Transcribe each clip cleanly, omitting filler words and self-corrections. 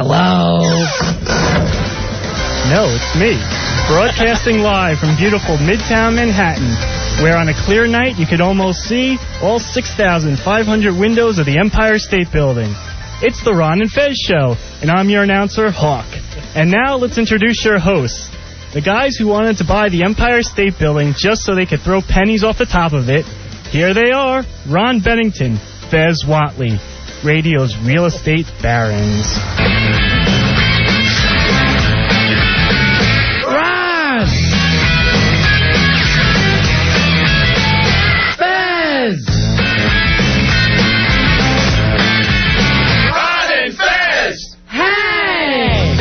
Hello. No, it's me. Broadcasting live from beautiful Midtown Manhattan, where on a clear night you could almost see all 6,500 windows of the Empire State Building. It's the Ron and Fez Show, and I'm your announcer, Hawk. And now let's introduce your hosts. The guys who wanted to buy the Empire State Building just so they could throw pennies off the top of it. Here they are, Ron Bennington, Fez WNEW, radio's real estate barons. Ron! Fez! Ron and Fez! Hey!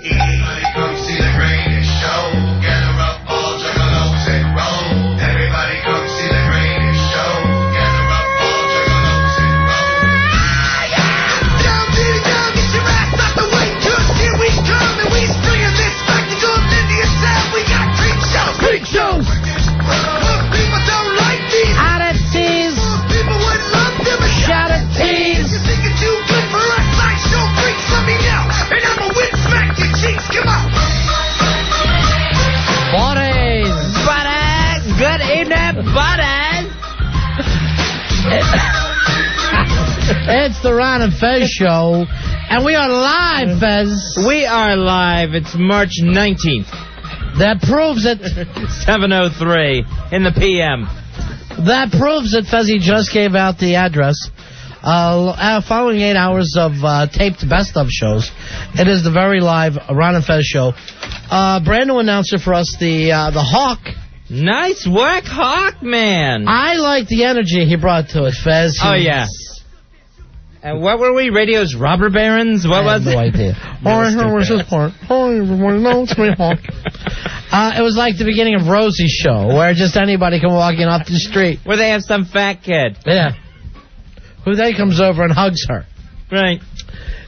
Everybody come see the greatest show. Gather up all juggalos and roll. Everybody come see the greatest show. Gather up all juggalos and roll. Down, baby, down, get your ass out the way. 'Cause here we come and we bringing this back to Golden Indian sound. We got creep shows. Creep shows! Some people don't like these. Oddities! People would love them. Shottities! You think it's too good for us? Night show freaks, let me know. And I'ma whip smack your cheeks. Come on. Buddies! Buddies! Good evening, buddies! It's the Ron and Fez Show, and we are live, Fez. We are live. It's March 19th, That proves it. 7:03 in the PM. That proves that Fezzy just gave out the address. Following 8 hours of taped best of shows, it is the very live Ron and Fez Show. Brand new announcer for us, the Hawk. Nice work, Hawk, man. I like the energy he brought to it, Fez. Oh, yeah. And what were we? Radio's robber barons? What was I have no it? idea. Hi, here was this part. Hi, everyone. No, it's me, Hawk. It was like the beginning of Rosie's show, where just anybody can walk in off the street. Where they have some fat kid. Yeah. Who then comes over and hugs her. Right.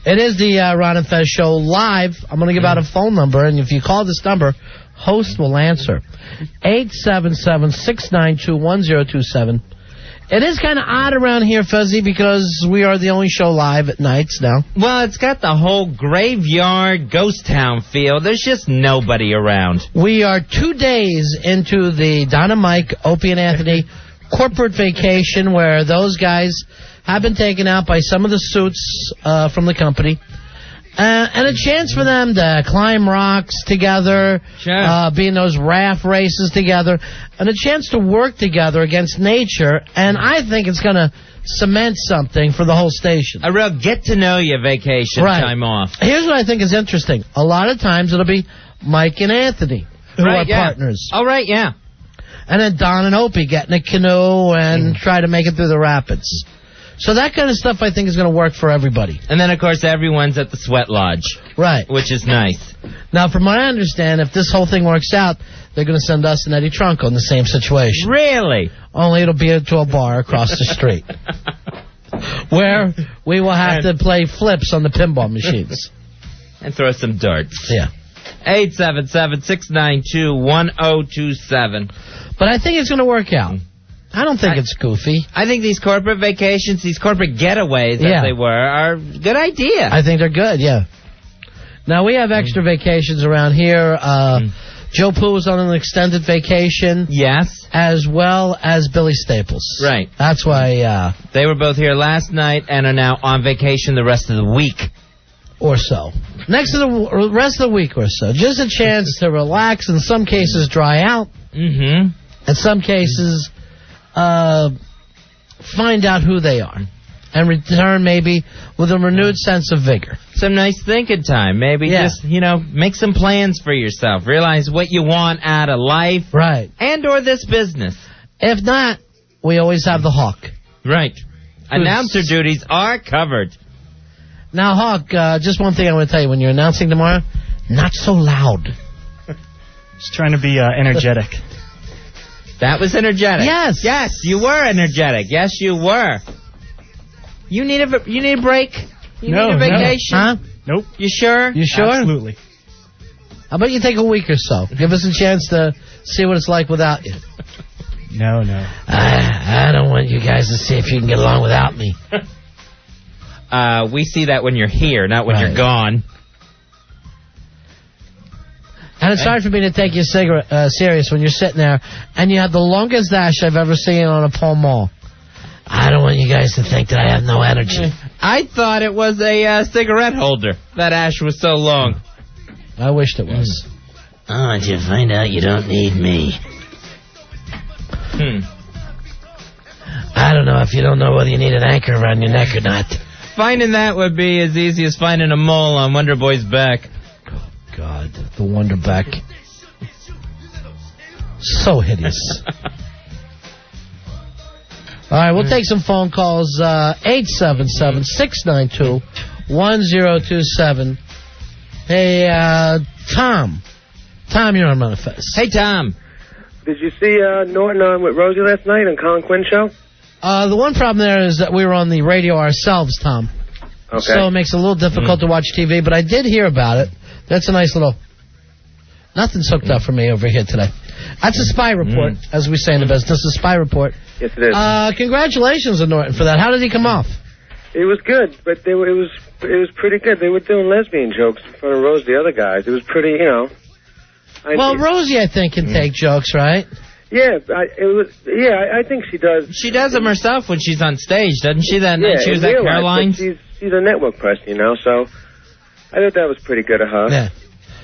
It is the Ron and Fez Show live. I'm going to give out a phone number, and if you call this number, host will answer. 877-692-1027. It is kind of odd around here, Fuzzy, because we are the only show live at nights now. Well, it's got the whole graveyard ghost town feel. There's just nobody around. We are 2 days into the Donna Mike, Opie and Anthony corporate vacation, where those guys have been taken out by some of the suits from the company. And a chance for them to climb rocks together, Sure. be in those raft races together, and a chance to work together against nature. And I think it's going to cement something for the whole station. A real get-to-know-you vacation time off. Here's what I think is interesting. A lot of times it'll be Mike and Anthony who are partners. Oh, right, yeah. And then Don and Opie get in a canoe and try to make it through the rapids. So that kind of stuff I think is going to work for everybody. And then, of course, everyone's at the Sweat Lodge. Right. Which is nice. Now, from what I understand, if this whole thing works out, they're going to send us and Eddie Trunco in the same situation. Really? Only it'll be to a bar across the street. Where we will have to play flips on the pinball machines. And throw some darts. Yeah. 877-692-1027. But I think it's going to work out. I don't think it's goofy. I think these corporate vacations, these corporate getaways, as they were, are a good idea. I think they're good, yeah. Now, we have extra vacations around here. Joe Pooh's on an extended vacation. Yes. As well as Billy Staples. Right. That's why... they were both here last night and are now on vacation the rest of the week. Or so. Next to the rest of the week or so. Just a chance to relax, in some cases dry out. Mm-hmm. In some cases... find out who they are and return maybe with a renewed sense of vigor. Some nice thinking time. Maybe just, make some plans for yourself. Realize what you want out of life. Right. And or this business. If not, we always have the Hawk. Right. Announcer duties are covered. Now, Hawk, just one thing I want to tell you. When you're announcing tomorrow, not so loud. Just trying to be energetic. That was energetic. Yes. Yes, you were energetic. Yes, you were. You need a break? You need a vacation? No. Huh? Nope. You sure? You sure? Absolutely. How about you take a week or so? Give us a chance to see what it's like without you. No. I don't want you guys to see if you can get along without me. We see that when you're here, not when you're gone. And it's hard for me to take you serious when you're sitting there and you have the longest ash I've ever seen on a Pall Mall. I don't want you guys to think that I have no energy. I thought it was a cigarette holder. That ash was so long. I wished it was. Oh, did you find out you don't need me? I don't know if you don't know whether you need an anchor around your neck or not. Finding that would be as easy as finding a mole on Wonder Boy's back. Oh, God, the Wonder Back. So hideous. All right, we'll take some phone calls. 877-692-1027. Hey, Tom. Tom, you're on Manifest. Hey, Tom. Did you see Norton on with Rosie last night on Colin Quinn show? The one problem there is that we were on the radio ourselves, Tom. Okay. So it makes it a little difficult to watch TV, but I did hear about it. That's a nice little... Nothing's hooked up for me over here today. That's a spy report, as we say in the business, a spy report. Yes, it is. Congratulations to Norton for that. How did he come off? It was good, but it was pretty good. They were doing lesbian jokes in front of Rose, the other guys. It was pretty, Rosie, I think, can take jokes, right? Yeah, I think she does. She does them herself when she's on stage, doesn't she? That night she was at Caroline's. She's a network person, so I thought that was pretty good of her. Yeah.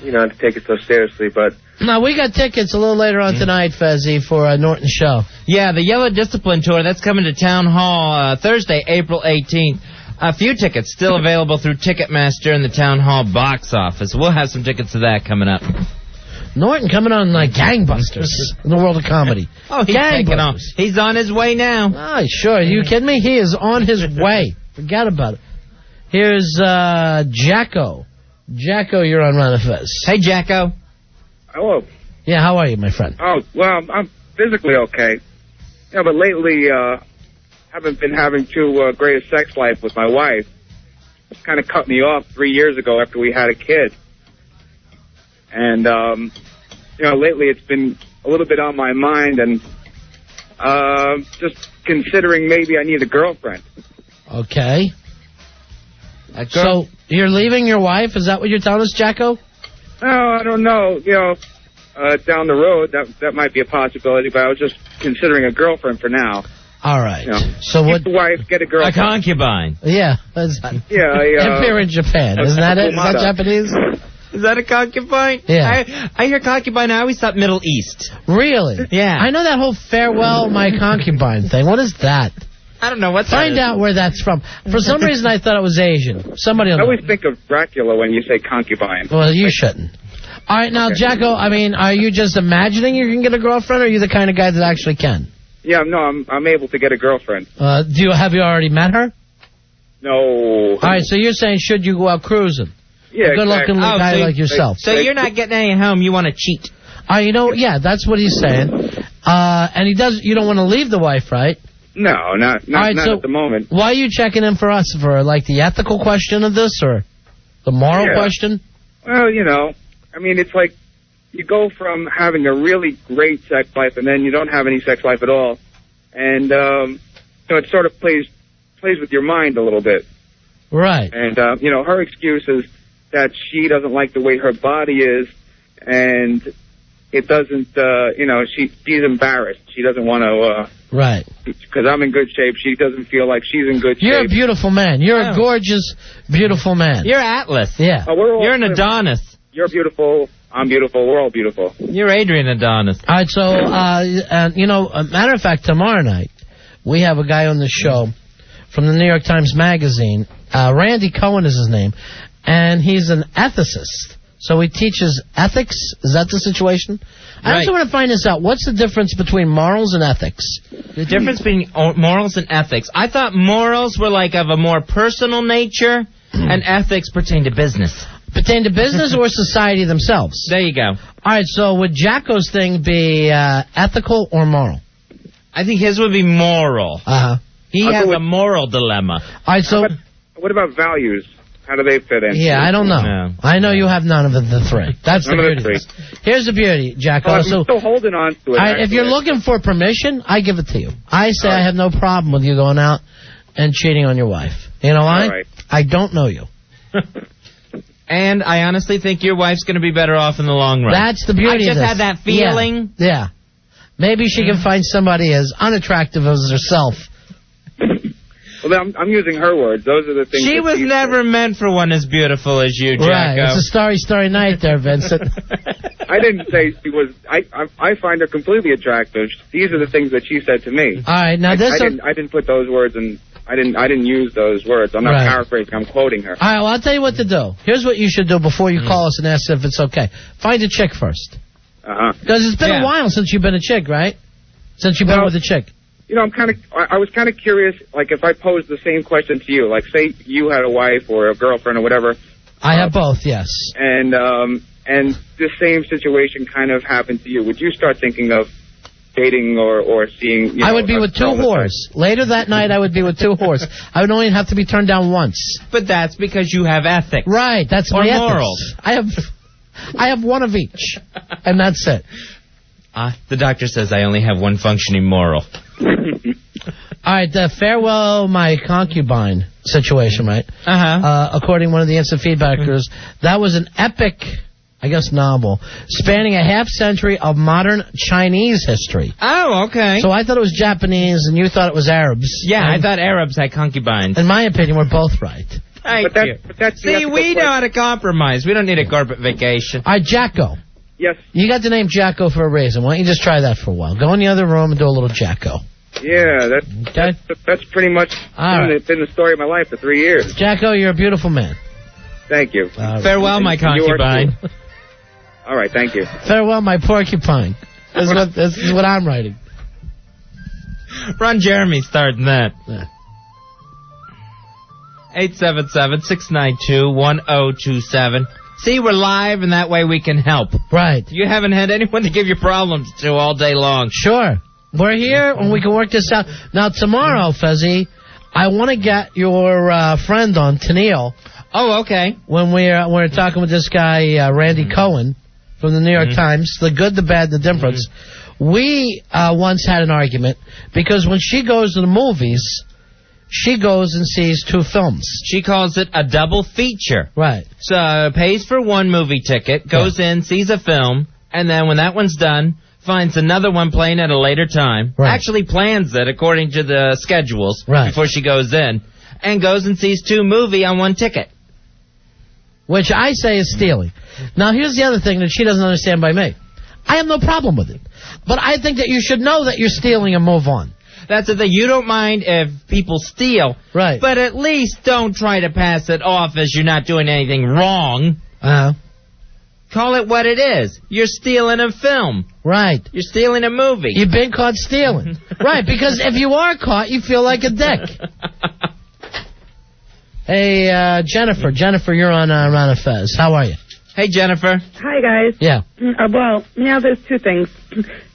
Not to take it so seriously, but... No, we got tickets a little later on tonight, Fezzy, for Norton's show. Yeah, the Yellow Discipline Tour, that's coming to Town Hall Thursday, April 18th. A few tickets still available through Ticketmaster and the Town Hall box office. We'll have some tickets to that coming up. Norton coming on like gangbusters in the world of comedy. Oh, he's taking off. He's on his way now. Oh, sure. Are you kidding me? He is on his way. Forget about it. Here's Jacko. Jacko, you're on Manifest. Hey, Jacko. Hello. Yeah, how are you, my friend? Oh, well, I'm physically okay. Yeah, but lately, haven't been having too great a sex life with my wife. It's kind of cut me off 3 years ago after we had a kid. And, lately it's been a little bit on my mind and just considering maybe I need a girlfriend. Okay. So, you're leaving your wife? Is that what you're telling us, Jacko? Oh, I don't know. Down the road, that might be a possibility, but I was just considering a girlfriend for now. All right. So what? Get the wife, get a girlfriend. A concubine. Yeah. Emperor in Japan. Isn't that it? Is that Japanese? Is that a concubine? Yeah. I hear concubine, I always thought Middle East. Really? Yeah. I know that whole farewell my concubine thing. What is that? I don't know what Find out where that's from. For some reason, I thought it was Asian. Somebody will know. I always think of Dracula when you say concubine. Well, you shouldn't. All right, now, Jacko, are you just imagining you can get a girlfriend, or are you the kind of guy that actually can? Yeah, no, I'm able to get a girlfriend. Have you already met her? No. All right, so you're saying should you go out cruising? Yeah, a good-looking guy like yourself. So you're not getting any home, you want to cheat. Yeah, that's what he's saying. And you don't want to leave the wife, right? No, not at the moment. Why are you checking in for us? For, the ethical question of this, or the moral question? Well, it's like you go from having a really great sex life and then you don't have any sex life at all. And, it sort of plays with your mind a little bit. Right. And, her excuse is that she doesn't like the way her body is and it doesn't, she's embarrassed. She doesn't want to... Right. Because I'm in good shape. She doesn't feel like she's in good shape. You're a beautiful man. You're a gorgeous, beautiful man. You're Atlas. Yeah. You're an Adonis. You're beautiful. I'm beautiful. We're all beautiful. You're Adrian Adonis. All right, so, a matter of fact, tomorrow night, we have a guy on the show from the New York Times Magazine. Randy Cohen is his name, and he's an ethicist. So he teaches ethics? Is that the situation? I also want to find this out. What's the difference between morals and ethics? The difference between morals and ethics. I thought morals were of a more personal nature, and ethics pertain to business. Pertain to business or society themselves? There you go. All right, so would Jacko's thing be ethical or moral? I think his would be moral. Uh-huh. He has a moral dilemma. All right, so... What about values? How do they fit in? Yeah, I don't know. No. I know you have none of the three. That's the None of beauty. the of this. Here's the beauty, Jacko. I'm So, still holding on to it. all right, if you're actually. looking for permission, I give it to you. I say I have no problem with you going out and cheating on your wife. You know why? All right. I don't know you. And I honestly think your wife's going to be better off in the long run. That's the beauty I of just this. had that feeling. Yeah. Maybe she can find somebody as unattractive as herself. Well, I'm using her words. Those are the things. She that was she never meant for one as beautiful as you, Jacko. Right. It's a starry night there, Vincent. said. I didn't say she was. I find her completely attractive. These are the things that she said to me. All right. Now, I this... didn't put those words in. I didn't use those words. I'm not Right. paraphrasing. I'm quoting her. All right, well, I'll tell you what to do. Here's what you should do before you call us and ask if it's okay. Find a chick first. Because it's been a while since you've been a chick, right? Since you've been with a chick. You know, I was kind of curious, like, if I posed the same question to you, like, say you had a wife or a girlfriend or whatever. I have both, yes. And this same situation kind of happened to you. Would you start thinking of dating or seeing, I would be with 2 whores. Later that night, I would be with 2 whores. I would only have to be turned down once. But that's because you have ethics. Right, that's Or my ethics. morals. I have one of each, and that's it. The doctor says I only have one functioning moral. All right, the farewell my concubine situation, right? According to one of the instant feedbackers, that was an epic, I guess, novel spanning a half century of modern Chinese history. Oh, okay. So I thought it was Japanese, and you thought it was Arabs. Yeah, I And thought Arabs had concubines. in my opinion, we're both right. Thank you. See, we know how to compromise. We don't need a corporate vacation. All right, Jacko. Yes. You got the name Jacko for a reason. Why don't you just try that for a while? Go in the other room and do a little Jacko. Yeah, that's pretty much been the story of my life for 3 years. Jacko, you're a beautiful man. Thank you. Farewell, my And you are concubine. too. All right, thank you. Farewell, my porcupine. This is what I'm writing. Ron Jeremy starting that. Yeah. 877-692-1027. See, we're live, and that way we can help. Right. You haven't had anyone to give your problems to all day long. Sure. We're here, and we can work this out. Now, tomorrow, Fezzy, I want to get your friend on, Tennille. Oh, okay. When we're talking with this guy, Randy Cohen, from the New York Times, The Good, the Bad, the Difference. We once had an argument, because when she goes to the movies, she goes and sees 2 films. She calls it a double feature. Right. So pays for 1 movie ticket, goes in, sees a film, and then when that one's done, finds another one playing at a later time. Right. Actually plans it according to the schedules Right. before she goes in, and goes and sees 2 movies on 1 ticket. Which I say is stealing. Now, here's the other thing that she doesn't understand by me. I have no problem with it. But I think that you should know that you're stealing and move on. That's the thing. You don't mind if people steal. Right. But at least don't try to pass it off as you're not doing anything wrong. Call it what it is. You're stealing a film. Right. You're stealing a movie. You've been caught stealing. Right, because if you are caught, you feel like a dick. Hey, Jennifer. Jennifer, you're on Ron and Fez. How are you? Hey, Jennifer. Hi, guys. Yeah. Well, now there's 2 things.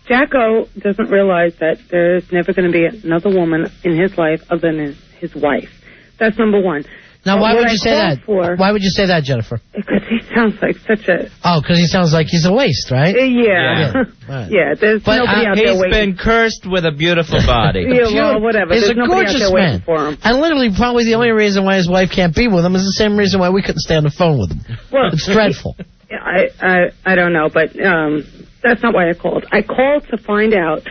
Jacko doesn't realize that there's never going to be another woman in his life other than his wife. That's number 1. Now, why would you say that? For, Why would you say that, Jennifer? because he sounds like such a... Oh, because he sounds like he's a waste, right? Yeah. Right. Yeah, there's But, nobody out there He's waiting. been cursed with a beautiful body. Yeah, well, whatever. He's There's a nobody out gorgeous there man. waiting for him. And literally, probably the only reason why his wife can't be with him is the same reason why we couldn't stay on the phone with him. Well, It's dreadful. I don't know, but that's not why I called. I called to find out,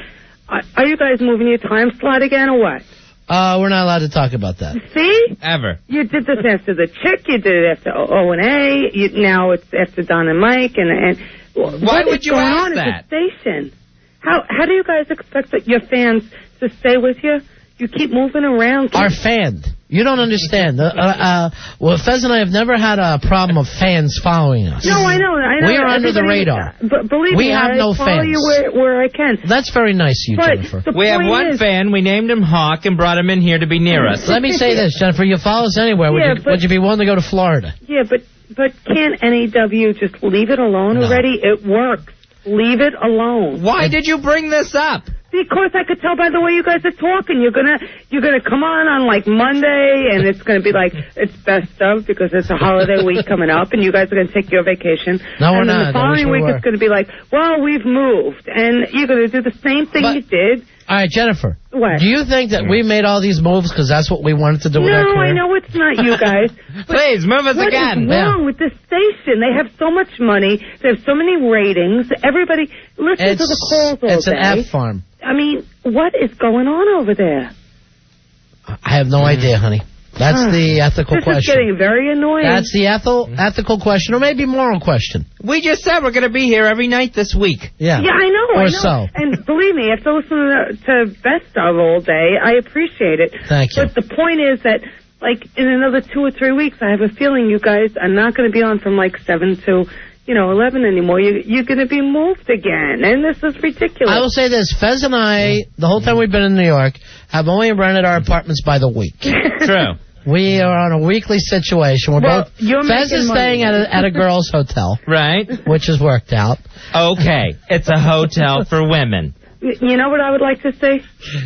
are you guys moving your time slot again or what? We're not allowed to talk about that. See? Ever. You did this after the chick, you did it after O&A, now it's after Don and Mike, and Why would you ask on that? at the station? How do you guys expect that your fans to stay with you? You keep moving around. Our fan. You don't understand. Well, Fez and I have never had a problem of fans following us. No, I know. We are under the Everybody- radar. But believe We me, have I no follow fans. you where I can. That's very nice of you, But Jennifer. the We have point 1 is- fan. We named him Hawk and brought him in here to be near us. Let me say this, Jennifer. You follow us anywhere. Yeah, Would you be willing to go to Florida? Yeah, but can't NEW just leave it alone No. already? It works. Leave it alone. Why did you bring this up? Because I could tell by the way you guys are talking. You're gonna come on like Monday, and it's gonna be like it's best of because it's a holiday week coming up, and you guys are gonna take your vacation. No, we're and then not. the following week it's gonna be like, well, we've moved, and you're gonna do the same thing you did. All right, Jennifer. What? Do you think that we made all these moves because that's what we wanted to do with our No, career? I know it's not you guys. Please, move us again. What is wrong with this station? They have so much money. They have so many ratings. Everybody listens to the calls all It's an day. F farm. I mean, what is going on over there? I have no idea, honey. That's the ethical This question. is getting very annoying. That's the ethical question, or maybe moral question. We just said we're going to be here every night this week. Yeah. Yeah, I know. Or I know. so. And believe me, after listening to Best of all day, I appreciate it. Thank you. But the point is that, like, in another 2 or 3 weeks, I have a feeling you guys are not going to be on from, like, 7 to, 11 anymore. You're going to be moved again, and this is ridiculous. I will say this. Fez and I, the whole time we've been in New York, have only rented our apartments by the week. True. We are on a weekly situation. you're Fez is making staying money. at a girl's hotel, Right? which has worked out. Okay. It's a hotel for women. You know what I would like to see?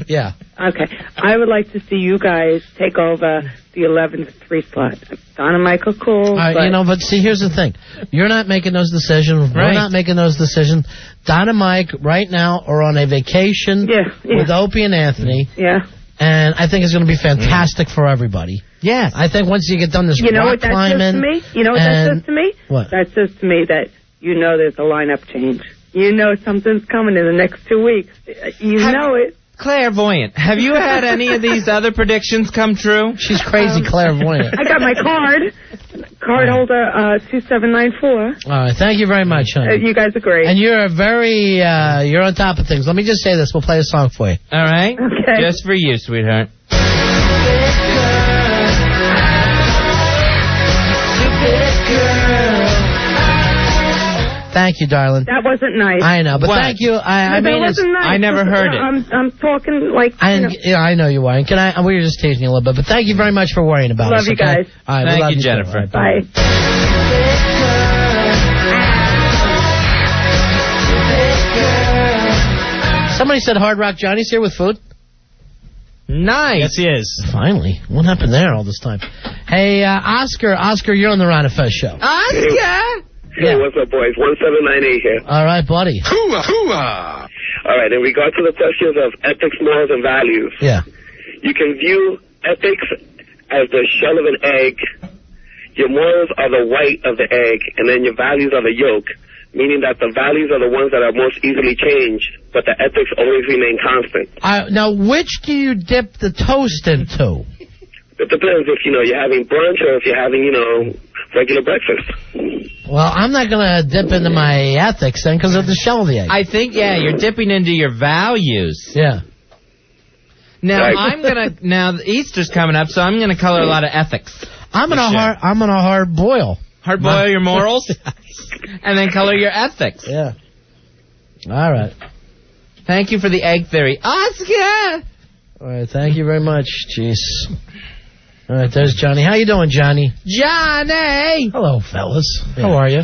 Yeah. Okay. I would like to see you guys take over the 11 to 3 slot. Donna Michael, cool. But see, here's the thing. You're not making those decisions. Right. We're not making those decisions. Don and Mike right now are on a vacation with Opie and Anthony. Yeah. And I think it's going to be fantastic for everybody. Yes. I think once you get done this You know rock what that climbing. says to me? You know what that says to me? What? That says to me that there's a lineup change. You know something's coming in the next 2 weeks. You know it. Clairvoyant. Have you had any of these other predictions come true? She's crazy clairvoyant. I got my card. Card holder 2794. All right. Thank you very much, honey. You guys are great. And you're you're on top of things. Let me just say this. We'll play a song for you. All right? Okay. Just for you, sweetheart. Thank you, darling. That wasn't nice. I know, but What? thank you. I that mean, wasn't nice. I never heard it. I'm talking like. I know you are. And we were just teasing you a little bit, but thank you very much for worrying about Love us. you okay? guys. All right, we Thank love you, too. Jennifer. All right, Bye. Somebody said Hard Rock Johnny's here with food. Nice. Yes, he is. Finally. What happened there all this time? Hey, Oscar, you're on the Ron and Fez show. Oscar! Hey, what's up, boys? 1798 here. All right, buddy. All right, in regard to the questions of ethics, morals, and values, Yeah. you can view ethics as the shell of an egg. Your morals are the white of the egg, and then your values are the yolk, meaning that the values are the ones that are most easily changed, but the ethics always remain constant. Now, which do you dip the toast into? It depends if, you're having brunch or if you're having, regular breakfast. Well, I'm not going to dip into my ethics then because of the shell of the egg. I think, you're dipping into your values. Yeah. Now, Right. now Easter's coming up, so I'm going to color a lot of ethics. I'm in a hard boil. Hard boil your morals, and then color your ethics. Yeah. All right. Thank you for the egg theory. Oscar! All right, thank you very much. Jeez. All right, there's Johnny. How you doing, Johnny? Johnny! Hello, fellas. Yeah. How are you?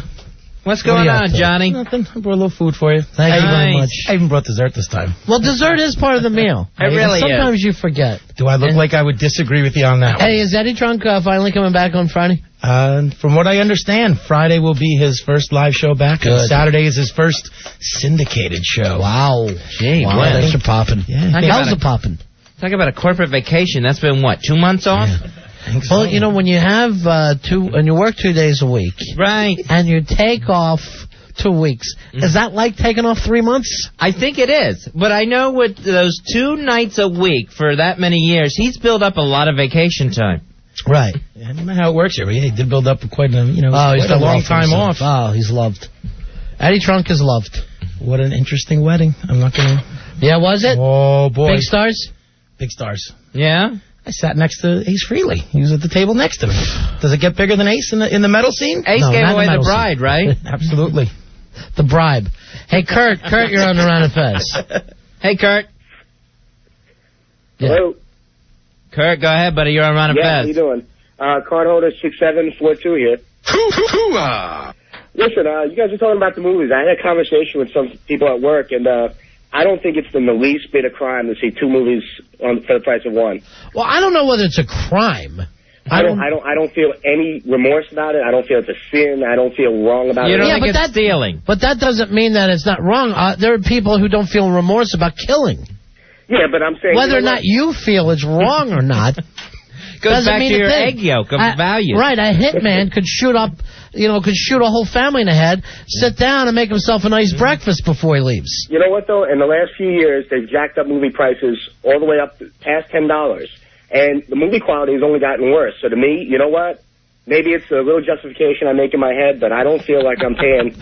What's What are going you up on, to? Johnny? Nothing. I brought a little food for you. Thank you very Nice. much. I even brought dessert this time. Well, dessert is part of the meal. It really is. Sometimes you forget. Do I look like I would disagree with you on that Hey, is Eddie Trunk finally coming back on Friday? one? From what I understand, Friday will be his first live show back, and Good. Saturday is his first syndicated show. Wow. Gee, Wow, wow. thanks for popping. Yeah. Talk How's about it popping? Talk about a corporate vacation. That's been, 2 months off? I think so. Well, when you have when you work 2 days a week Right. and you take off 2 weeks, is that like taking off 3 months? I think it is. But I know with those 2 nights a week for that many years, he's built up a lot of vacation time. Right. I don't know how it works here. Yeah, he did build up quite a, He's quite a done well long for time himself. off. Oh, he's loved. Eddie Trunk is loved. What an interesting wedding. I'm not going to... Yeah, was it? Oh, boy. Big stars? Big stars. Yeah? I sat next to Ace Frehley. He was at the table next to me. Does it get bigger than Ace in the metal scene? Ace No, gave not away the the metal bride, right? Absolutely. The bribe. Hey, Kurt, you're on the Ron and Fez. Hey, Kurt. Yeah. Hello? Kurt, go ahead, buddy. You're on Ron and Yeah, how Fez. you doing? Card holder 6742 here. Listen, you guys are talking about the movies. I had a conversation with some people at work, and I don't think it's the least bit of crime to see 2 movies for the price of one. Well, I don't know whether it's a crime. I don't feel any remorse about it. I don't feel it's a sin. I don't feel wrong about it. You don't think it's stealing. But that doesn't mean that it's not wrong. There are people who don't feel remorse about killing. Yeah, but I'm saying... Whether or not you feel it's wrong or not... Goes back to your egg yolk of value. Right, a hitman could shoot a whole family in the head, sit down and make himself a nice breakfast before he leaves. You know what, though? In the last few years, they've jacked up movie prices all the way up past $10. And the movie quality has only gotten worse. So to me, you know what? Maybe it's a little justification I make in my head, but I don't feel like I'm paying,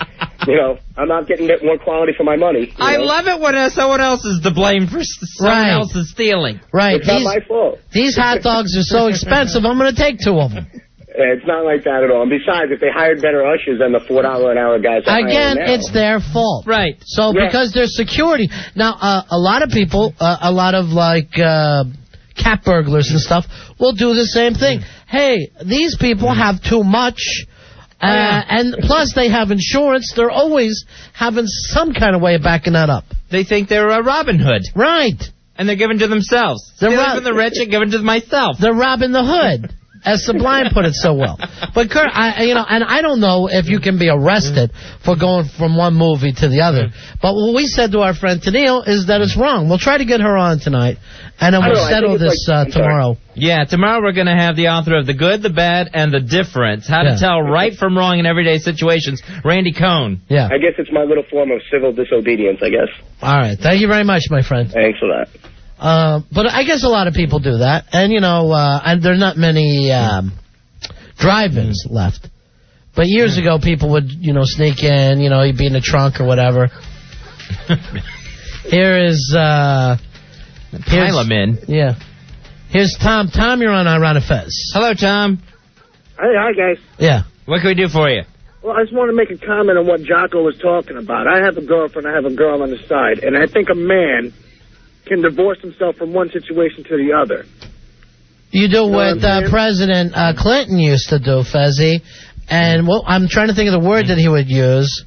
I'm not getting more quality for my money. I love it when someone else is to blame for someone else's stealing. Right. It's not my fault. These hot dogs are so expensive, I'm going to take 2 of them. It's not like that at all. And besides, if they hired better ushers than the $4 an hour guys... Again, it's their fault. Right. So because there's security. Now, a lot of people, cat burglars and stuff will do the same thing. Hey, these people have too much, and plus they have insurance. They're always having some kind of way of backing that up. They think they're Robin Hood. Right. And they're giving to themselves. They're from the rich and giving to myself. They're robbing the hood. As Sublime put it so well. But Kurt, and I don't know if you can be arrested for going from one movie to the other. But what we said to our friend Tennille is that it's wrong. We'll try to get her on tonight, and then we'll settle this tomorrow. Yeah, tomorrow we're going to have the author of The Good, the Bad, and the Difference. How to tell right from wrong in everyday situations. Randy Cohn. Yeah. I guess it's my little form of civil disobedience, I guess. All right. Thank you very much, my friend. Thanks for that. But I guess a lot of people do that. And, and there are not many drive-ins left. But years ago, people would, sneak in, he'd be in the trunk or whatever. Here is... Pile them in. Yeah. Here's Tom. Tom, you're on Ironic Fez. Hello, Tom. Hey, hi, guys. Yeah. What can we do for you? Well, I just want to make a comment on what Jocko was talking about. I have a girlfriend. I have a girl on the side. And I think a man can divorce himself from one situation to the other. You do what President Clinton used to do, Fezzy. And I'm trying to think of the word that he would use,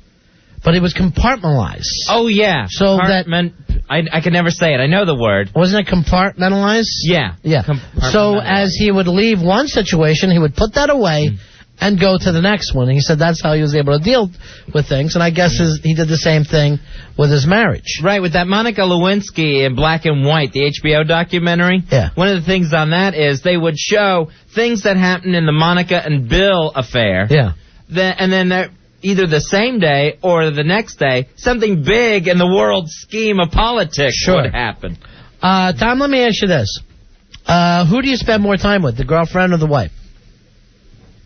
but it was compartmentalize. Oh, yeah. So that I can never say it. I know the word. Wasn't it compartmentalize? Yeah. Yeah. So as he would leave one situation, he would put that away and go to the next one. And he said that's how he was able to deal with things. And I guess he did the same thing with his marriage. Right, with that Monica Lewinsky in Black and White, the HBO documentary. Yeah. One of the things on that is they would show things that happened in the Monica and Bill affair. Yeah. And then either the same day or the next day, something big in the world scheme of politics would happen. Tom, let me ask you this. Who do you spend more time with, the girlfriend or the wife?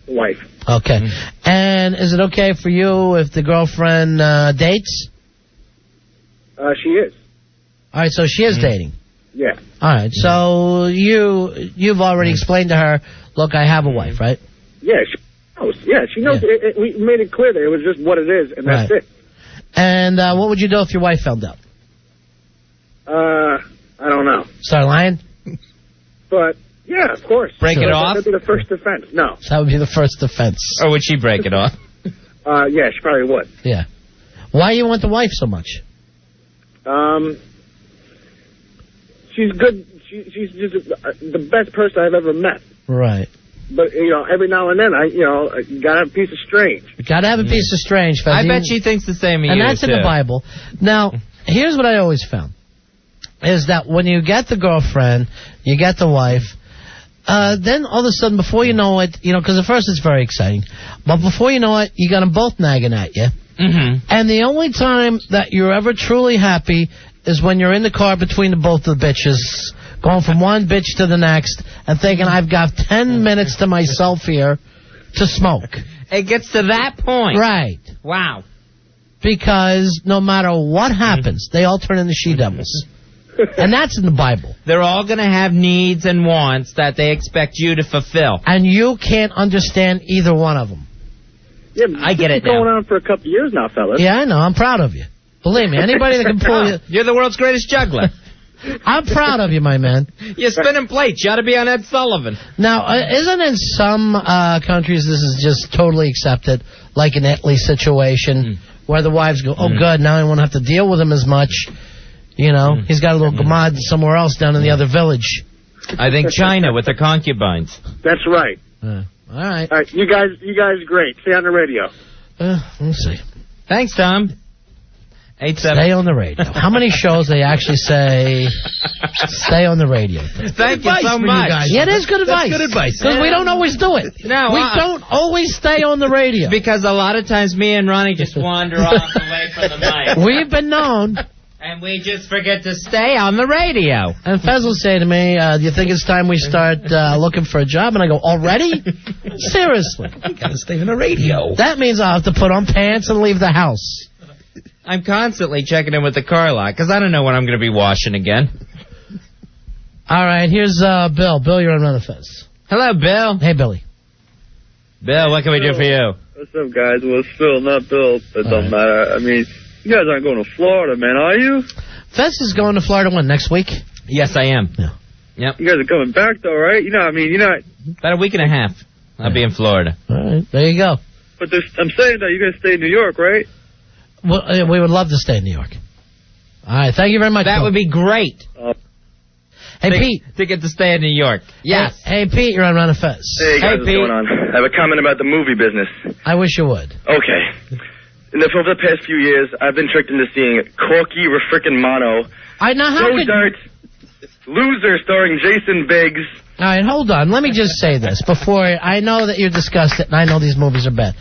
Wife. Okay. And is it okay for you if the girlfriend dates? She is. All right, so she is dating. Yeah. All right, so you've already explained to her, look, I have a wife, right? Yeah, she knows. Yeah, she knows. Yeah. We made it clear that it was just what it is, and that's it. And what would you do if your wife found out? I don't know. Start lying? But, yeah, of course. Break it off? That would be the first defense. No. So that would be the first defense. Or would she break it off? Yeah, she probably would. Yeah. Why you want the wife so much? She's good. She's just the best person I've ever met. Right. But, every now and then, you gotta have a piece of strange. You gotta have a piece of strange. I bet she thinks the same of you, and that's in the Bible. Now, here's what I always found. Is that when you get the girlfriend, you get the wife, then all of a sudden, before you know it, because at first it's very exciting, but before you know it, you got them both nagging at you. Mm-hmm. And the only time that you're ever truly happy is when you're in the car between both the bitches, going from one bitch to the next, and thinking, I've got 10 minutes to myself here to smoke. It gets to that point. Right. Wow. Because no matter what happens, they all turn into she-devils. And that's in the Bible. They're all going to have needs and wants that they expect you to fulfill. And you can't understand either one of them. Yeah, I get it now. It's going now. on for a couple of years now, fellas. Yeah, I know. I'm proud of you. Believe me, anybody that can pull you... You're the world's greatest juggler. I'm proud of you, my man. You're spinning plates. You ought to be on Ed Sullivan. Now, isn't in some countries this is just totally accepted, like an Italy situation, where the wives go, oh, good, now I won't have to deal with him as much. You know, he's got a little gamad somewhere else down in the other village. I think China with their concubines. That's right. All right. All right, you guys are great. Stay on the radio. We'll see. Thanks, Tom. 8-7. Stay on the radio. How many shows they actually say stay on the radio? Thank you so much. Yeah, it is good advice. That's good advice. Because we don't always do it. No, we don't always stay on the radio. Because a lot of times me and Ronnie just wander off away from the mic. We've been known. And we just forget to stay on the radio. And Fez will say to me, do you think it's time we start looking for a job? And I go, already? Seriously. You gotta stay on the radio. That means I'll have to put on pants and leave the house. I'm constantly checking in with the car lot, because I don't know when I'm going to be washing again. All right, here's Bill. Bill, you're on Run the Fez. Hello, Bill. Hey, Billy. Bill, what can we do for you? What's up, guys? Well, it's Phil, not Bill. It don't matter. I mean, you guys aren't going to Florida, man, are you? Fez is going to Florida when, next week? Yes, I am. Yeah. Yep. You guys are coming back, though, right? You know, I mean, you're not... About a week and a half. I'll be in Florida. All right, there you go. But I'm saying that you're going to stay in New York, right? Well, we would love to stay in New York. All right, thank you very much. That Bill. would be great. Hey, Pete. To get to stay in New York. Yes. Hey, Pete, you're on Run the Fez. Hey, guys, what's going on? I have a comment about the movie business. I wish you would. Okay. Over the past few years, I've been tricked into seeing Corky Refrickin' Mono, Dirt, Loser starring Jason Biggs. All right, hold on. Let me just say this before. I know that you're disgusted, and I know these movies are bad.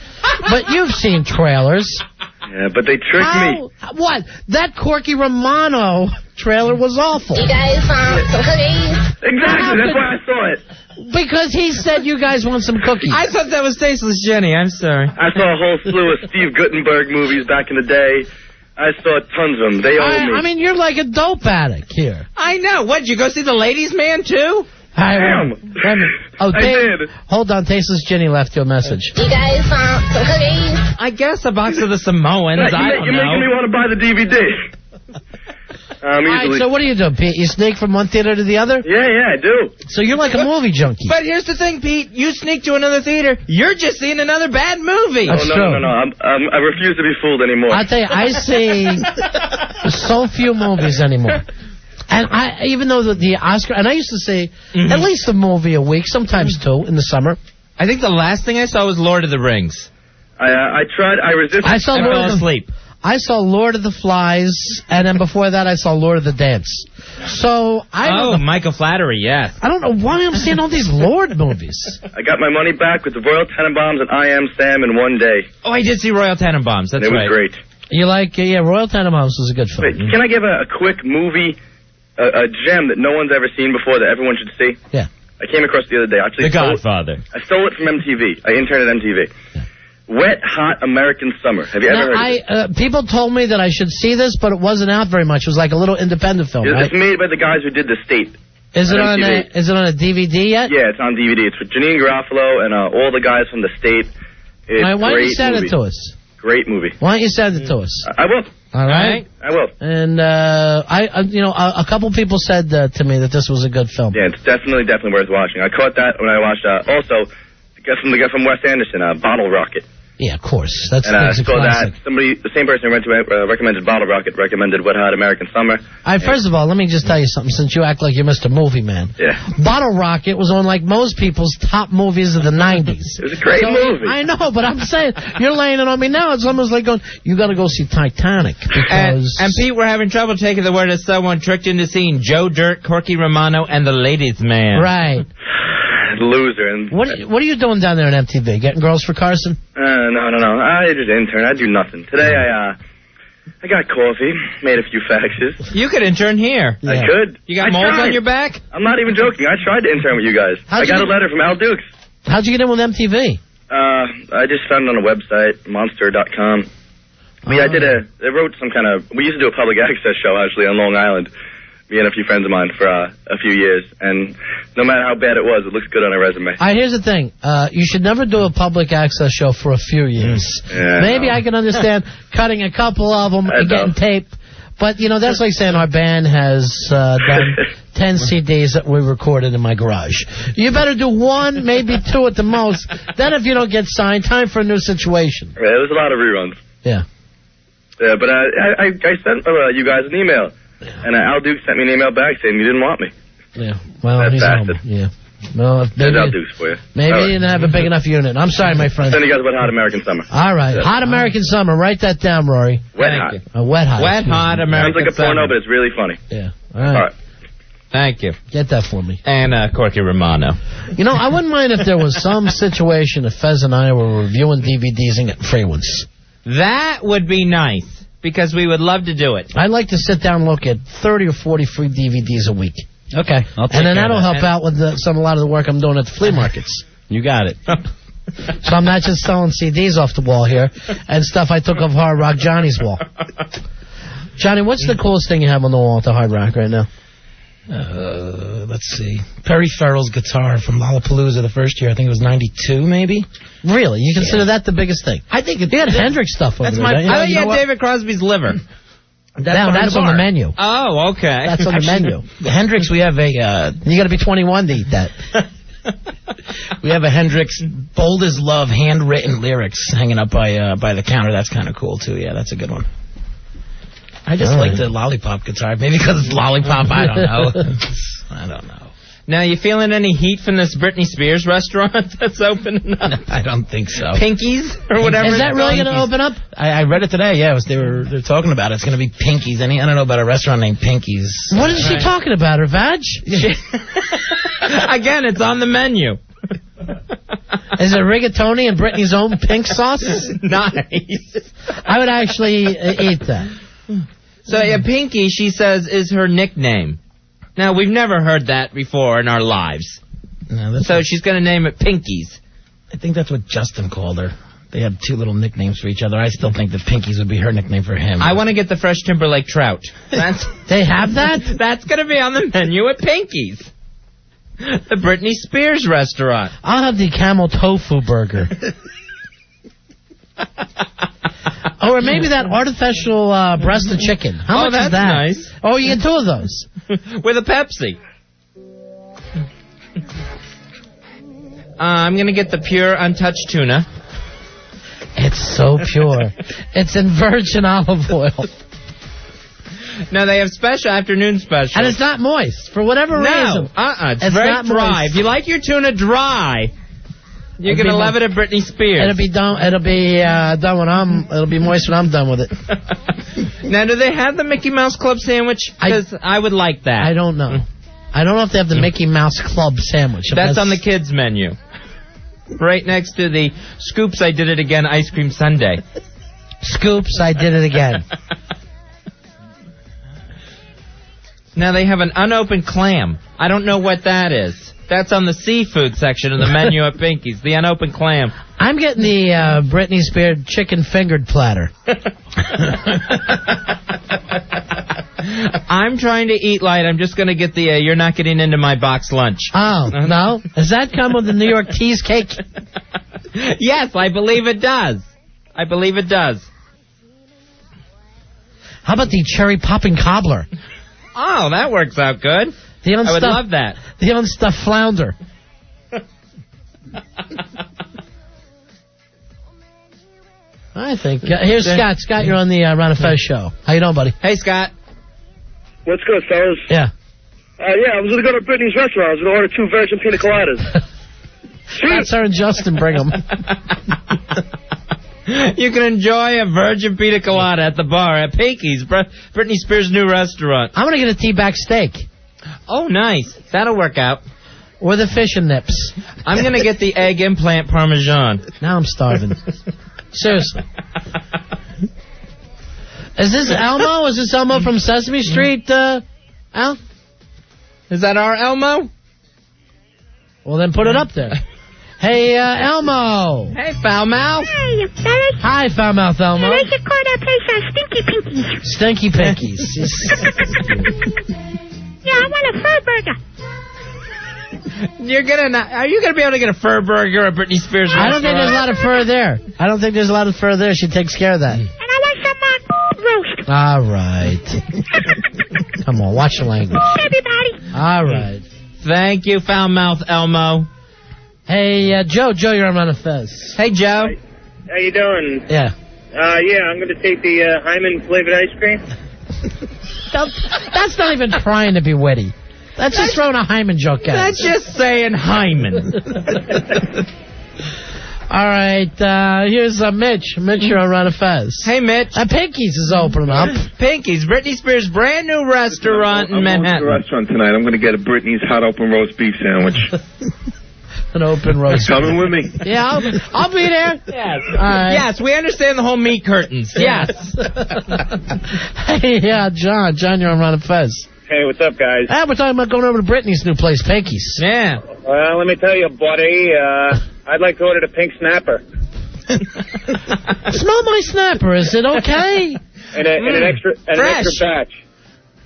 But you've seen trailers. Yeah, but they tricked me. What? That Corky Romano trailer was awful. You guys want some cookies? Exactly, that's why I saw it. Because he said you guys want some cookies. I thought that was Tasteless Jenny. I'm sorry. I saw a whole slew of Steve Guttenberg movies back in the day. I saw tons of them. They owe me. I mean, you're like a dope addict here. I know. What, you go see The Ladies' Man, too? Did. Hold on, Tasteless Jenny left you a message. You guys want some cookies? I guess a box of the Samoans. You're making me want to buy the DVD. All right, so what do you do, Pete? You sneak from one theater to the other? Yeah, I do. So you're like a movie junkie. But here's the thing, Pete. You sneak to another theater, you're just seeing another bad movie. That's no. I refuse to be fooled anymore. I tell you, I see so few movies anymore. And even though the Oscar, and I used to see at least a movie a week, sometimes two in the summer. I think the last thing I saw was Lord of the Rings. I tried. I resisted. I fell asleep. I saw Lord of the Flies, and then before that I saw Lord of the Dance. So I don't know. Michael Flattery, yes. I don't know why I'm seeing all these Lord movies. I got my money back with the Royal Tenenbaums and I Am Sam in one day. Oh, I did see Royal Tenenbaums. That's right. It was great. You like, Royal Tenenbaums was a good film. Wait, can I give a quick movie, a gem that no one's ever seen before that everyone should see? Yeah. I came across the other day. Actually, The Godfather. I stole it from MTV. I interned at MTV. Yeah. Wet Hot American Summer. Have you ever heard of it? People told me that I should see this, but it wasn't out very much. It was like a little independent film, right? It's made by the guys who did The State. Is it on a DVD yet? Yeah, it's on DVD. It's with Janine Garofalo and all the guys from The State. It's why don't you send it to us? Great movie. Why don't you send it to us? I will. All right. I will. And a couple people said to me that this was a good film. Yeah, it's definitely worth watching. I caught that when I watched also the guy from Wes Anderson, Bottle Rocket. Yeah, of course. That's and I saw classic. that. The same person who recommended Bottle Rocket recommended Wet Hot American Summer. First of all, let me just tell you something, since you act like you're Mr. Movie Man. Yeah. Bottle Rocket was on like most people's top movies of the 90s. It was a great movie. I know, but I'm saying, you're laying it on me now. It's almost like going, you got to go see Titanic. Because... And Pete, we're having trouble taking the word of someone tricked into seeing Joe Dirt, Corky Romano, and the Ladies' Man. Right. Loser. And what are you doing down there at MTV? Getting girls for Carson? No. I just intern. I do nothing. Today I got coffee, made a few faxes. You could intern here. Yeah. I could. You got moles on your back? I'm not even joking. I tried to intern with you guys. I got a letter from Al Dukes. How'd you get in with MTV? I just found it on a website, monster.com. They wrote some kind of, we used to do a public access show actually on Long Island. Me and a few friends of mine for a few years, and no matter how bad it was, it looks good on a resume. Here's the thing. You should never do a public access show for a few years. Yeah, Maybe I can understand cutting a couple of them and getting tape, but, that's like saying our band has done 10 CDs that we recorded in my garage. You better do one, maybe two at the most. Then if you don't get signed, time for a new situation. Yeah, there's a lot of reruns. Yeah. Yeah, but I sent you guys an email. And Al Duke sent me an email back saying you didn't want me. Yeah. Well, That's he's bastard. home. Yeah. Well, if There's Al maybe, Dukes for you. maybe All you right. didn't have a big enough unit. I'm sorry, my friend. Then you guys about Hot American Summer. All right. Hot American Summer. Write that down, Rory. Wet Hot. Wet Hot. Wet excuse Hot me. American Sounds like a porno, Summer. but it's really funny. Yeah. All All right. right. Thank you. Get that for me. And Corky Romano. You know, I wouldn't mind if there was some situation if Fez and I were reviewing DVDs and getting free ones. That would be nice, because we would love to do it. I'd like to sit down and look at 30 or 40 free DVDs a week. Okay. I'll take And then care of that'll that. help out with a lot of the work I'm doing at the flea markets. You got it. So I'm not just selling CDs off the wall here and stuff I took off Hard Rock Johnny's wall. Johnny, what's the coolest thing you have on the wall at the Hard Rock right now? Let's see. Perry Farrell's guitar from Lollapalooza the first year. I think it was 92, maybe. Really? You consider that the biggest thing? I think You got Hendrix stuff over That's there, my- don't you? I thought you you know had what? David Crosby's liver. That's on the menu. Oh, okay. That's on the menu. Hendrix, we have a You got to be 21 to eat that. we have a Hendrix Bold as Love handwritten lyrics hanging up by the counter. That's kind of cool too. Yeah, that's a good one. I just All like right. the lollipop guitar. Maybe because it's lollipop. I don't know. I don't know. Now, you feeling any heat from this Britney Spears restaurant that's opening up? I don't think so. Pinkies or whatever. Is that it's really called? going to open up? I read it today. Yeah, they're talking about it. It's going to be Pinkies. I don't know about a restaurant named Pinkies. What is she talking about? Her vag? Again, it's on the menu. Is it rigatoni and Britney's own pink sauce? Nice. I would actually eat that. So, yeah, Pinky, she says, is her nickname. Now, we've never heard that before in our lives. No, So she's going to name it Pinkies. I think that's what Justin called her. They had two little nicknames for each other. I still think that Pinkies would be her nickname for him. I want to get the fresh Timberlake trout. That's They have that? That's going to be on the menu at Pinkies. The Britney Spears restaurant. I'll have the camel tofu burger. Or maybe that artificial breast of chicken. How much that's is that? nice. Oh, you get two of those. With a Pepsi. I'm going to get the pure untouched tuna. It's so pure. It's in virgin olive oil. No, they have special afternoon specials. And it's not moist for whatever reason. It's It's very not dry. moist. If you like your tuna dry, you're It'll going to be love it at Britney Spears. It'll be done. It'll be done when It'll be moist when I'm done with it. Now, do they have the Mickey Mouse Club sandwich? Because I would like that. I don't know. I don't know if they have the Mickey Mouse Club sandwich. If That's on the kids' menu. Right next to the Scoops I Did It Again ice cream sundae. Scoops, I did it again. Now they have an unopened clam. I don't know what that is. That's on the seafood section of the menu at Pinky's, the unopened clam. I'm getting the Britney Spears chicken fingered platter. I'm trying to eat light. I'm just going to get the you're not getting into my box lunch. Oh, no? Does that come with the New York teas cake? Yes, I believe it does. I believe it does. How about the cherry popping cobbler? Oh, that works out good. The I would love that. The unstuffed flounder. I think. Here's Scott. Scott, you're on the Ron and Fez show. How you doing, buddy? Hey, Scott. What's good, fellas? Yeah. Yeah, I was going to go to Britney's restaurant. I was going to order 2 virgin pina coladas. That's her and Justin bring them. You can enjoy a virgin pina colada at the bar at Pinky's, Britney Spears' new restaurant. I'm going to get a tea-back steak. Oh, nice. That'll work out. Or the fish and nips. I'm going to get the egg implant parmesan. Now I'm starving. Seriously. Is this Elmo? Is this Elmo from Sesame Street, Al? Is that our Elmo? Well, then put it up there. Hey, Elmo. Hey, foul mouth. Hey, you fellas. Hi, foul mouth Elmo. I should call that place Stinky Pinkies. Stinky Pinkies. Yeah, I want a fur burger. Are you gonna be able to get a fur burger at Britney Spears' I restaurant? don't think there's a lot of fur there. I don't think there's a lot of fur there. She takes care of that. And I want some roast. All right. Come on, watch the language. Everybody. All right. Thank you, foul mouth Elmo. Hey, Joe. Joe, you're on Ron and Fez. Hey, Joe. How you doing? Yeah. Yeah, I'm going to take the Hyman flavored ice cream. That's not even trying to be witty. That's just throwing a Hyman joke at That's just saying Hyman. All right, here's Mitch. Mitch, you're on Ron and Fez. Hey, Mitch. Pinky's is opening up. Pinky's, Britney Spears' brand new restaurant in Manhattan. I'm going to the restaurant tonight. I'm going to get a Britney's hot open roast beef sandwich. An open roast. Coming with me. Yeah, I'll be there. Yes. All right. Yes, we understand the whole meat curtains. Yes. Hey, yeah, John. John, you're on Ron and Fez. Hey, what's up, guys? We're talking about going over to Britney's new place, Pinky's. Yeah. Well, let me tell you, buddy, I'd like to order the pink snapper. Smell my snapper. Is it okay? And an extra batch.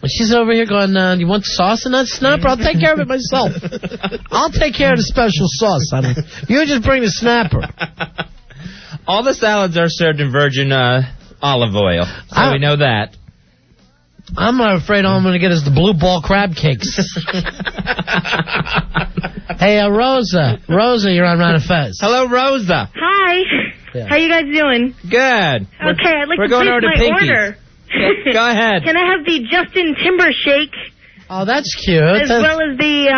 She's over here going, you want sauce in that snapper? I'll take care of it myself. I'll take care of the special sauce, honey. You just bring the snapper. All the salads are served in virgin olive oil, so we know that. I'm afraid all I'm going to get is the blue ball crab cakes. Hey, Rosa. Rosa, you're on Ron and Fez. Hello, Rosa. Hi. Yeah. How you guys doing? Good. Okay, I'd like we're to going place over to my Pinky's. order. Go ahead. Can I have the Justin Timber shake? Oh, that's cute. As well as the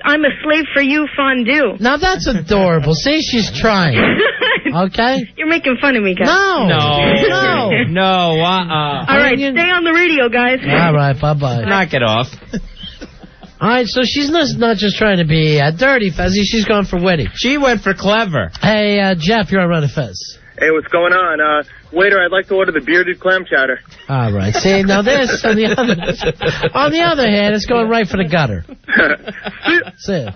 I'm a Slave for You fondue. Now, that's adorable. See, she's trying. Okay? You're making fun of me, guys. No. No. All right, stay on the radio, guys. All right, bye-bye. Knock it off. All right, so she's not just trying to be dirty, Fezzy. She's going for witty. She went for clever. Hey, Jeff, you're on Ron and Fez. Hey, what's going on? Waiter, I'd like to order the bearded clam chowder. All right. See, now this, on the other hand, it's going right for the gutter. See.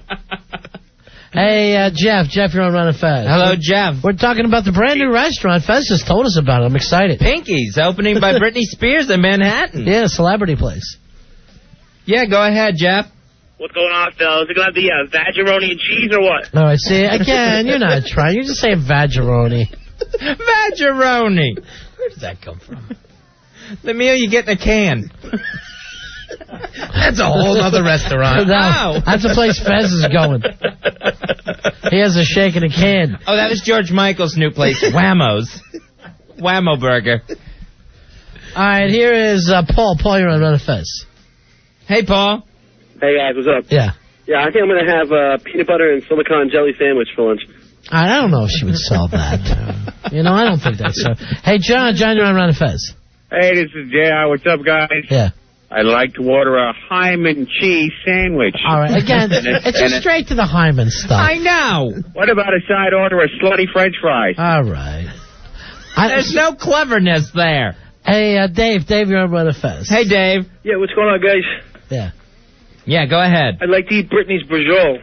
Hey, Jeff, you're on Ron and Fez. Hello, Jeff. We're talking about the brand new restaurant. Fez just told us about it. I'm excited. Pinky's, opening by Britney Spears in Manhattan. Yeah, celebrity place. Yeah, go ahead, Jeff. What's going on, fellas? Are going to have the vagironi and cheese or what? All right, see, again, you're not trying. You're just saying vagironi. Vagironi. Where did that come from? The meal you get in a can. That's a whole other restaurant. No, that's the place Fez is going. He has a shake in a can. Oh, that was George Michael's new place, Whammo's. Whammo Burger. All right, here is Paul. Paul, you're on Ron and Fez. Hey, Paul. Hey, guys, what's up? Yeah. Yeah, I think I'm going to have a peanut butter and silicone jelly sandwich for lunch. I don't know if she would sell that. I don't think that's so. Hey, John, you're on Ron and Fez. Hey, this is JR. What's up, guys? Yeah. I'd like to order a Hyman cheese sandwich. All right, again, it's just straight to the Hyman stuff. I know. What about a side order of slutty French fries? All right. There's no cleverness there. Hey, Dave, you're on Ron and Fez. Hey, Dave. Yeah, what's going on, guys? Yeah. Yeah, go ahead. I'd like to eat Britney's brajol.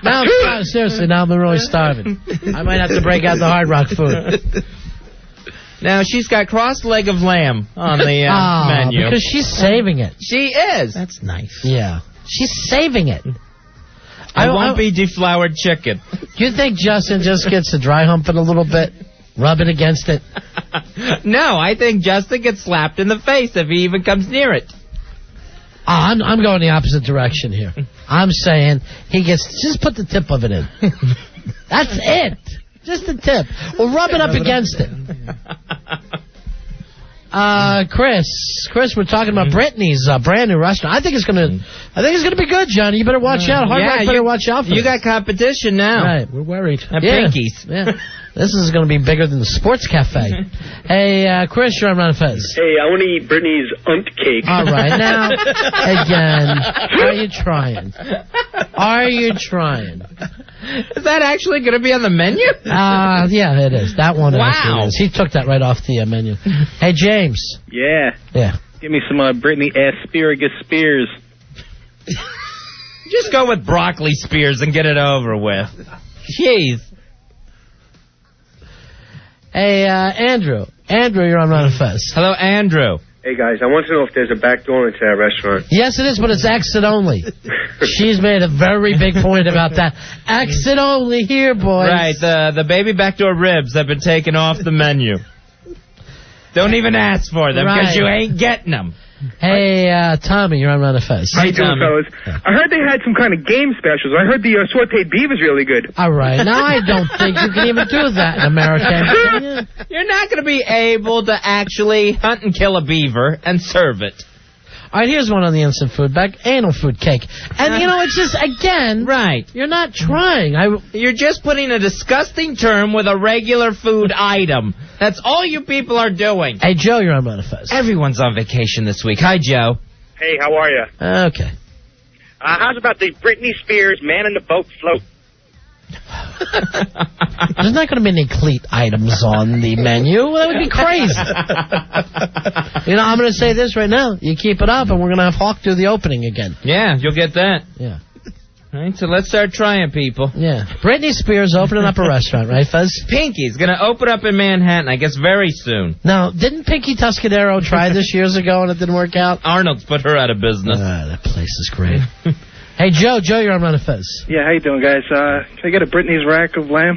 Now, seriously, now I'm really starving. I might have to break out the Hard Rock food. Now, she's got crossed leg of lamb on the menu. Because she's saving it. She is. That's nice. Yeah. She's saving it. I won't be deflowered chicken. Do you think Justin just gets to dry hump it a little bit? Rub it against it? No, I think Justin gets slapped in the face if he even comes near it. I'm going the opposite direction here. I'm saying he gets, just put the tip of it in. That's it. Just the tip. Or rub it up against it. Chris, we're talking about Britney's brand new restaurant. I think it's gonna be good, Johnny. You better watch out. Hard Rock better watch out for you. Got competition now. Right, we're worried. At Pinky's. Yeah. This is going to be bigger than the Sports Cafe. Hey, Chris, you're on Ron and Fez. Hey, I want to eat Britney's cake. All right, now, again, are you trying? Are you trying? Is that actually going to be on the menu? Yeah, it is. That one wow. Is. He took that right off the menu. Hey, James. Yeah. Yeah. Give me some Britney Asparagus Spears. Just go with broccoli spears and get it over with. Jeez. Hey, Andrew. Andrew, you're on Ron and Fez. Hello, Andrew. Hey, guys, I want to know if there's a back door into that restaurant. Yes, it is, but it's exit only. She's made a very big point about that. Exit only here, boys. Right, the baby backdoor ribs have been taken off the menu. Don't even ask for them because you ain't getting them. Hey, Tommy, you're on Run of Fez. How you doing, fellas? I heard they had some kind of game specials. I heard the sauteed beef is really good. All right. Now, I don't think you can even do that in America. You're not going to be able to actually hunt and kill a beaver and serve it. All right, here's one on the instant food bag. Anal food cake. And, it's just, again... Right. You're not trying. You're just putting a disgusting term with a regular food item. That's all you people are doing. Hey, Joe, you're on Manifest. Everyone's on vacation this week. Hi, Joe. Hey, how are you? Okay. How's about the Britney Spears Man in the Boat float? There's not going to be any cleat items on the menu. That would be crazy. I'm going to say this right now. You keep it up, and we're going to have Hawk do the opening again. Yeah, you'll get that. Yeah. All right, so let's start trying, people. Yeah. Britney Spears opening up a restaurant, right, Fez? Pinky's going to open up in Manhattan, I guess, very soon. Now, didn't Pinky Tuscadero try this years ago and it didn't work out? Arnold's put her out of business. That place is great. Hey, Joe, you're on Run of Fez. Yeah, how you doing, guys? Can I get a Britney's rack of lamb?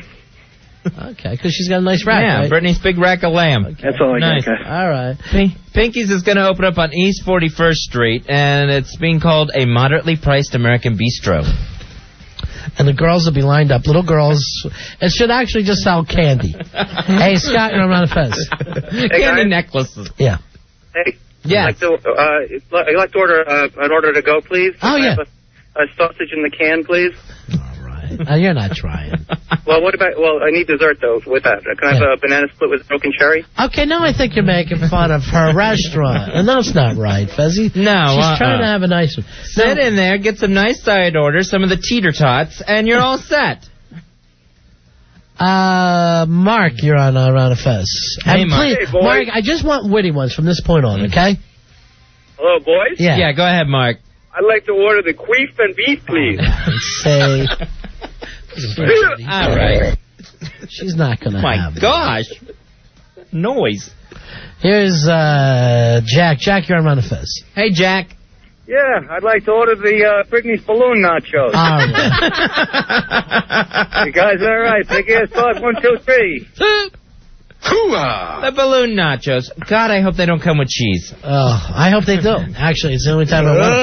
Okay, because she's got a nice rack, Yeah, right? Britney's big rack of lamb. Okay. That's all I Nice. got, guys. All right. Pinky's is going to open up on East 41st Street, and it's being called a moderately priced American bistro. And the girls will be lined up. Little girls. It should actually just sell candy. Hey, Scott, you're on Run of Fez. Candy necklaces. Yeah. Hey. Yeah. I'd like to order an order to go, please. Oh, yeah. A sausage in the can, please. All right. You're not trying. Well, I need dessert, though, with that. Can I have a banana split with broken cherry? Okay, now I think you're making fun of her restaurant. And that's not right, Fezzy. No, She's trying to have a nice one. Sit in there, get some nice side orders, some of the teeter tots, and you're all set. Mark, you're on Round of Fez. Hey, And Mark. please, Hey, boys. Mark, I just want witty ones from this point on, okay? Hello, boys. Yeah. Yeah, go ahead, Mark. I'd like to order the queef and beef, please. Say. All right. She's not going to My have it. gosh. Noise. Here's Jack. Jack, you're on Round of Fez. Hey, Jack. Yeah, I'd like to order the Britney's balloon nachos. All right. You guys all right? Big ass thought, 1, 2, 3. The balloon nachos. God, I hope they don't come with cheese. Oh, I hope they do. Actually, it's the only time I want.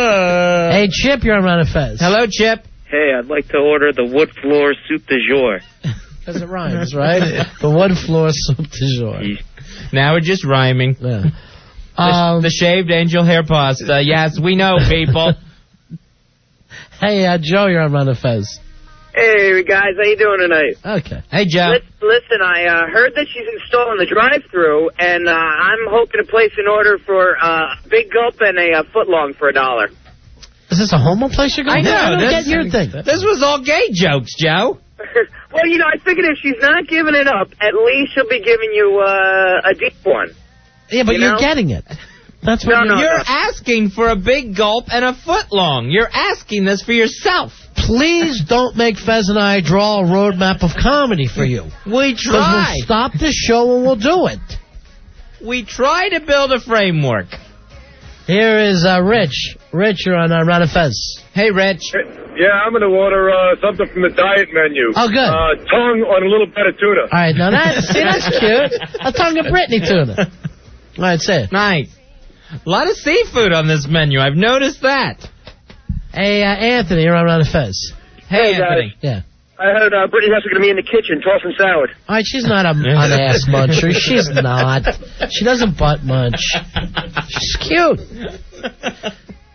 Hey, Chip, you're on Round of Fez. Hello, Chip. Hey, I'd like to order the wood floor soup du jour. Because it rhymes, right? The wood floor soup du jour. Now we're just rhyming. Yeah. The shaved angel hair pasta. Yes, we know, people. Hey, Joe, you're on Round of Fez. Hey, guys, how you doing tonight? Okay. Hey, Joe. Listen, I heard that she's installing the drive-thru, and I'm hoping to place an order for a big gulp and a footlong for $1. Is this a homo place you're going I know. I don't get your thing. This was all gay jokes, Joe. Well, I figured if she's not giving it up, at least she'll be giving you a deep one. Yeah, but you're getting it. That's what You're asking for a big gulp and a footlong. You're asking this for yourself. Please don't make Fez and I draw a roadmap of comedy for you. We try. We'll stop the show and we'll do it. We try to build a framework. Here is Rich. Rich, you're on Round of Fez. Hey, Rich. Yeah, I'm going to order something from the diet menu. Oh, good. Tongue on a little bit of tuna. All right, now that's cute. A tongue of Britney tuna. All right, say it. Nice. A lot of seafood on this menu. I've noticed that. Hey, Anthony, you're on Round of Fez. Hey, Hey, Anthony. Yeah. I heard Brittany has going to be in the kitchen tossing salad. All right, she's not an ass muncher. She's not. She doesn't butt munch. She's cute.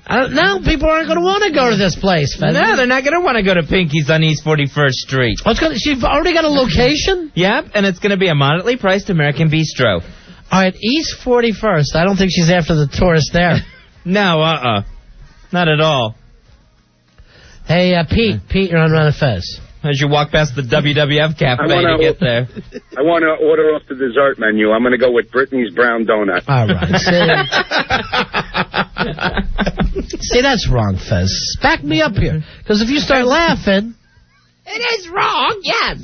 Now people aren't going to want to go to this place, Fez. No, they're not going to want to go to Pinky's on East 41st Street. She's already got a location? Yep, and it's going to be a moderately priced American bistro. All right, East 41st. I don't think she's after the tourists there. No, not at all. Hey, Pete. Pete, you're on Round of Fez. As you walk past the WWF cafe to get there. I want to order off the dessert menu. I'm going to go with Brittany's brown donut. All right. See, that's wrong, Fez. Back me up here. Because if you start laughing... It is wrong, yes.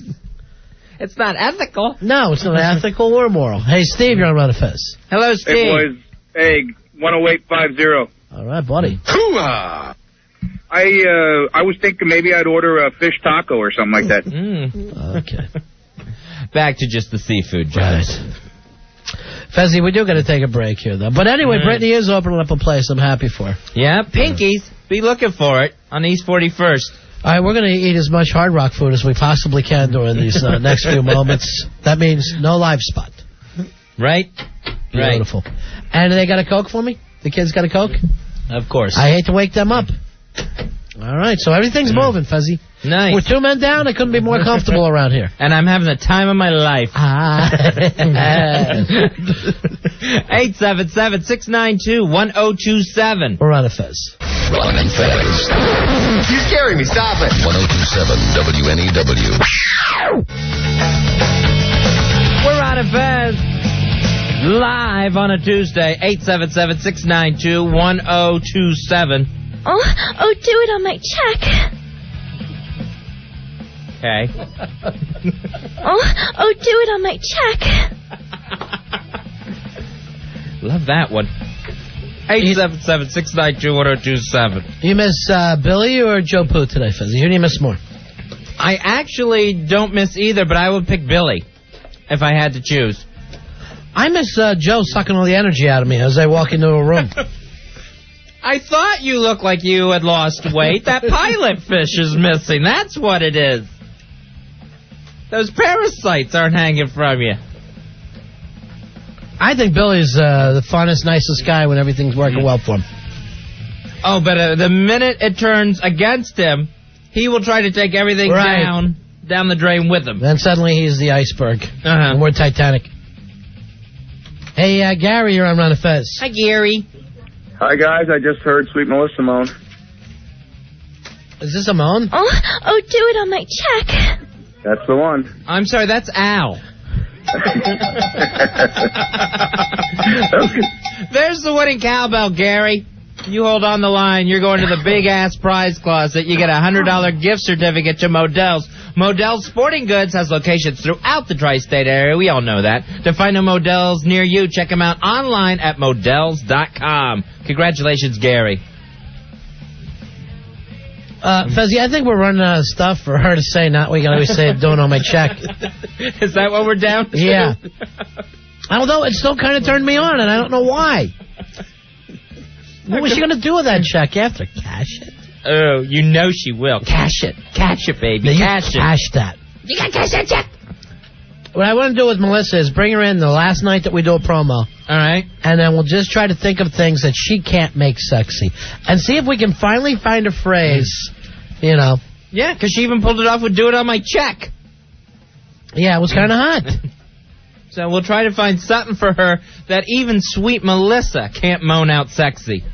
It's not ethical. No, it's not ethical or moral. Hey, Steve, you're on Round of Fez. Hello, Steve. Hey, boys. Hey, 10850. All right, buddy. Hoo-ah! I was thinking maybe I'd order a fish taco or something like that. Okay. Back to just the seafood, Joe. Right. Fezzy, we do got to take a break here, though. But anyway, Britney is opening up a place I'm happy for. Yeah, Pinkies. Be looking for it on East 41st. All right, we're going to eat as much Hard Rock food as we possibly can during these next few moments. That means no live spot. Right? Beautiful. Right. And they got a Coke for me? The kids got a Coke? Of course. I hate to wake them up. All right, so everything's moving, Fuzzy. Nice. With 2 men down, I couldn't be more comfortable around here. And I'm having the time of my life. 877-692-1027. We're on a Fez. Ron and Fez. You're scaring me. Stop it. 1027 WNEW. We're on a Fez. Live on a Tuesday. 877-692-1027. Oh, do it on my check. Okay. Oh, do it on my check. Love that one. 877-692-1027. You miss Billy or Joe Poo today, Fuzzy? Who do you miss more? I actually don't miss either, but I would pick Billy if I had to choose. I miss Joe sucking all the energy out of me as I walk into a room. I thought you looked like you had lost weight. That pilot fish is missing. That's what it is. Those parasites aren't hanging from you. I think Billy's the funnest, nicest guy when everything's working well for him. Oh, but the minute it turns against him, he will try to take everything down the drain with him. Then suddenly he's the iceberg. And we're Titanic. Hey, Gary, you're on Ron and Fez. Hi, Gary. Hi, guys. I just heard Sweet Melissa moan. Is this a moan? Oh, do it on my check. That's the one. I'm sorry, that's Al. There's the winning cowbell, Gary. You hold on the line. You're going to the big-ass prize closet. You get a $100 gift certificate to Modell's. Modell's Sporting Goods has locations throughout the tri-state area. We all know that. To find a Modell's near you, check them out online at Modells.com. Congratulations, Gary. Fezzy, I think we're running out of stuff for her to say, not we gotta say don't on my check. Is that what we're down to? Yeah. Although it still kind of turned me on, and I don't know why. What was she going to do with that check after? Cash it? Oh, you know she will. Cash it. Cash it, baby. No, cash it. Cash that. You got cash that check. What I want to do with Melissa is bring her in the last night that we do a promo. All right. And then we'll just try to think of things that she can't make sexy. And see if we can finally find a phrase, you know. Yeah, because she even pulled it off with do it on my check. Yeah, it was kind of hot. So we'll try to find something for her that even sweet Melissa can't moan out sexy.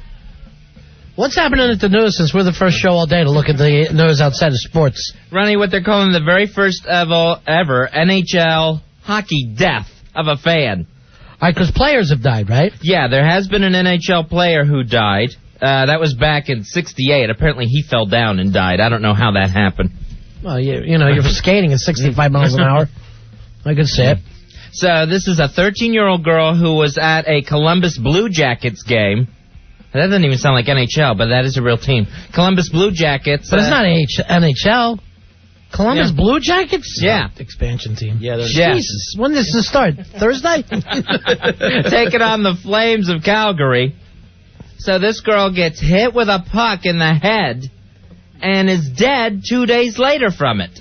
What's happening at the news since we're the first show all day to look at the news outside of sports? Ronnie, what they're calling the very first ever NHL hockey death of a fan. All right, because players have died, right? Yeah, there has been an NHL player who died. That was back in '68. Apparently he fell down and died. I don't know how that happened. Well, you know, you're skating at 65 miles an hour. I could see it. So this is a 13-year-old girl who was at a Columbus Blue Jackets game. That doesn't even sound like NHL, but that is a real team. Columbus Blue Jackets. But it's not NHL. Columbus Blue Jackets? Yeah. Expansion team. Yeah. Jesus. When does this start? Thursday? Taking on the Flames of Calgary. So this girl gets hit with a puck in the head and is dead 2 days later from it.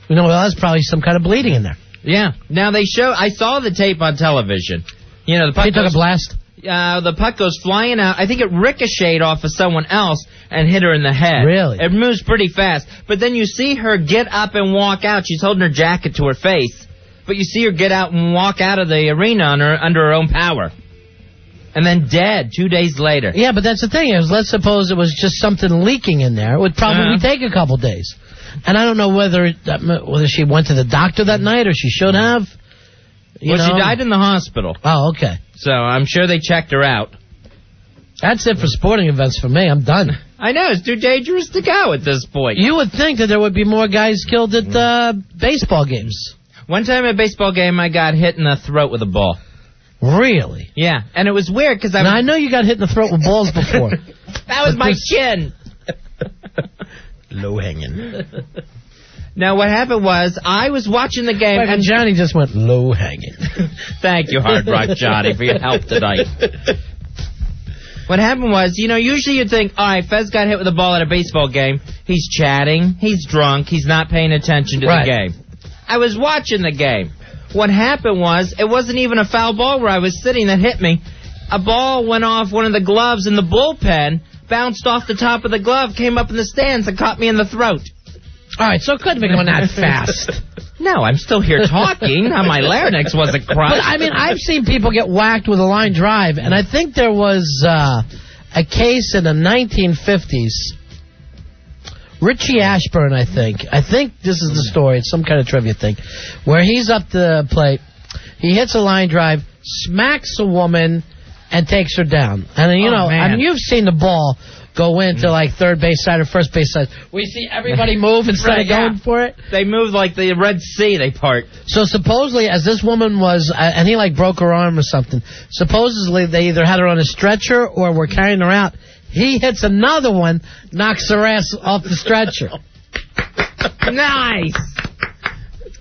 You know, well, that's probably some kind of bleeding in there. Yeah. Now they show. I saw the tape on television. You know, the puck. He took a blast. The puck goes flying out. I think it ricocheted off of someone else and hit her in the head. Really? It moves pretty fast. But then you see her get up and walk out. She's holding her jacket to her face. But you see her get out and walk out of the arena under her own power. And then dead 2 days later. Yeah, but that's the thing is, let's suppose it was just something leaking in there. It would probably take a couple days. And I don't know whether she went to the doctor that night or she should have. She died in the hospital. Oh, okay. So I'm sure they checked her out. That's it for sporting events for me. I'm done. I know. It's too dangerous to go at this point. You would think that there would be more guys killed at baseball games. One time at a baseball game, I got hit in the throat with a ball. Really? Yeah. And it was weird because I know you got hit in the throat with balls before. That was my chin. Low hanging. Now, what happened was, I was watching the game, and Johnny just went low hanging. Thank you, Hard Rock Johnny, for your help tonight. What happened was, usually you'd think, all right, Fez got hit with a ball at a baseball game. He's chatting, he's drunk, he's not paying attention to the game. I was watching the game. What happened was, it wasn't even a foul ball where I was sitting that hit me. A ball went off one of the gloves in the bullpen, bounced off the top of the glove, came up in the stands, and caught me in the throat. All right, so it couldn't have been going that fast. No, I'm still here talking. My larynx wasn't crushed. But, I've seen people get whacked with a line drive, and I think there was a case in the 1950s. Richie Ashburn, I think. I think this is the story. It's some kind of trivia thing. Where he's up the plate, he hits a line drive, smacks a woman, and takes her down. And, you've seen the ball go into, third base side or first base side. We see everybody move instead of going for it. They move like the Red Sea, they part. So supposedly, as this woman was, and he broke her arm or something, supposedly they either had her on a stretcher or were carrying her out. He hits another one, knocks her ass off the stretcher. Nice!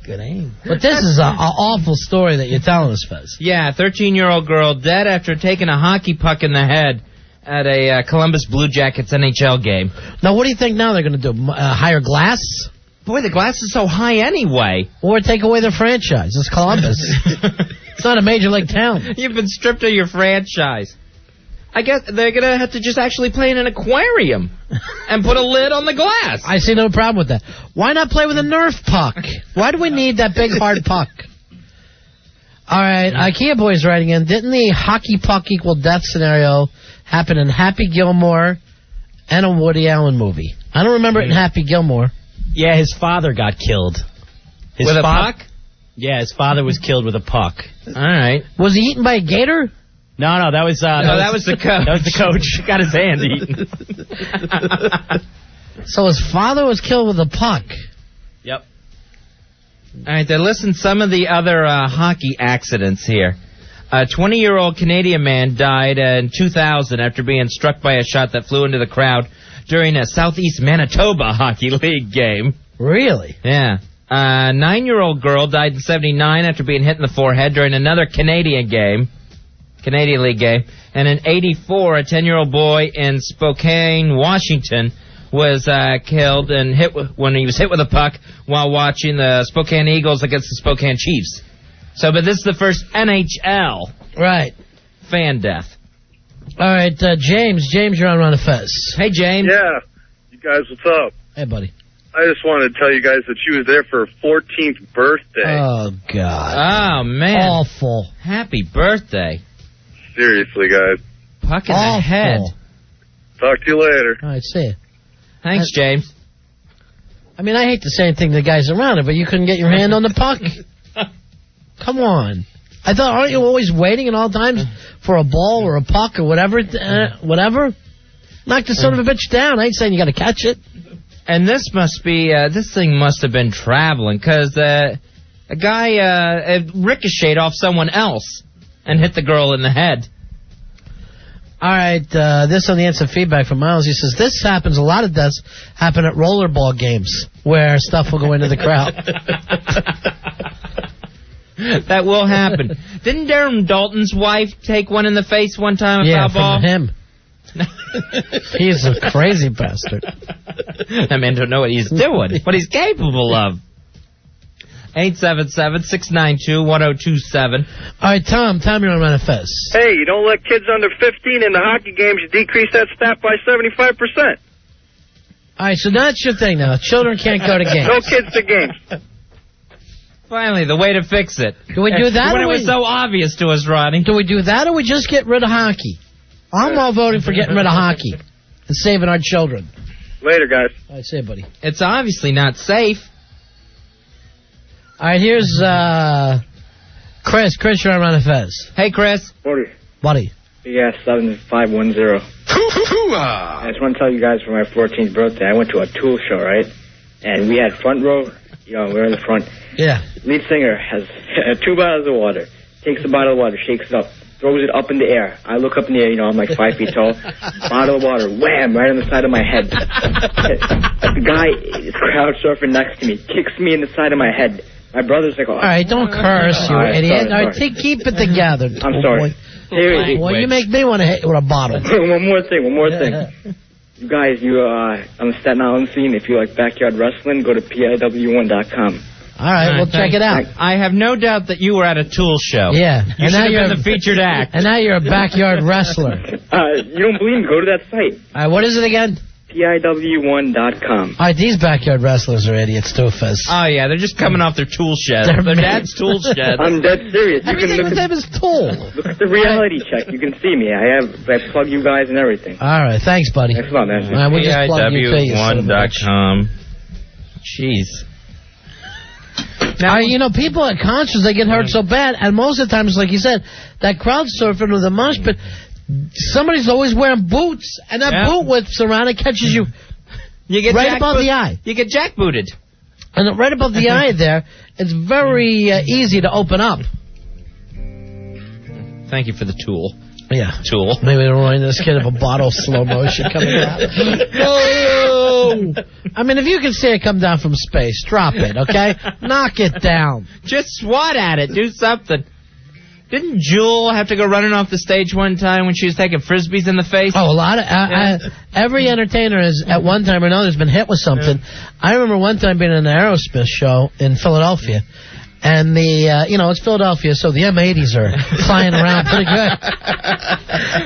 Good aim. But this is an awful story that you're telling us, Fez. Yeah, 13-year-old girl dead after taking a hockey puck in the head at a Columbus Blue Jackets NHL game. Now, what do you think now they're going to do? Hire glass? Boy, the glass is so high anyway. Or take away their franchise. It's Columbus. It's not a major league town. You've been stripped of your franchise. I guess they're going to have to just actually play in an aquarium and put a lid on the glass. I see no problem with that. Why not play with a Nerf puck? Why do we need that big, hard puck? All right, IKEA Boy's writing in, didn't the hockey puck equal death scenario happen in Happy Gilmore and a Woody Allen movie? I don't remember it in Happy Gilmore. Yeah, his father got killed. With a puck? Yeah, his father was killed with a puck. All right. Was he eaten by a gator? No, that was that was the coach. That was the coach. Got his hand eaten. So his father was killed with a puck. Yep. All right, they're listing some of the other hockey accidents here. A 20-year-old Canadian man died in 2000 after being struck by a shot that flew into the crowd during a Southeast Manitoba Hockey League game. Really? Yeah. A 9-year-old girl died in 79 after being hit in the forehead during another Canadian League game. And in 84, a 10-year-old boy in Spokane, Washington, was killed and when he was hit with a puck while watching the Spokane Eagles against the Spokane Chiefs. But this is the first NHL fan death. All right, James, you're on Run of Fez. Hey, James. Yeah. You guys, what's up? Hey, buddy. I just wanted to tell you guys that she was there for her 14th birthday. Oh, God. Oh, man. Awful. Happy birthday. Seriously, guys. Puck in the head. Talk to you later. All right, see ya. Thanks, James. I hate to say anything to the guys around it, but you couldn't get your hand on the puck? Come on. I thought, aren't you always waiting at all times for a ball or a puck or whatever? Whatever? Knock the son of a bitch down. I ain't saying you got to catch it. And this must be, this thing must have been traveling, because a guy ricocheted off someone else and hit the girl in the head. All right, this on the instant feedback from Miles. He says, this happens, a lot of deaths happen at rollerball games where stuff will go into the crowd. That will happen. Didn't Darren Dalton's wife take one in the face one time at foul ball? Yeah, from him. He's a crazy bastard. That man don't know what he's doing, what he's capable of. 877-692-1027. All right, Tom, you're on Run of Fez. Hey, you don't let kids under 15 in the hockey games. You decrease that stat by 75%. All right, so that's your thing now. Children can't go to games. No kids to games. Finally, the way to fix it. Do we do that? When it was so obvious to us, Ronnie. Do we do that, or we just get rid of hockey? I'm all voting for getting rid of hockey and saving our children. Later, guys. All right, say it, buddy. It's obviously not safe. All right, here's Chris. Chris, you're on Run of Fez. Hey, Chris. Buddy. Yeah, 7510. I just want to tell you guys for my 14th birthday, I went to a Tool show, right? And we had front row. We were in the front. Yeah. Lead singer has 2 bottles of water. Takes a bottle of water, shakes it up, throws it up in the air. I look up in the air, I'm like 5 feet tall. Bottle of water, wham, right on the side of my head. The guy is crowd surfing next to me, kicks me in the side of my head. My brother's like, oh. All right, don't curse, you idiot. Sorry. All right, keep it together. I'm sorry. Well, you make me want to hit you with a bottle. One more thing. You guys, on the Staten Island scene, if you like backyard wrestling, go to PIW1.com. All right, we'll check it out. I have no doubt that you were at a Tool show. Yeah. You should have been the featured act. And now you're a backyard wrestler. You don't believe me? Go to that site. All right, what is it again? PIW1.com. All right, these backyard wrestlers are idiots too, Fez. Oh, yeah, they're just coming off their tool shed. Their dad's tool shed. I'm dead serious. Everything with them is tool. Look at the reality check. You can see me. I plug you guys and everything. All right, thanks, buddy. Thanks a lot, man. All right, we'll just plug you to you, son of a bitch. PIW1.com. Jeez. Now, people at concerts, they get hurt so bad, and most of the times, like you said, that crowd surfing or the mosh pit, somebody's always wearing boots, and that boot whips around and catches you, right above the eye. You get jackbooted. And right above the eye there, it's very easy to open up. Thank you for the tool. Yeah. Tool. Maybe they're running this kid of a bottle of slow motion coming out. No! I mean, if you can see it come down from space, drop it, okay? Knock it down. Just swat at it. Do something. Didn't Jewel have to go running off the stage one time when she was taking frisbees in the face? Oh, a lot of... every entertainer has, at one time or another, has been hit with something. I remember one time being in an Aerosmith show in Philadelphia, and it's Philadelphia, so the M80s are flying around pretty good.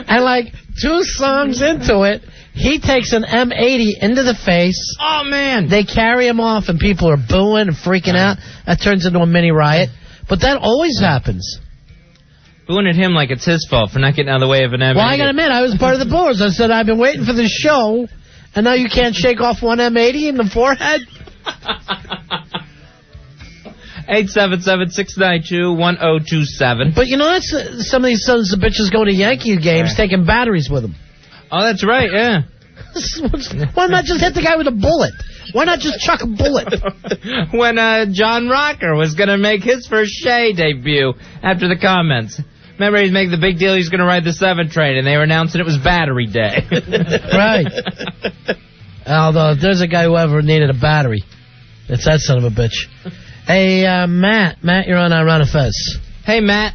And, like, 2 songs into it, he takes an M80 into the face. Oh, man. They carry him off, and people are booing and freaking out. That turns into a mini riot. But that always happens. Booing at him like it's his fault for not getting out of the way of an M80. Well, I got to admit, I was part of the booers. I said, I've been waiting for the show, and now you can't shake off one M80 in the forehead? 877-692-1027. But that's some of these sons of bitches going to Yankee games taking batteries with them. Oh, that's right, yeah. Why not just hit the guy with a bullet? Why not just chuck a bullet? When John Rocker was going to make his first Shay debut after the comments. Remember, he's making the big deal he's going to ride the 7 train, and they were announcing it was Battery Day. Right. Although, if there's a guy who ever needed a battery, it's that son of a bitch. Hey, Matt. Matt, you're on Ron and Fez. Hey, Matt.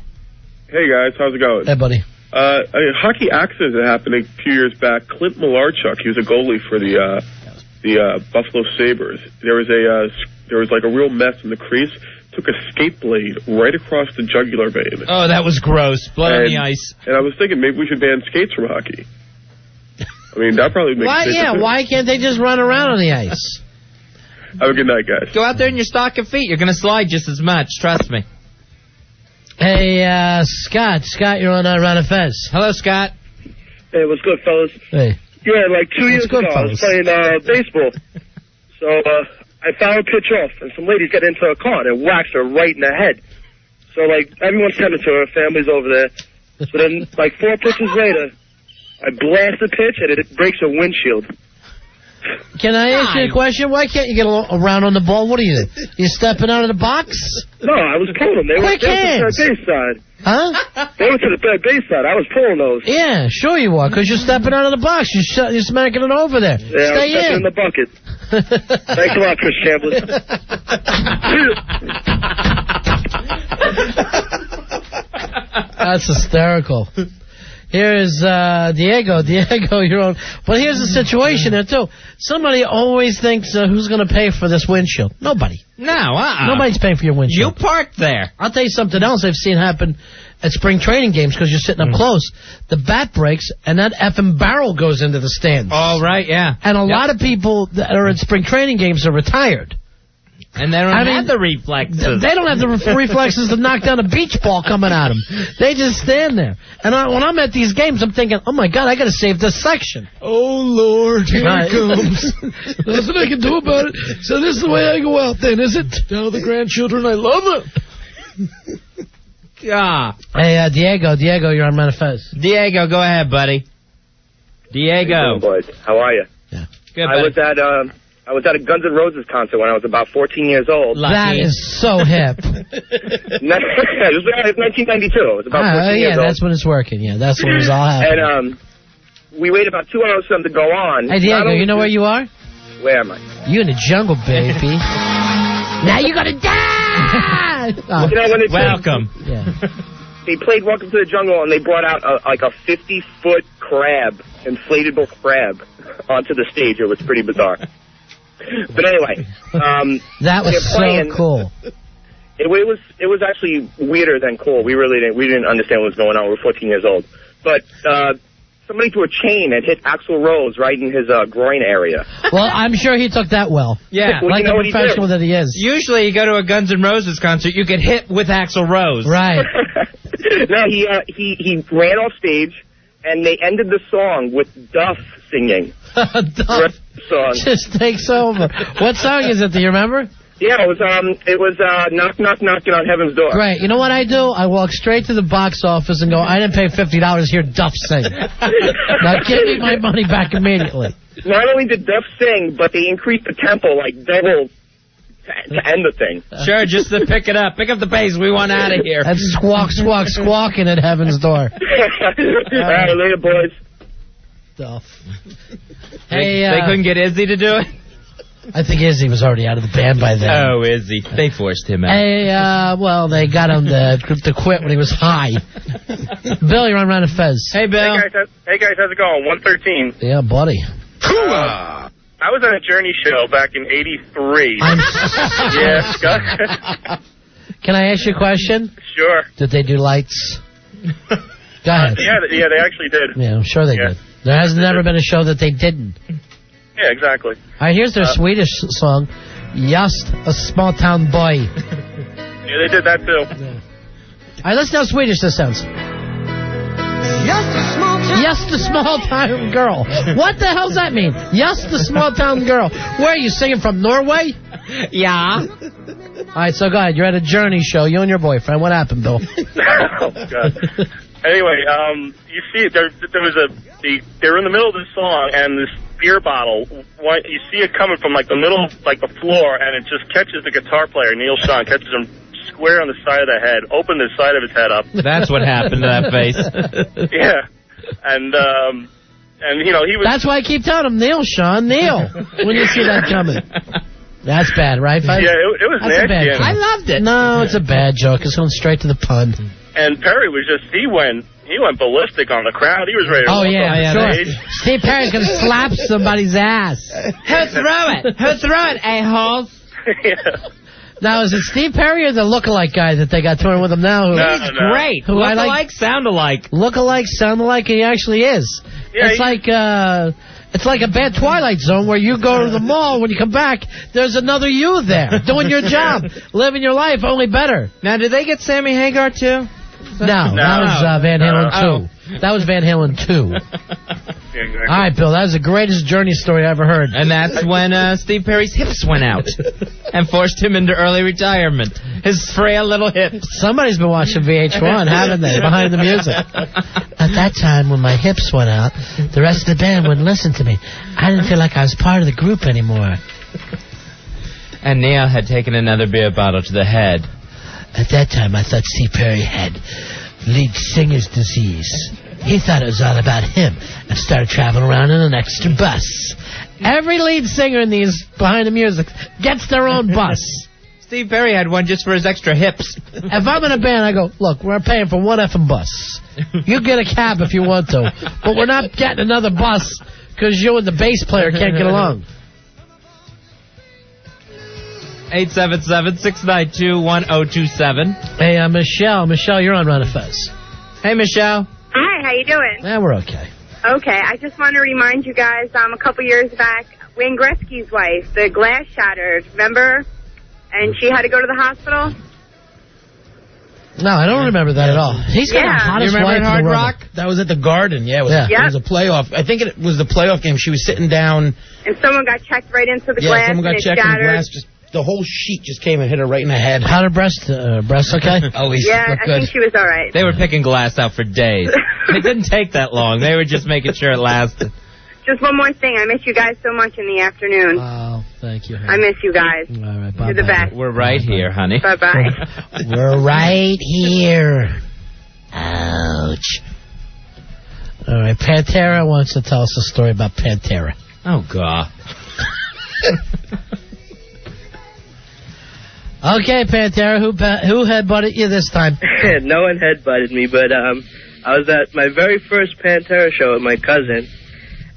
Hey, guys. How's it going? Hey, buddy. A hockey accident that happened a few years back. Clint Malarchuk, he was a goalie for the Buffalo Sabres. There was like a real mess in the crease. Took a skate blade right across the jugular vein. Oh, that was gross. Blood on the ice. And I was thinking maybe we should ban skates from hockey. I mean, that probably makes sense. Yeah, why can't they just run around on the ice? Have a good night, guys. Go out there in your stocking feet. You're going to slide just as much. Trust me. Hey, Scott. Scott, you're on Ron and Fez. Hello, Scott. Hey, what's good, fellas? Hey. Yeah, like 2 years ago, I was playing baseball. So I fouled a pitch off, and some ladies got into a car and whacked her right in the head. So, like, everyone's tending to her. Family's over there. So then, like, 4 pitches later, I blast the pitch, and it breaks her windshield. Can I ask you a question? Why can't you get around on the ball? What are you? You stepping out of the box? No, I was pulling them. They were to the third base side. Huh? They were to the third base side. I was pulling those. Yeah, sure you are, because you're stepping out of the box. You're smacking it over there. Yeah, Stay I'm stepping in the bucket. Thanks a lot, Chris Chambliss. That's hysterical. Here's Diego. Diego, you're on. But here's the situation there, too. Somebody always thinks who's going to pay for this windshield. Nobody. No, Nobody's paying for your windshield. You parked there. I'll tell you something else I've seen happen at spring training games because you're sitting up close. The bat breaks, and that effing barrel goes into the stands. Oh, right, yeah. And a lot of people that are at spring training games are retired. And they don't have the reflexes. They don't have the reflexes to knock down a beach ball coming at them. They just stand there. And when I'm at these games, I'm thinking, oh, my God, I got to save this section. Oh, Lord, here it comes. Nothing I can do about it. So this is the way I go out then, is it? Now the grandchildren, I love them. Yeah. Hey, Diego, you're on Manifest. Diego, go ahead, buddy. Diego. Boys, how are you? Yeah. Good, I was at I was at a Guns N' Roses concert when I was about 14 years old. That is so hip. It was 1992. It was about 14 years old. That's when it's working. Yeah, that's when it was all happening. And we waited about 2 hours for them to go on. Hey, Diego, you know where you are? Where am I? You in the jungle, baby. Now you gotta die! You know, when Welcome. They played Welcome to the Jungle, and they brought out like a 50-foot crab, inflatable crab, onto the stage. It was pretty bizarre. But anyway, that was so cool. It was actually weirder than cool. We didn't understand what was going on. We were 14 years old. But somebody threw a chain and hit Axl Rose right in his groin area. Well, I'm sure he took that well. Yeah. Like the professional that he is. Usually you go to a Guns N' Roses concert, you get hit with Axl Rose. Right. No, he ran off stage, and they ended the song with Duff singing. Duff song. Just takes over. What song is it? Do you remember? Yeah, it was Knock Knock Knocking on Heaven's Door. Great. You know what I do? I walk straight to the box office and go, I didn't pay $50 to hear Duff sing. Now give me my money back immediately. Not only did Duff sing, but they increased the tempo like double to end the thing. Sure, just to pick it up. Pick up the pace. We want out of here. That's squawking at Heaven's Door. All right, later, boys. Duff. Hey, they couldn't get Izzy to do it? I think Izzy was already out of the band by then. Oh, Izzy. They forced him out. Hey, well, they got him to quit when he was high. Bill, you're on Round of Fez. Hey, Bill. Hey guys, how's it going? 113. Yeah, buddy. I was on a Journey show back in '83. Yeah, Scott. Can I ask you a question? Sure. Did they do lights? Go ahead. Yeah, they actually did. Yeah, I'm sure they did. There has never been a show that they didn't. Yeah, exactly. All right, here's their Swedish song, Just a Small Town Boy. Yeah, they did that too. All right, listen how Swedish this sounds. Just a small town girl. What the hell's that mean? Just a small town girl. Where are you singing from? Norway? Yeah. All right, so go ahead. You're at a Journey show. You and your boyfriend. What happened, Bill? Oh God. Anyway, you see, they were in the middle of this song, and this beer bottle, you see it coming from like the middle, like the floor, and it just catches the guitar player, Neil Schon, catches him square on the side of the head, opened the side of his head up. That's what happened to that face. Yeah, and you know, he was... That's why I keep telling him, Neil, Sean, Neil, when you see that coming. That's bad, right, Fez? Yeah, it was That's nasty. a bad joke. I loved it. No, it's a bad joke. It's going straight to the pun. And Perry was just, he went ballistic on the crowd. He was ready to walk off the stage. Steve Perry's going to slap somebody's ass. Who threw it, a-holes? Yeah. Now, is it Steve Perry or the look-alike guy that they got touring with him now? He's great. Who I like, look-alike, sound-alike. Look-alike, sound-alike, and he actually is. Yeah, it's like a bad Twilight Zone where you go to the mall, when you come back, there's another you there, doing your job, living your life, only better. Now, did they get Sammy Hagar, too? No, that was Van Halen 2. That was Van Halen 2. Yeah, exactly. All right, Bill, that was the greatest Journey story I ever heard. And that's when Steve Perry's hips went out and forced him into early retirement. His frail little hips. Somebody's been watching VH1, haven't they, behind the music? At that time, when my hips went out, the rest of the band wouldn't listen to me. I didn't feel like I was part of the group anymore. And Neil had taken another beer bottle to the head. At that time, I thought Steve Perry had lead singer's disease. He thought it was all about him and started traveling around in an extra bus. Every lead singer in these behind the music gets their own bus. Steve Perry had one just for his extra hips. If I'm in a band, I go, look, we're paying for one effing bus. You get a cab if you want to, but we're not getting another bus because you and the bass player can't get along. 877-692-1027. Hey, Michelle. Michelle, you're on Run of Fez. Hey, Michelle. Hi, how you doing? Yeah, we're okay. Okay, I just want to remind you guys, a couple years back, Wayne Gretzky's wife, the glass shattered, remember? And she had to go to the hospital. No, I don't remember that at all. He's got the hottest wife in the Hard world. Rock? That was at the Garden. Yeah, it was, Yeah. It was a playoff. I think it was the playoff game. She was sitting down. And someone got checked right into the glass. Someone got and it checked in the shattered. glass. Just the whole sheet just came and hit her right in the head. How did breast okay? Always Yeah, look I good. think she was all right. They were picking glass out for days. It didn't take that long. They were just making sure it lasted. Just one more thing. I miss you guys so much in the afternoon. Wow. Thank you, honey. I miss you guys. All right, You're the best. We're right here, honey. Bye-bye. We're right here. Ouch. All right, Pantera wants to tell us a story about Pantera. Oh, God. Okay, Pantera, who headbutted you this time? No one headbutted me, but I was at my very first Pantera show with my cousin,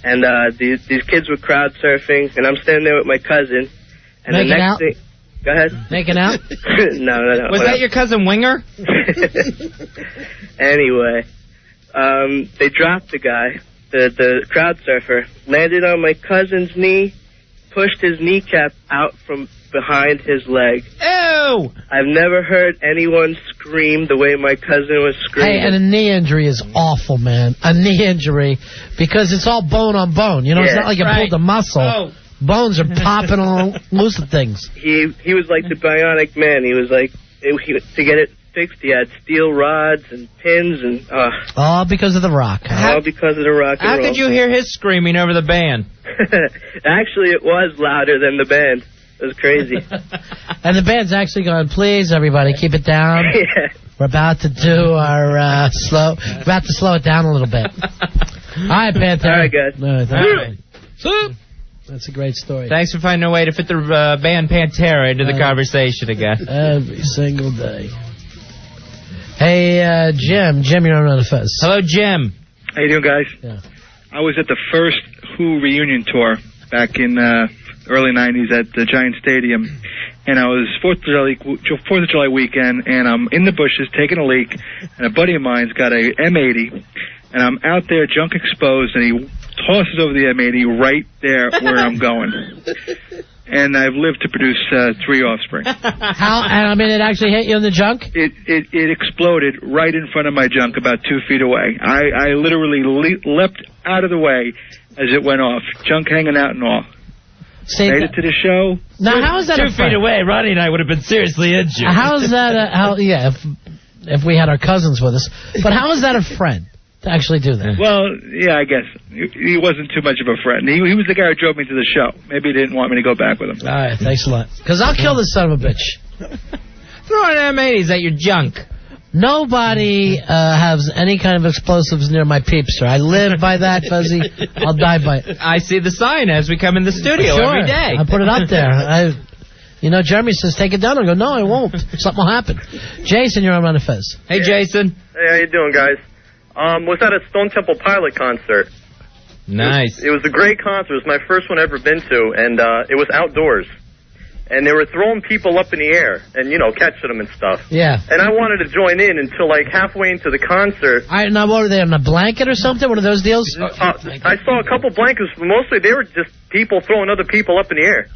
and these kids were crowd surfing, and I'm standing there with my cousin. And Making the next out? thing, go ahead. Making out? No. Was that your cousin Winger? Anyway, they dropped the guy, the crowd surfer, landed on my cousin's knee, pushed his kneecap out from behind his leg. Ew! I've never heard anyone scream the way my cousin was screaming. Hey, and a knee injury is awful, man. A knee injury, because it's all bone on bone. You know, it's not like you pulled a muscle. Oh. Bones are popping all loose of things. He was like the bionic man. He was like, to get it fixed, he had steel rods and pins and... All because of the rock. all because of the rock and How roll. could you hear his screaming over the band? Actually, it was louder than the band. It was crazy. And the band's actually going, please, everybody, keep it down. Yeah. We're about to do our about to slow it down a little bit. All right, Panther. All right, guys. All right. That's a great story. Thanks for finding a way to fit the band Pantera into the conversation again. Every single day. Hey, Jim. Jim, you're on the Fez. Hello, Jim. How you doing, guys? Yeah. I was at the first Who reunion tour back in early 90s at the Giant Stadium, and I was 4th of July weekend, and I'm in the bushes taking a leak, and a buddy of mine's got a M80, and I'm out there junk exposed, and he tosses over the M80 right there where I'm going. And I've lived to produce 3 offspring. How? And I mean, it actually hit you in the junk? It exploded right in front of my junk about 2 feet away. I literally leapt out of the way as it went off, junk hanging out and all. Made it to the show. Now, how is that 2 feet away, Ronnie and I would have been seriously injured. How is that? Yeah, if we had our cousins with us. But how is that a friend to actually do that? Well, yeah, I guess. He wasn't too much of a friend. He was the guy who drove me to the show. Maybe he didn't want me to go back with him. All right, thanks a lot. Because I'll kill this son of a bitch. Throwing M80s at your junk. Nobody has any kind of explosives near my peepster. I live by that, Fuzzy. I'll die by it. I see the sign as we come in the studio Sure. every day. I put it up there. Jeremy says, take it down. I go, no, I won't. Something will happen. Jason, you're on Run of Fez. Hey, Jason. Hey, how you doing, guys? Was at a Stone Temple Pilot concert. Nice. It was a great concert. It was my first one I've ever been to, and it was outdoors. And they were throwing people up in the air and, catching them and stuff. Yeah. And I wanted to join in until, halfway into the concert. Now, what were they, on a blanket or something? One of those deals? I saw a couple blankets, but mostly they were just people throwing other people up in the air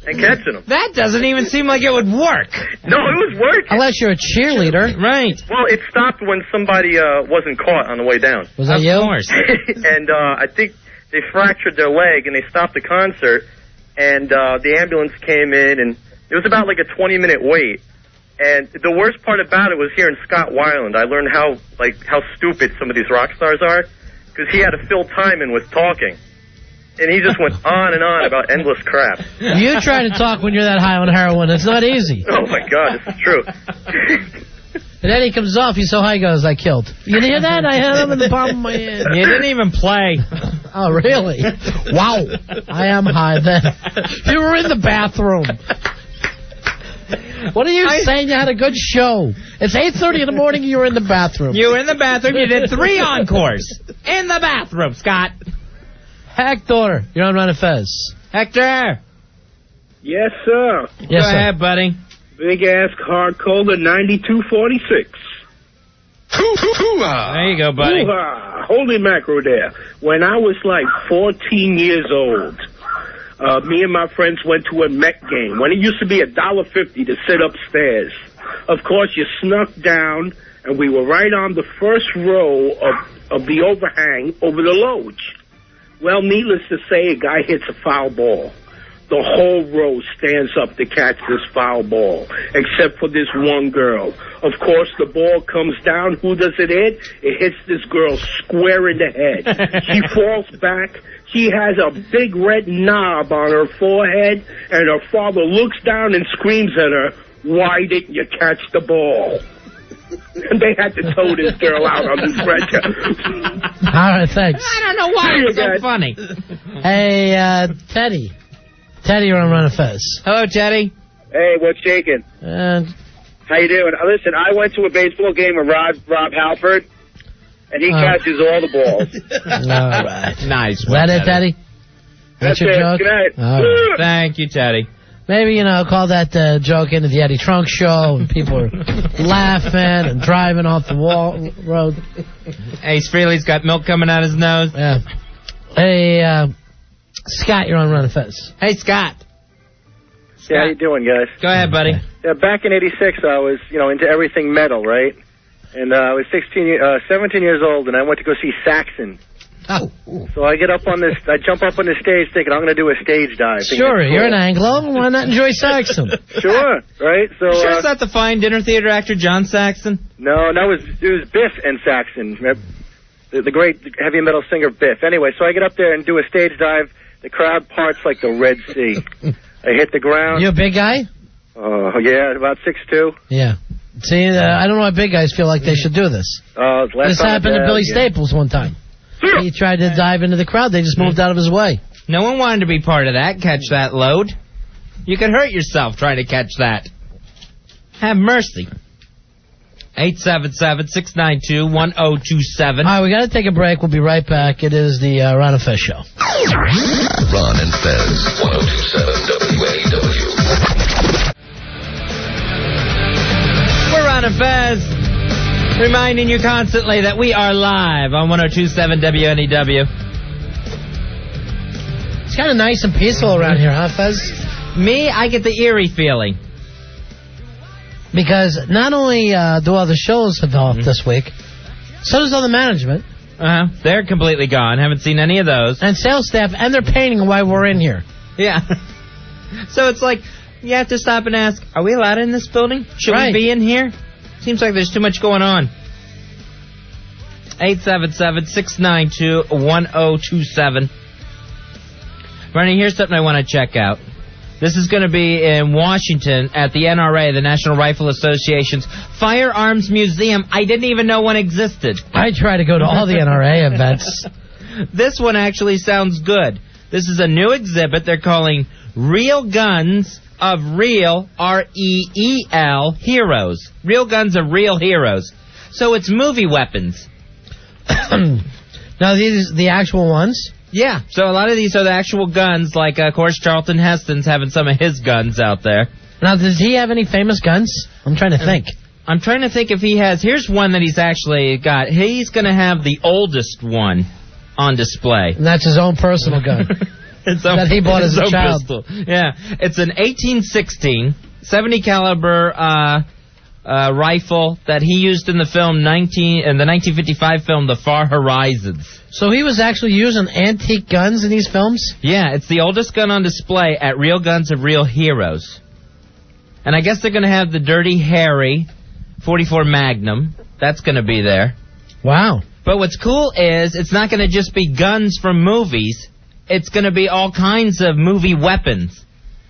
and catching them. That doesn't even seem like it would work. No, it was working. Unless you're a cheerleader. Right. Well, it stopped when somebody wasn't caught on the way down. Was that you? Of course. And I think they fractured their leg, and they stopped the concert, and the ambulance came in, and it was about a 20-minute wait. And the worst part about it was here in Scott Weiland. I learned how stupid some of these rock stars are, because he had to fill time in with talking. And he just went on and on about endless crap. You try to talk when you're that high on heroin. It's not easy. Oh, my God, this is true. And then he comes off, he's so high, he goes, I killed. You hear that? I had him in the palm of my hand. You didn't even play. Oh, really? Wow. I am high then. You were in the bathroom. What are you saying? You had a good show. It's 8:30 in the morning, you were in the bathroom. You were in the bathroom, you did 3 encores. In the bathroom, Scott. Hector, you're on Run of Fez. Hector. Yes, sir. Yes, Go sir. ahead, buddy. Big ass hard cola 9246. There you go, buddy. Hoo-ha. Holy mackerel there. When I was 14 years old, me and my friends went to a Met game when it used to be $1.50 to sit upstairs. Of course, you snuck down, and we were right on the first row of the overhang over the loge. Well, needless to say, a guy hits a foul ball. The whole row stands up to catch this foul ball, except for this one girl. Of course, the ball comes down. Who does it hit? It hits this girl square in the head. She falls back. She has a big red knob on her forehead, and her father looks down and screams at her, "Why didn't you catch the ball?" And they had to tow this girl out on the stretcher. All right, thanks. I don't know why it's so funny. Hey, Teddy. Teddy, you're on Run of Fez. Hello, Teddy. Hey, what's shaking? How you doing? Listen, I went to a baseball game with Rob Halford, and he catches all the balls. All right. Nice. Is that it, Teddy? That's your it. joke? Good night. All right. Thank you, Teddy. Maybe, call that joke into the Eddie Trunk show, and people are laughing and driving off the road. Ace Frehley's got milk coming out his nose. Yeah. Hey, Scott, you're on Run of Fez. Hey, Scott. Yeah, how you doing, guys? Go ahead, buddy. Yeah, back in '86, I was, into everything metal, right? And I was 17 years old, and I went to go see Saxon. Oh. So I jump up on the stage thinking I'm going to do a stage dive. Sure, you're an Anglo. Why not enjoy Saxon? Sure, right? So Sure it's not the fine dinner theater actor John Saxon? No, it was Biff and Saxon, the great heavy metal singer Biff. Anyway, so I get up there and do a stage dive. The crowd parts like the Red Sea. I hit the ground. You a big guy? Oh, yeah, about 6'2". Yeah. See, I don't know why big guys feel like they should do this. This happened to Billy Staples one time. He tried to dive into the crowd. They just moved out of his way. No one wanted to be part of that, catch that load. You could hurt yourself trying to catch that. Have mercy. 877-692-1027. All right, we got to take a break. We'll be right back. It is the Ron and Fez show. Ron and Fez, 1027 WNEW. We're Ron and Fez, reminding you constantly that we are live on 1027 WNEW. It's kind of nice and peaceful around here, huh, Fez? Me, I get the eerie feeling. Because not only do all the shows have off this week, so does all the management. They're completely gone. Haven't seen any of those. And sales staff, and they're painting while we're in here. Yeah. So it's like, you have to stop and ask, are we allowed in this building? Should we be in here? Seems like there's too much going on. 877-692-1027. Bernie, here's something I want to check out. This is going to be in Washington at the NRA, the National Rifle Association's Firearms Museum. I didn't even know one existed. I try to go to all the NRA events. This one actually sounds good. This is a new exhibit they're calling Real Guns of Real, R-E-E-L, Heroes. Real Guns of Real Heroes. So it's movie weapons. Now, these the actual ones? Yeah, so a lot of these are the actual guns, like, of course, Charlton Heston's having some of his guns out there. Now, does he have any famous guns? I'm trying to think. I'm trying to think if he has. Here's one that he's actually got. He's going to have the oldest one on display. And that's his own personal gun. That he bought as a child. Pistol. Yeah, it's an 1816 70 caliber rifle that he used in the film the 1955 film The Far Horizons. So he was actually using antique guns in these films? Yeah, it's the oldest gun on display at Real Guns of Real Heroes. And I guess they're going to have the Dirty Harry 44 Magnum. That's going to be there. Wow. But what's cool is it's not going to just be guns from movies. It's going to be all kinds of movie weapons.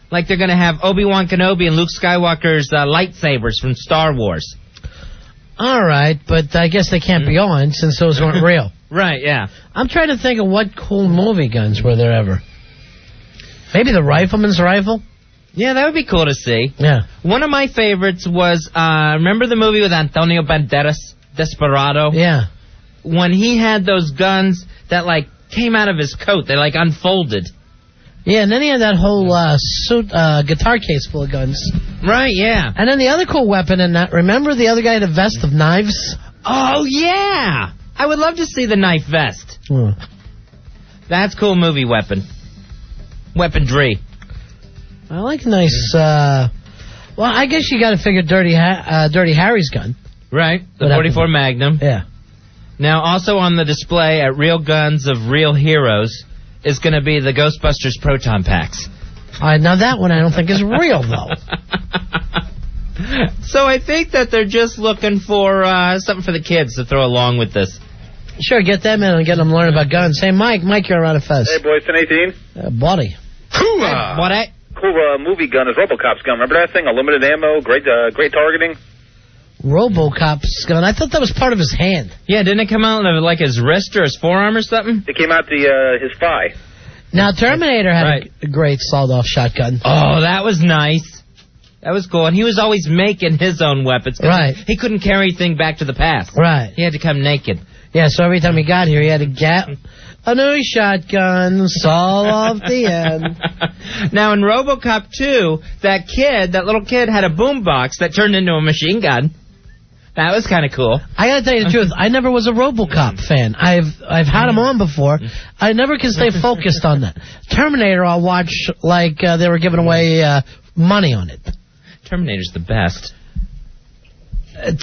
Like they're going to have Obi-Wan Kenobi and Luke Skywalker's lightsabers from Star Wars. All right, but I guess they can't be on since those weren't real. Right, yeah. I'm trying to think of what cool movie guns were there ever. Maybe the Rifleman's rifle? Yeah, that would be cool to see. Yeah. One of my favorites was, remember the movie with Antonio Banderas, Desperado? Yeah. When he had those guns that, like, came out of his coat. They, like, unfolded. Yeah, and then he had that whole guitar case full of guns. Right, yeah. And then the other cool weapon in that, remember the other guy had a vest of knives? Oh, yeah! I would love to see the knife vest. That's cool movie weapon. Weaponry. I like nice, well, I guess you got to figure Dirty Harry's gun. Right, the 44 Magnum. Yeah. Now, also on the display at Real Guns of Real Heroes is going to be the Ghostbusters proton packs. All right, now that one I don't think is real, though. So I think that they're just looking for something for the kids to throw along with this. Sure, get them in and get them to learn about guns. Hey, Mike, you're around a Fez. Hey, boys, 1018. Buddy. What? Cool movie gun is RoboCop's gun. Remember that thing? Unlimited ammo, great targeting. RoboCop's gun. I thought that was part of his hand. Yeah, didn't it come out of like his wrist or his forearm or something? It came out his thigh. Now, Terminator had a great sawed-off shotgun. Oh, that was nice. That was cool. And he was always making his own weapons. Right. He couldn't carry anything back to the past. Right. He had to come naked. Yeah, so every time he got here, he had to get a new shotgun, saw off the end. Now, in RoboCop 2, that little kid had a boombox that turned into a machine gun. That was kind of cool. I gotta tell you the truth, I never was a RoboCop fan. I've had him on before. I never can stay focused on that. Terminator, I'll watch like they were giving away money on it. Terminator's the best.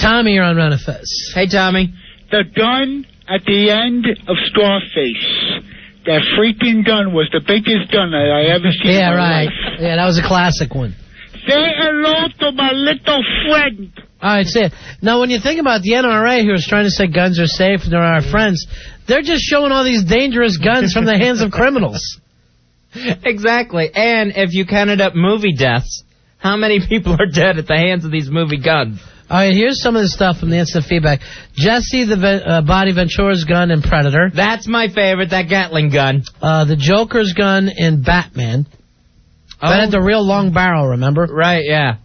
Tommy, you're on Run of Fez. Hey, Tommy. The gun at the end of Scarface. That freaking gun was the biggest gun I ever seen in my life. Yeah, that was a classic one. Say hello to my little friend. All right, see it. Now, when you think about the NRA who is trying to say guns are safe and they're our friends, they're just showing all these dangerous guns from the hands of criminals. Exactly. And if you counted up movie deaths, how many people are dead at the hands of these movie guns? All right, here's some of the stuff from the instant feedback. Jesse the Body Ventura's gun in Predator. That's my favorite, that Gatling gun. The Joker's gun in Batman. That had the real long barrel, remember? Right, yeah.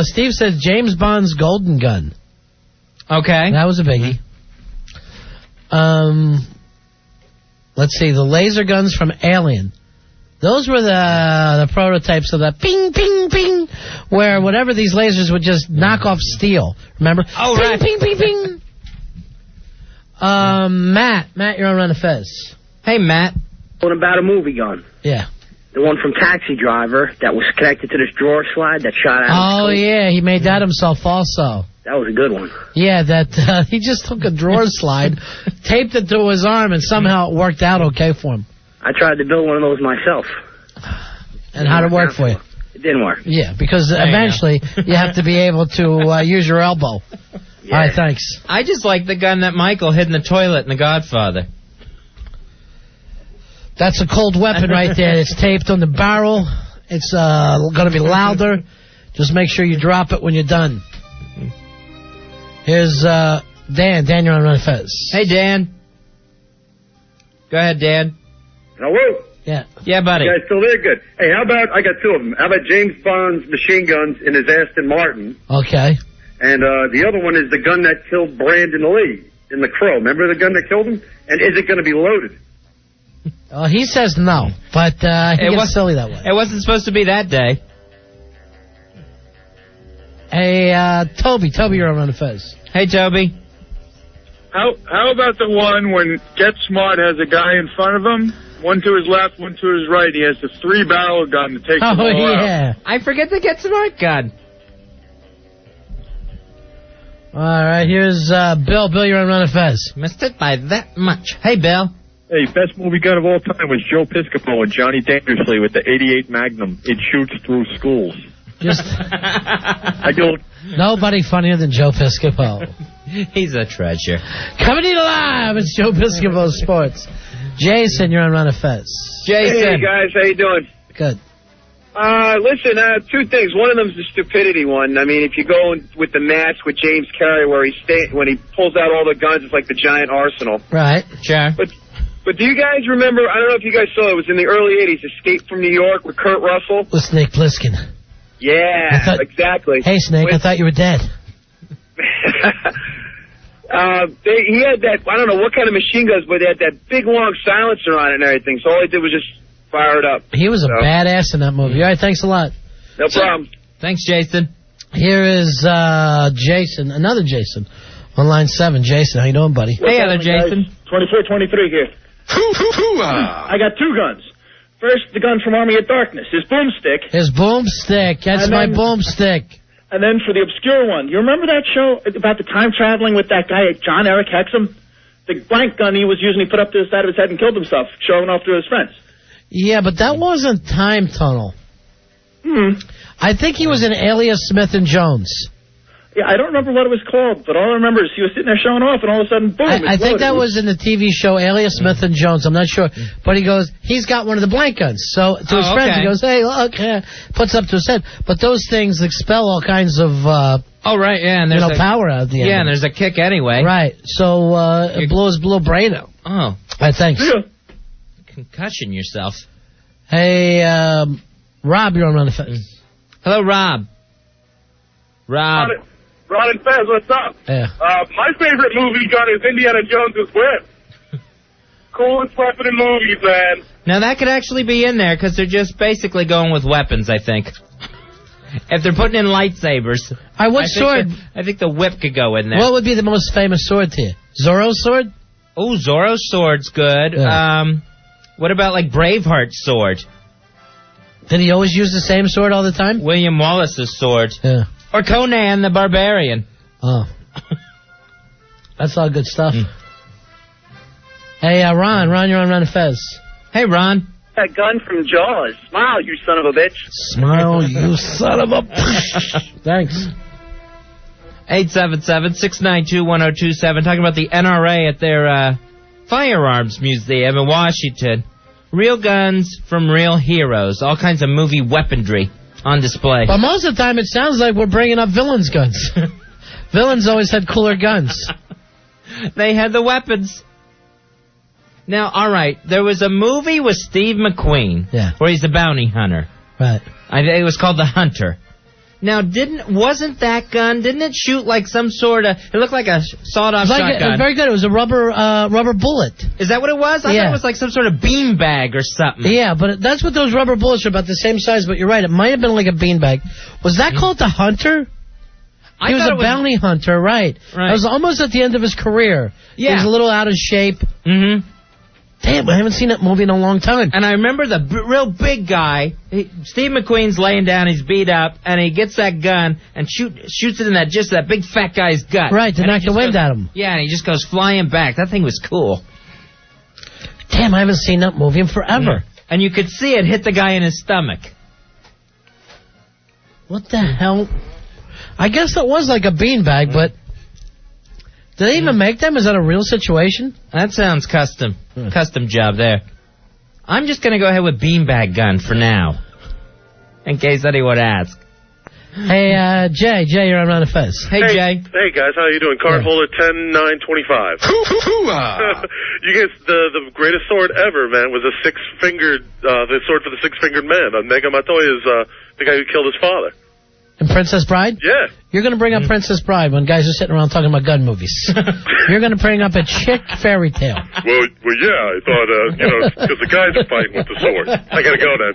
Steve says James Bond's golden gun. Okay. That was a biggie. Let's see, the laser guns from Alien. Those were the prototypes of the ping, ping, ping, where whatever these lasers would just knock off steel. Remember? Oh, ping, right. Ping, ping, ping. Matt, you're on Run of Fez. Hey, Matt. What about a movie gun? Yeah. The one from Taxi Driver that was connected to this drawer slide that shot out. Oh, yeah, he made that himself also. That was a good one. Yeah, that he just took a drawer slide, taped it to his arm, and somehow it worked out okay for him. I tried to build one of those myself. And how'd it work for you? It didn't work. Yeah, because eventually you have to be able to use your elbow. Yeah. All right, thanks. I just like the gun that Michael hid in the toilet in The Godfather. That's a cold weapon right there. It's taped on the barrel. It's going to be louder. Just make sure you drop it when you're done. Here's Dan. Dan, you're on Run Fez. Hey, Dan. Go ahead, Dan. Hello? Yeah. Yeah, buddy. You guys still there? Good. Hey, how about, I got two of them. How about James Bond's machine guns in his Aston Martin? Okay. And the other one is the gun that killed Brandon Lee in The Crow. Remember the gun that killed him? And is it going to be loaded? He says no, but he gets silly that way. It wasn't supposed to be that day. Hey, Toby, you're on Run Fez. Hey, Toby. How about the one when Get Smart has a guy in front of him, one to his left, one to his right. He has the 3-barrel gun that takes them all out. I forget the Get Smart gun. All right, here's Bill. Bill, you're on Run Fez. Missed it by that much. Hey, Bill. Hey, best movie gun of all time was Joe Piscopo and Johnny Dangerously with the .88 Magnum. It shoots through schools. Just I don't. Nobody funnier than Joe Piscopo. He's a treasure. Coming in live, it's Joe Piscopo Sports. Jason, you're on Run Fez. Jason. Hey, guys, how you doing? Good. Listen, two things. One of them is the stupidity one. I mean, if you go with the match with James Carrey where when he pulls out all the guns, it's like the giant arsenal. Right. Sure. But do you guys remember, I don't know if you guys saw it was in the early 80s, Escape from New York with Kurt Russell? With Snake Plissken. Yeah, exactly. Hey, Snake, I thought you were dead. He had that, I don't know what kind of machine guns, but they had that big long silencer on it and everything, so all he did was just fire it up. He was a badass in that movie. All right, thanks a lot. No problem. Thanks, Jason. Here is Jason, another Jason, on line 7. Jason, how you doing, buddy? Hey, other Jason. 24-23 here. I got two guns. First, the gun from Army of Darkness, his boomstick. His boomstick. That's my boomstick. And then for the obscure one, you remember that show about the time traveling with that guy, John Eric Hexum? The blank gun he was using, he put up to the side of his head and killed himself, showing off to his friends. Yeah, but that wasn't Time Tunnel. I think he was in Alias Smith and Jones. Yeah, I don't remember what it was called, but all I remember is he was sitting there showing off, and all of a sudden, boom! I think that was in the TV show Alias Smith and Jones. I'm not sure, but he goes, he's got one of the blank guns. So to his friends, he goes, "Hey, look!" Puts up to his head. But those things expel all kinds of right, yeah, and there's power out the end. Yeah, and there's a kick anyway. Right, so it blows his little brain out. Oh, thanks. Concussion yourself. Hey, Rob, you're on the Fez. Hello, Rob. Rob. Ron and Fez, what's up? Yeah. My favorite movie gun is Indiana Jones's whip. Coolest weapon in movies, man. Now, that could actually be in there, because they're just basically going with weapons, I think. If they're putting in lightsabers. What sword? I think the whip could go in there. What would be the most famous sword to you? Zorro's sword? Oh, Zorro's sword's good. Yeah. What about, like, Braveheart's sword? Did he always use the same sword all the time? William Wallace's sword. Yeah. Or Conan the Barbarian. Oh. That's all good stuff. Hey, Ron, you're on Ron and Fez. Hey, Ron. That gun from Jaws. Smile, you son of a bitch. Smile, you son of a bitch. Thanks. 877-692-1027. Talking about the NRA at their firearms museum in Washington. Real guns from real heroes. All kinds of movie weaponry on display. But most of the time, it sounds like we're bringing up villains' guns. Villains always had cooler guns. They had the weapons. Now, all right, there was a movie with Steve McQueen where he's a bounty hunter. Right. It was called The Hunter. Now, didn't it shoot like some sort of, it looked like a sawed-off shotgun. Very good. It was a rubber bullet. Is that what it was? I thought it was like some sort of beanbag or something. Yeah, but that's what those rubber bullets are, about the same size, but you're right, it might have been like a beanbag. Was that called The Hunter? He was a bounty hunter, right. It was almost at the end of his career. Yeah. He was a little out of shape. Mm-hmm. Damn, I haven't seen that movie in a long time. And I remember the real big guy, Steve McQueen's laying down, he's beat up, and he gets that gun and shoots it in that big fat guy's gut. Right, to knock the wind out of him. Yeah, and he just goes flying back. That thing was cool. Damn, I haven't seen that movie in forever. And you could see it hit the guy in his stomach. What the hell? I guess that was like a beanbag, but do they even make them? Is that a real situation? That sounds custom. Custom job there. I'm just going to go ahead with beanbag gun for now, in case anyone asks. Hey, Jay, you're on Ron and Fez. Hey, Jay. Hey, guys, how you doing? Card holder 10925. You guys, the greatest sword ever, man, was a six-fingered, the sword for the six-fingered man. Megamato is the guy who killed his father. And Princess Bride? Yeah. You're going to bring up Princess Bride when guys are sitting around talking about gun movies. You're going to bring up a chick fairy tale. Well, yeah, I thought, because the guys are fighting with the sword. I got to go then.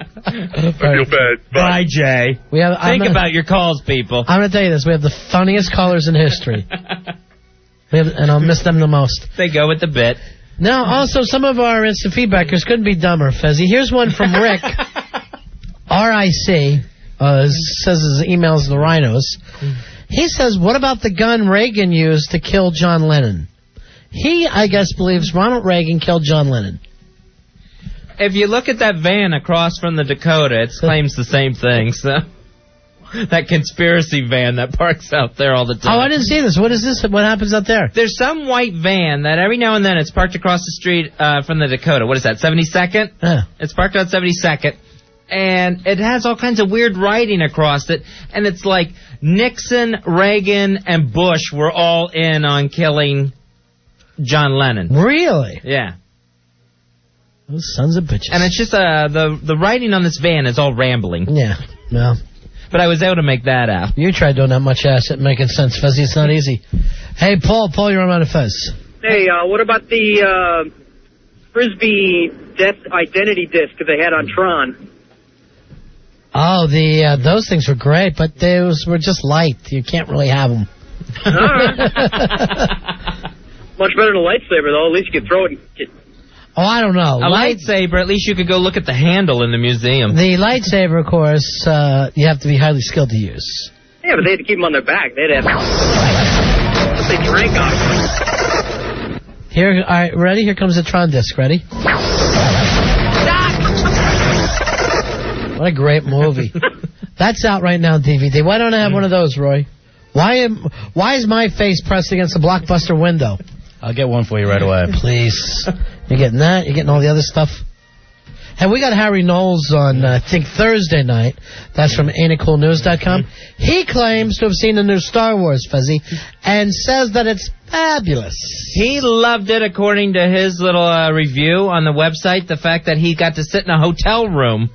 I feel bad. Bye, Jay. Think about your calls, people. I'm going to tell you this. We have the funniest callers in history. And I'll miss them the most. They go with the bit. Now, also, some of our instant feedbackers couldn't be dumber, Fezzy. Here's one from Rick. R.I.C. Says his email's the Rhinos. He says, what about the gun Reagan used to kill John Lennon? He, I guess, believes Ronald Reagan killed John Lennon. If you look at that van across from the Dakota, it claims the same thing, so... That conspiracy van that parks out there all the time. Oh, I didn't see this. What is this? What happens out there? There's some white van that every now and then it's parked across the street from the Dakota. What is that, 72nd? Yeah. It's parked on 72nd. And it has all kinds of weird writing across it. And it's like Nixon, Reagan, and Bush were all in on killing John Lennon. Really? Yeah. Those sons of bitches. And it's just the writing on this van is all rambling. Yeah. Well. But I was able to make that out. You tried doing that much ass at making sense, Fezzy. It's not easy. Hey, Paul, you're on a Fez. Hey, what about the Frisbee Death Identity disc that they had on Tron? Oh, those things were great, but those were just light. You can't really have them. All right. Much better than a lightsaber, though. At least you could throw it and get... Oh, I don't know. A lightsaber, at least you could go look at the handle in the museum. The lightsaber, of course, you have to be highly skilled to use. Yeah, but they had to keep them on their back. They'd have... What they drank on. Here, all right, ready? Here comes the Tron disc. Ready? What a great movie. That's out right now on DVD. Why don't I have one of those, Roy? Why is my face pressed against the Blockbuster window? I'll get one for you right away. Please. You're getting that? You're getting all the other stuff? Hey, we got Harry Knowles on, I think, Thursday night. That's from AinitCoolNews.com. He claims to have seen the new Star Wars, Fezzy, and says that it's fabulous. He loved it, according to his little review on the website, the fact that he got to sit in a hotel room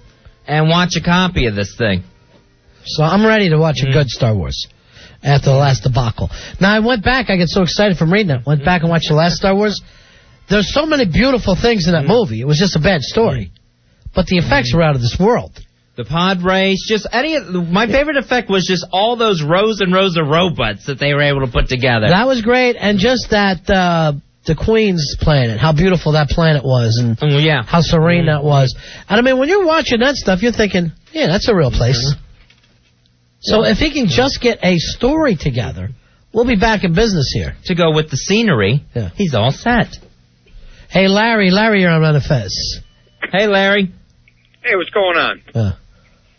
and watch a copy of this thing. So I'm ready to watch a good Star Wars after the last debacle. Now, I went back. I get so excited from reading it. Went back and watched the last Star Wars. There's so many beautiful things in that movie. It was just a bad story. But the effects were out of this world. The pod race, my favorite effect was just all those rows and rows of robots that they were able to put together. That was great, and just that the Queen's planet, how beautiful that planet was, and how serene that was. And I mean, when you're watching that stuff, you're thinking, yeah, that's a real place. So if he can just get a story together, we'll be back in business here. To go with the scenery, he's all set. Hey, Larry, you're on Run of Fez. Hey, Larry. Hey, what's going on?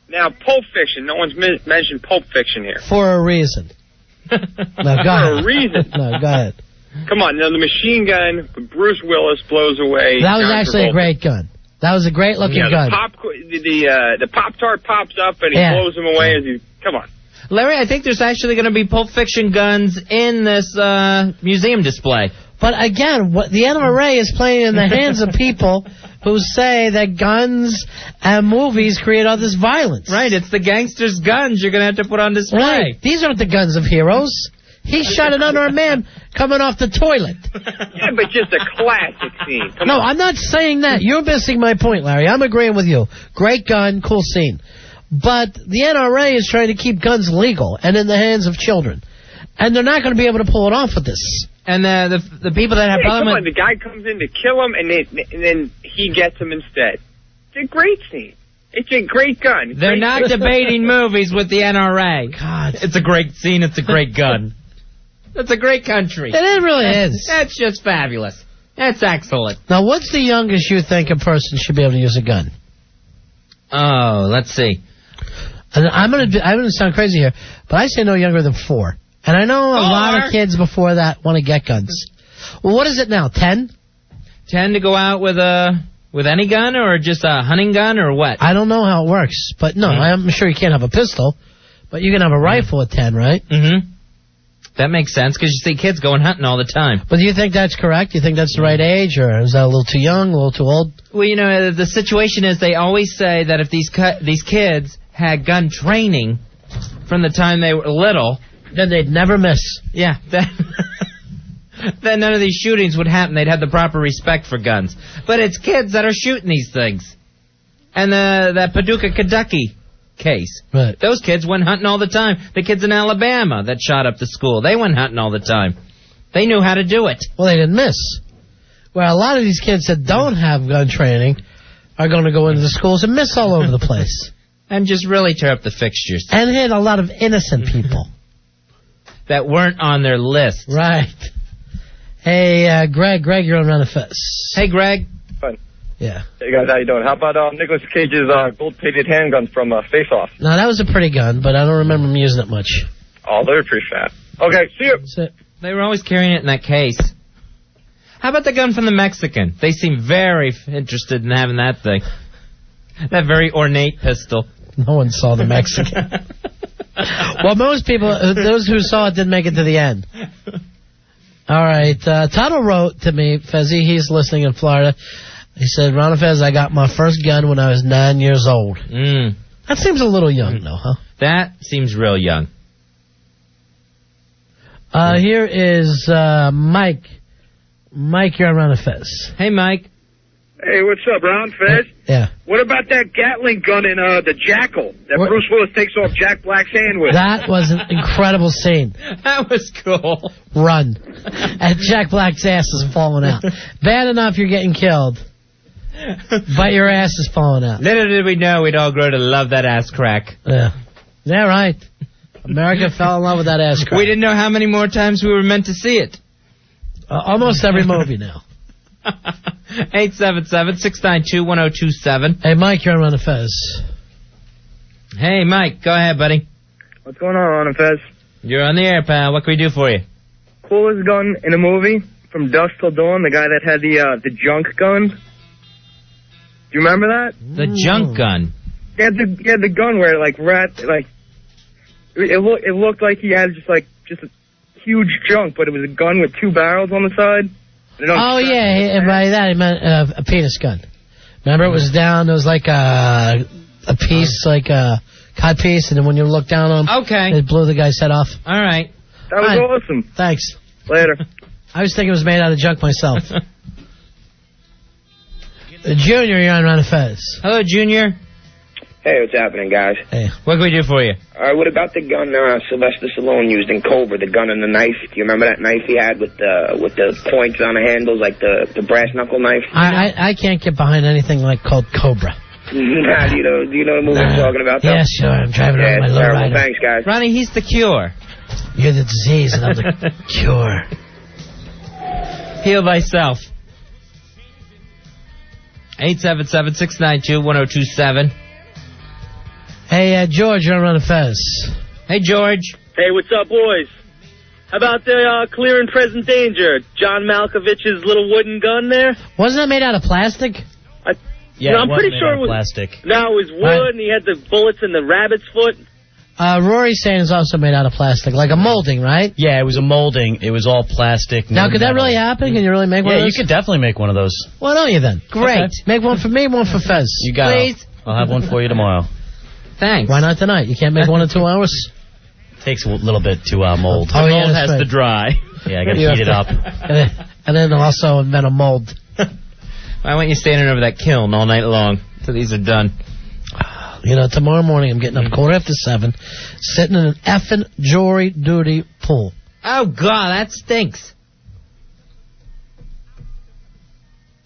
Now, Pulp Fiction. No one's mentioned Pulp Fiction here. For a reason. No, go ahead. For a reason. No, go ahead. Come on. Now, the machine gun, Bruce Willis blows away. That was actually a great gun. That was a great-looking gun. The Pop-Tart pops up, and he blows him away as he... Come on. Larry, I think there's actually going to be Pulp Fiction guns in this museum display. But again, what the NRA is playing in the hands of people who say that guns and movies create all this violence. Right, it's the gangsters' guns you're going to have to put on display. Right. These aren't the guns of heroes. He shot an unarmed man coming off the toilet. Yeah, but just a classic scene. Come on. I'm not saying that. You're missing my point, Larry. I'm agreeing with you. Great gun, cool scene. But the NRA is trying to keep guns legal and in the hands of children. And they're not going to be able to pull it off with this. And the people that have come on, the guy comes in to kill him, and then he gets him instead. It's a great scene. It's a great gun. They're not debating movies with the NRA. God. It's a great scene. It's a great gun. It's a great country. It really is. That's just fabulous. That's excellent. Now, what's the youngest you think a person should be able to use a gun? Oh, let's see. And I'm going to sound crazy here, but I say no younger than 4. And I know a lot of kids before that want to get guns. Well, what is it now, 10? 10 to go out with any gun, or just a hunting gun, or what? I don't know how it works, but no, I'm sure you can't have a pistol, but you can have a rifle at 10, right? Mm-hmm. That makes sense, because you see kids going hunting all the time. But do you think that's correct? Do you think that's the right age, or is that a little too young, a little too old? Well, you know, the situation is they always say that if these kids had gun training from the time they were little... Then they'd never miss. Yeah. Then none of these shootings would happen. They'd have the proper respect for guns. But it's kids that are shooting these things. And that Paducah, Kentucky case. Right. Those kids went hunting all the time. The kids in Alabama that shot up the school, they went hunting all the time. They knew how to do it. Well, they didn't miss. Well, a lot of these kids that don't have gun training are going to go into the schools and miss all over the place. And just really tear up the fixtures. And hit a lot of innocent people. That weren't on their list. Right. Hey, Greg, you're on Run of Fez. Hey, Greg. Fine. Yeah. Hey, guys, how you doing? How about Nicolas Cage's gold-plated handgun from Face Off? No, that was a pretty gun, but I don't remember him using it much. Oh, they're pretty fat. Okay, see you. That's it. They were always carrying it in that case. How about the gun from the Mexican? They seem very interested in having that thing. That very ornate pistol. No one saw the Mexican. Well, most people, those who saw it didn't make it to the end. All right. Tuttle wrote to me, Fezzy, he's listening in Florida. He said, Ron Fez, I got my first gun when I was 9 years old. That seems a little young, though, huh? That seems real young. Here is Mike. Mike, you're on Ron Fez. Hey, Mike. Hey, what's up, Ron Fez? Yeah. What about that Gatling gun in The Jackal that Bruce Willis takes off Jack Black's hand with? That was an incredible scene. That was cool. Run. And Jack Black's ass is falling out. Bad enough you're getting killed, but your ass is falling out. Little did we know we'd all grow to love that ass crack. Yeah. Yeah, right. America fell in love with that ass crack. We didn't know how many more times we were meant to see it. Almost every movie now. 877-692-1027. Hey, Mike, you're on Run of Fez. Hey, Mike. Go ahead, buddy. What's going on, Ron and Fez? You're on the air, pal. What can we do for you? Coolest gun in a movie, From Dusk Till Dawn, the guy that had the junk gun. Do you remember that? The junk gun? Yeah, the gun where, it looked like he had just a huge junk, but it was a gun with 2 barrels on the side. Oh, yeah, by that he meant a penis gun. Remember, it was down, it was like a piece, like a cut piece, and then when you look down on him, it blew the guy's head off. All right. That was awesome. Thanks. Later. I was thinking it was made out of junk myself. Junior, you're on Ron and Fez. Hello, Junior. Hey, what's happening, guys? Hey. What can we do for you? All right, what about the gun Sylvester Stallone used in Cobra, the gun and the knife? Do you remember that knife he had with the points on the handles, like the brass knuckle knife? I can't get behind anything called Cobra. Nah, do you know the movie I'm talking about, though? Yeah, sure. I'm driving around my low rider. Thanks, guys. Ronnie, he's the cure. You're the disease, and I'm the cure. Heal thyself. 877-692-1027. Hey, George, you're on Ron and Fez. Hey, George. Hey, what's up, boys? How about the Clear and Present Danger? John Malkovich's little wooden gun there? Wasn't that made out of plastic? I'm pretty sure it was plastic. No, it was wood, and he had the bullets in the rabbit's foot. Rory's saying it's also made out of plastic, like a molding, right? Yeah, it was a molding. It was all plastic. Now, could that really happen? Can you really make one of those? Yeah, you could definitely make one of those. Why don't you then? Great. Okay. Make one for me, one for Fez. You got it. Please. I'll have one for you tomorrow. Thanks. Why not tonight? You can't make one in 2 hours? Takes a little bit to mold. Oh, The yeah, mold that's has right. to dry. Yeah, I got to heat it up. And then also invent a mold. Why weren't you standing over that kiln all night long till these are done? You know, tomorrow morning I'm getting up 7:15, sitting in an effing jury duty pool. Oh, God, that stinks.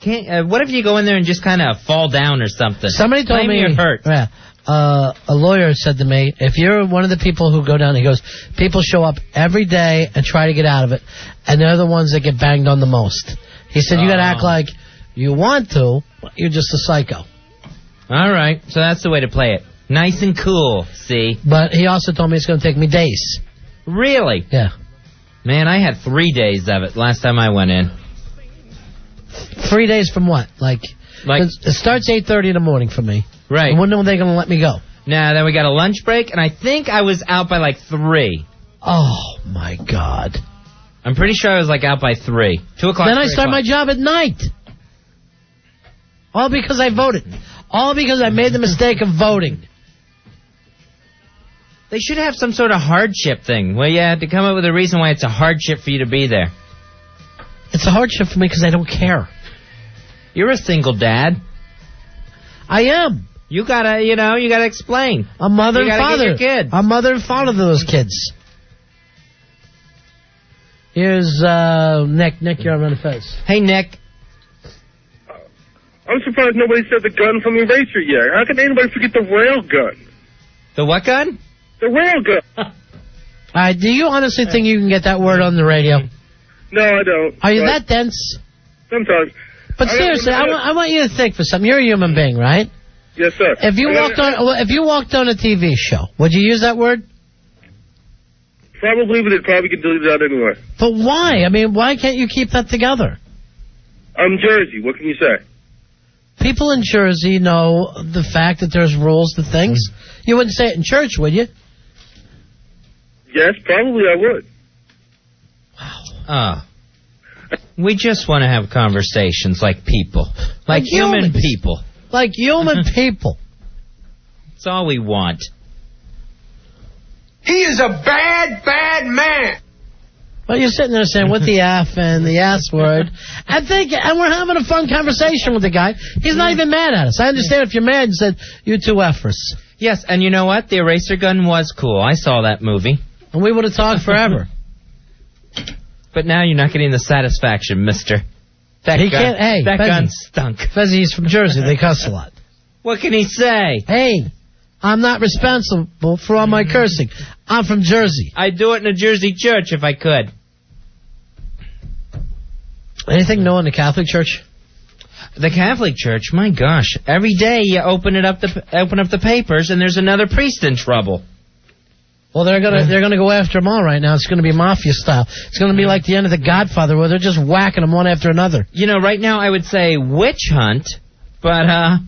What if you go in there and just kind of fall down or something? Somebody told me you're hurt. Yeah, a lawyer said to me, if you're one of the people who go down, he goes, people show up every day and try to get out of it, and they're the ones that get banged on the most. He said, you got to act like you want to, you're just a psycho. All right, so that's the way to play it. Nice and cool, see? But he also told me it's going to take me days. Really? Yeah. Man, I had 3 days of it last time I went in. 3 days from what? Like it starts 8:30 in the morning for me. Right. And when are they going to let me go? Nah, then we got a lunch break, and I think I was out by 3. Oh, my God. I'm pretty sure I was out by 3. 2 o'clock. Then I start my job at night. All because I voted. All because I made the mistake of voting. They should have some sort of hardship thing where you had to come up with a reason why it's a hardship for you to be there. It's a hardship for me because I don't care. You're a single dad. I am. You gotta explain. A mother and father. Get your kid. A mother and father to those kids. Here's Nick. Nick, you're on Ron and Fez. Hey, Nick. I'm surprised nobody said the gun from Eraser yet. How can anybody forget the rail gun? The what gun? The rail gun. All right, do you honestly think you can get that word on the radio? No, I don't. Are you that dense? Sometimes. But seriously, I want you to think for something. You're a human being, right? Yes, sir. If you walked on a TV show, would you use that word? Probably, but they probably could delete it out anyway. But why? I mean, why can't you keep that together? I'm Jersey. What can you say? People in Jersey know the fact that there's rules to things. You wouldn't say it in church, would you? Yes, probably I would. Wow. We just want to have conversations like people. Like human people. Like human people. That's all we want. He is a bad, bad man. Well, you're sitting there saying, what the F and the S word. And we're having a fun conversation with the guy. He's not even mad at us. I understand if you're mad and said, you two F'ers. Yes, and you know what? The eraser gun was cool. I saw that movie. And we would have talked forever. But now you're not getting the satisfaction, mister. That gun stunk. Fezzi's from Jersey. They cuss a lot. What can he say? Hey, I'm not responsible for all my cursing. I'm from Jersey. I'd do it in a Jersey church if I could. Anything new in the Catholic Church? The Catholic Church, my gosh, every day you open up the papers and there's another priest in trouble. Well, they're gonna go after them all right now. It's gonna be mafia style. It's gonna be like the end of The Godfather, where they're just whacking them one after another. You know, right now I would say witch hunt, but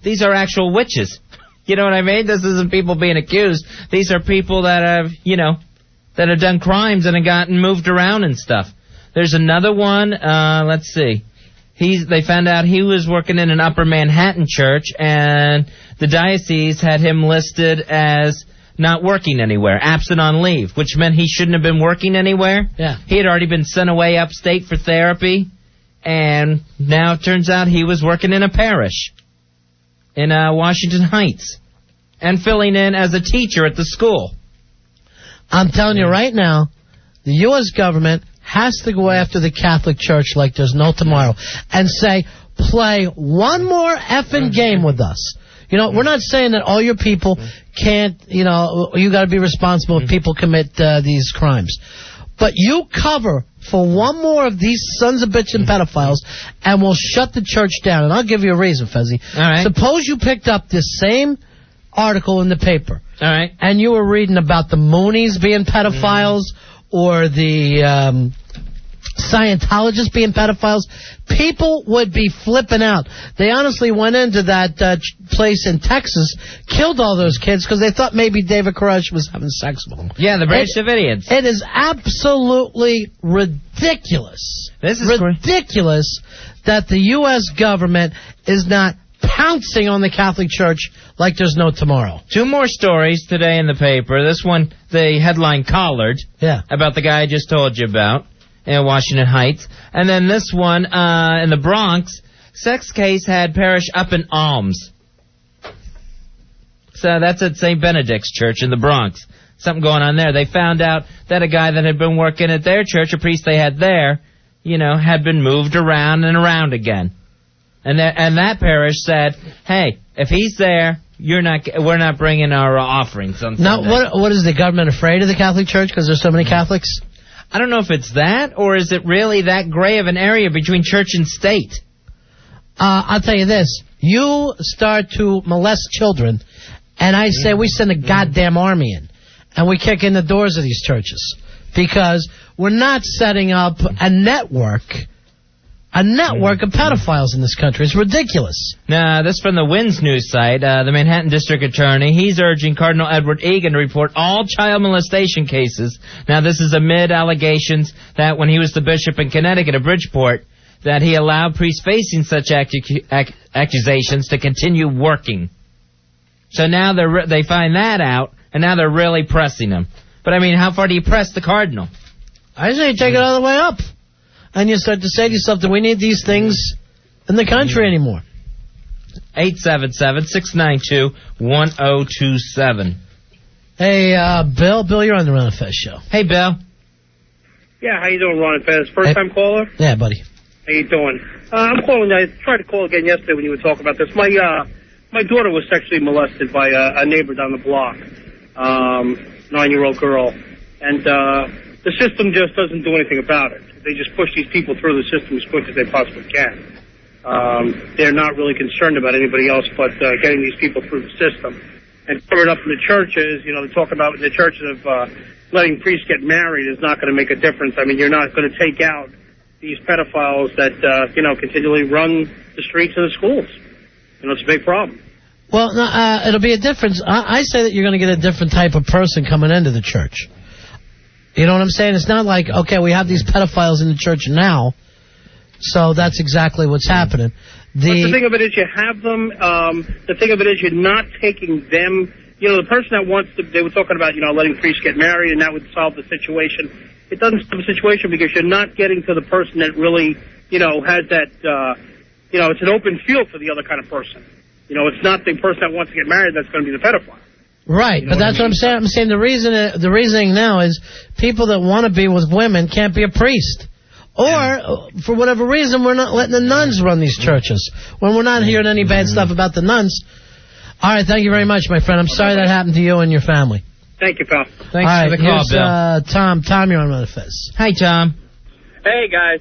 these are actual witches. You know what I mean? This isn't people being accused. These are people that have, that have done crimes and have gotten moved around and stuff. There's another one. Let's see. They found out he was working in an Upper Manhattan church, and the diocese had him listed as not working anywhere, absent on leave, which meant he shouldn't have been working anywhere. Yeah. He had already been sent away upstate for therapy, and now it turns out he was working in a parish in Washington Heights and filling in as a teacher at the school. I'm telling you right now, the U.S. government has to go after the Catholic Church like there's no tomorrow and say, play one more effing game with us. We're not saying that all your people can't, you got to be responsible if people commit these crimes. But you cover for one more of these sons of bitch and pedophiles, and we'll shut the church down. And I'll give you a reason, Fezzi. All right. Suppose you picked up this same article in the paper. All right. And you were reading about the Moonies being pedophiles or the Scientologists being pedophiles. People would be flipping out. They honestly went into that place in Texas, killed all those kids because they thought maybe David Koresh was having sex with them. Yeah, the British Davidians. It is absolutely ridiculous. This is ridiculous that the U.S. government is not pouncing on the Catholic Church like there's no tomorrow. Two more stories today in the paper. This one, the headline collared. Yeah. About the guy I just told you about in Washington Heights. And then this one in the Bronx, sex case had parish up in alms. So that's at St. Benedict's Church in the Bronx. Something going on there. They found out that a guy that had been working at their church, a priest they had there, had been moved around and around again. And that parish said, hey, if he's there, we're not bringing our offerings on Sunday. Now, what is the government afraid of the Catholic Church because there's so many Catholics? I don't know if it's that, or is it really that gray of an area between church and state? I'll tell you this. You start to molest children, and I say we send a goddamn army in, and we kick in the doors of these churches, because we're not setting up a network of pedophiles in this country. It's ridiculous. Now, this from the WNEW news site. The Manhattan District Attorney, he's urging Cardinal Edward Egan to report all child molestation cases. Now, this is amid allegations that when he was the bishop in Connecticut at Bridgeport, that he allowed priests facing such accusations to continue working. So now they find that out, and now they're really pressing him. But, I mean, how far do you press the cardinal? I say take it all the way up. And you start to say to yourself, do we need these things in the country anymore? 877-692-1027. Hey, Bill. Bill, you're on the Ron and Fez show. Hey, Bill. Yeah, how you doing, Ron and Fez? First-time caller? Yeah, buddy. How you doing? I'm calling. I tried to call again yesterday when you were talking about this. My daughter was sexually molested by a neighbor down the block, 9-year-old girl, and the system just doesn't do anything about it. They just push these people through the system as quick as they possibly can. They're not really concerned about anybody else but getting these people through the system. And covered up in the churches, they talk about in the churches of letting priests get married is not going to make a difference. I mean, you're not going to take out these pedophiles that, continually run the streets and the schools. It's a big problem. Well, no, it'll be a difference. I say that you're going to get a different type of person coming into the church. You know what I'm saying? It's not like, okay, we have these pedophiles in the church now, so that's exactly what's happening. But the thing of it is you have them. The thing of it is you're not taking them. The person that wants to, they were talking about, letting priests get married and that would solve the situation. It doesn't solve the situation because you're not getting to the person that really, has that, it's an open field for the other kind of person. It's not the person that wants to get married that's going to be the pedophile. Right, but that's what I'm saying. I'm saying the reasoning now is people that want to be with women can't be a priest. Or, for whatever reason, we're not letting the nuns run these churches. When we're not hearing any bad stuff about the nuns. All right, thank you very much, my friend. I'm sorry that happened to you and your family. Thank you, pal. Thanks for the call, Bill. Tom. Tom, you're on Ron and Fez. Hi, Tom. Hey, guys.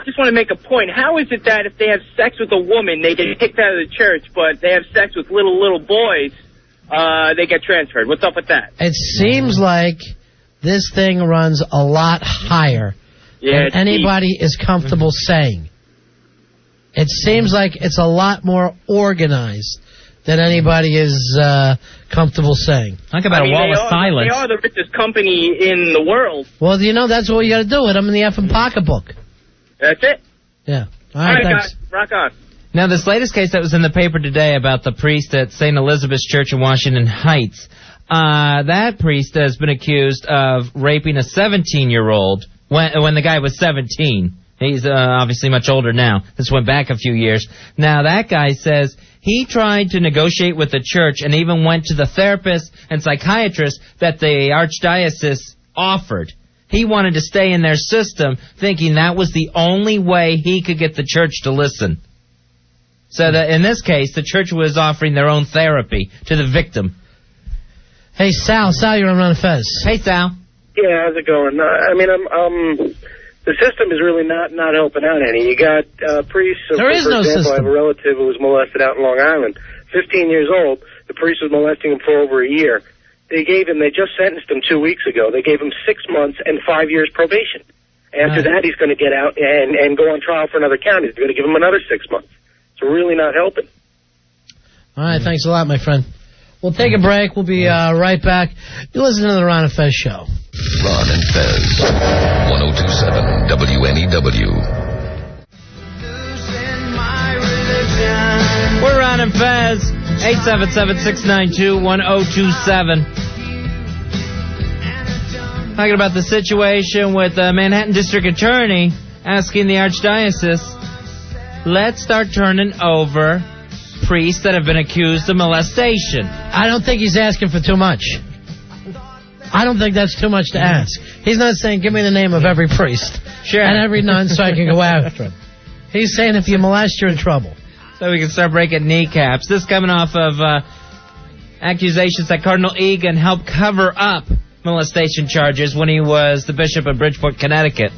Just want to make a point. How is it that if they have sex with a woman, they get kicked out of the church, but they have sex with little boys, they get transferred? What's up with that? It seems like this thing runs a lot higher than anybody is comfortable saying. It seems like it's a lot more organized than anybody is comfortable saying. Talk about a wall of silence. They are the richest company in the world. Well, you know, that's what you got to do with them in the effing pocketbook. That's it. Yeah. All right, thanks. guys. Rock on. Now, this latest case that was in the paper today about the priest at St. Elizabeth's Church in Washington Heights, that priest has been accused of raping a 17-year-old when the guy was 17. He's obviously much older now. This went back a few years. Now, that guy says he tried to negotiate with the church and even went to the therapist and psychiatrist that the archdiocese offered. He wanted to stay in their system, thinking that was the only way he could get the church to listen. So that in this case, the church was offering their own therapy to the victim. Hey, Sal, you're on Ron and Fez. Hey, Sal. Yeah, how's it going? I mean, the system is really not helping out any. You got priests. There is no system. I have a relative who was molested out in Long Island, 15 years old. The priest was molesting him for over a year. They just sentenced him 2 weeks ago. They gave him 6 months and 5 years probation. After that, he's going to get out and go on trial for another count. He's going to give him another 6 months. It's really not helping. All right, thanks a lot, my friend. We'll take a break. We'll be right back. You listen to the Ron and Fez Show. Ron and Fez, 102.7 WNEW. We're Ron and Fez, 877-692-1027. Talking about the situation with the Manhattan District Attorney asking the Archdiocese, let's start turning over priests that have been accused of molestation. I don't think he's asking for too much. I don't think that's too much to ask. He's not saying, give me the name of every priest and every nun so I can go after him. He's saying if you molest, you're in trouble. So we can start breaking kneecaps. This coming off of accusations that Cardinal Egan helped cover up molestation charges when he was the bishop of Bridgeport, Connecticut.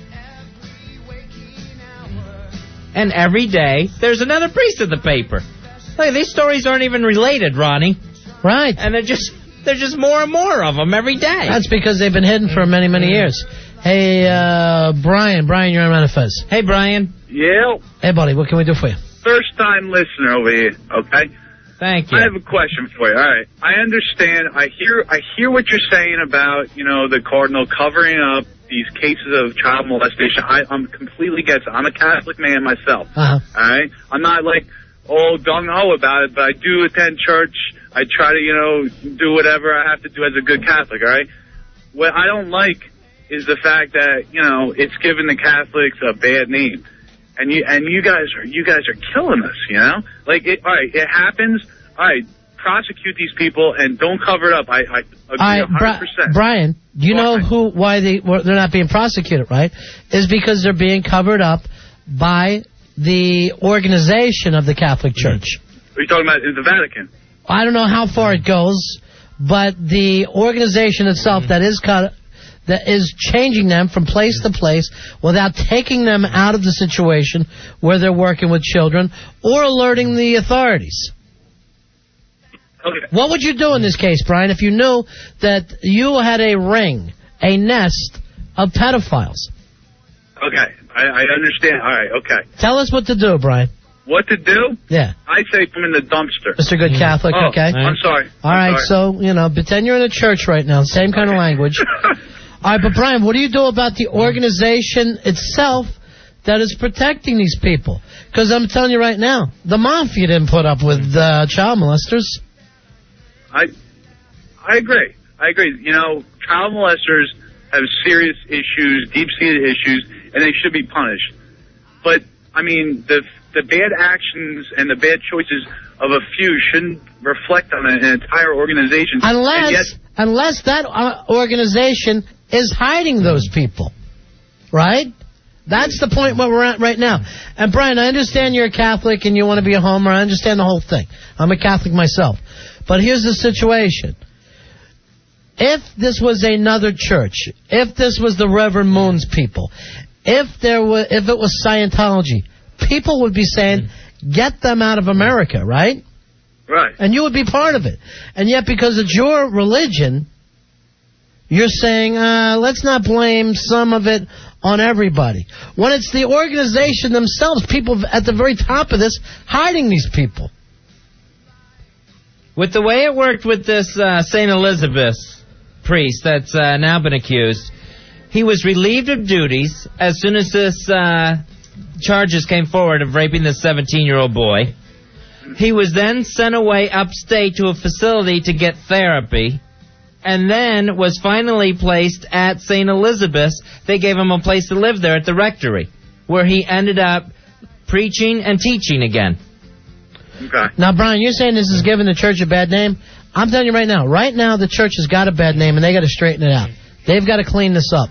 And every day, there's another priest in the paper. Look, these stories aren't even related, Ronnie. Right. And they're just more and more of them every day. That's because they've been hidden for many, many years. Hey, Brian. Brian, you're on Ron and Fez. Hey, Brian. Yeah. Hey, buddy, what can we do for you? First-time listener over here, okay? Thank you. I have a question for you. All right. I understand. I hear what you're saying about, the cardinal covering up these cases of child molestation. I'm completely against it. I'm a Catholic man myself. Uh-huh. All right? I'm not, all gung-ho about it, but I do attend church. I try to, do whatever I have to do as a good Catholic, all right? What I don't like is the fact that, it's giving the Catholics a bad name. And you guys are killing us, All right, it happens. All right, prosecute these people and don't cover it up. I agree 100%. Brian, you know why they're not being prosecuted, right? Is because they're being covered up by the organization of the Catholic Church. What are you talking about? In the Vatican? I don't know how far it goes, but the organization itself that is changing them from place to place without taking them out of the situation where they're working with children or alerting the authorities. Okay. What would you do in this case, Brian, if you knew that you had a nest of pedophiles? Okay, I understand. All right, okay. Tell us what to do, Brian. What to do? Yeah. I say put them in the dumpster. Mr. Good Catholic, okay? I'm sorry. All right, so, pretend you're in a church right now, same kind of language. All right, but Brian, what do you do about the organization itself that is protecting these people? Because I'm telling you right now, the mafia didn't put up with child molesters. I agree. Child molesters have serious issues, deep-seated issues, and they should be punished. But, the bad actions and the bad choices of a few shouldn't reflect on an entire organization. Unless that organization is hiding those people, right? That's the point where we're at right now. And, Brian, I understand you're a Catholic and you want to be a homer. I understand the whole thing. I'm a Catholic myself. But here's the situation. If this was another church, if this was the Reverend Moon's people, if it was Scientology, people would be saying, get them out of America, right? Right. And you would be part of it. And yet, because it's your religion, you're saying, let's not blame some of it on everybody. When it's the organization themselves, people at the very top of this, hiding these people. With the way it worked with this St. Elizabeth priest that's now been accused, he was relieved of duties as soon as this charges came forward of raping this 17-year-old boy. He was then sent away upstate to a facility to get therapy, and then was finally placed at St. Elizabeth's. They gave him a place to live there at the rectory, where he ended up preaching and teaching again. Okay. Now, Brian, you're saying this is giving the church a bad name? I'm telling you right now the church has got a bad name, and they got to straighten it out. They've got to clean this up.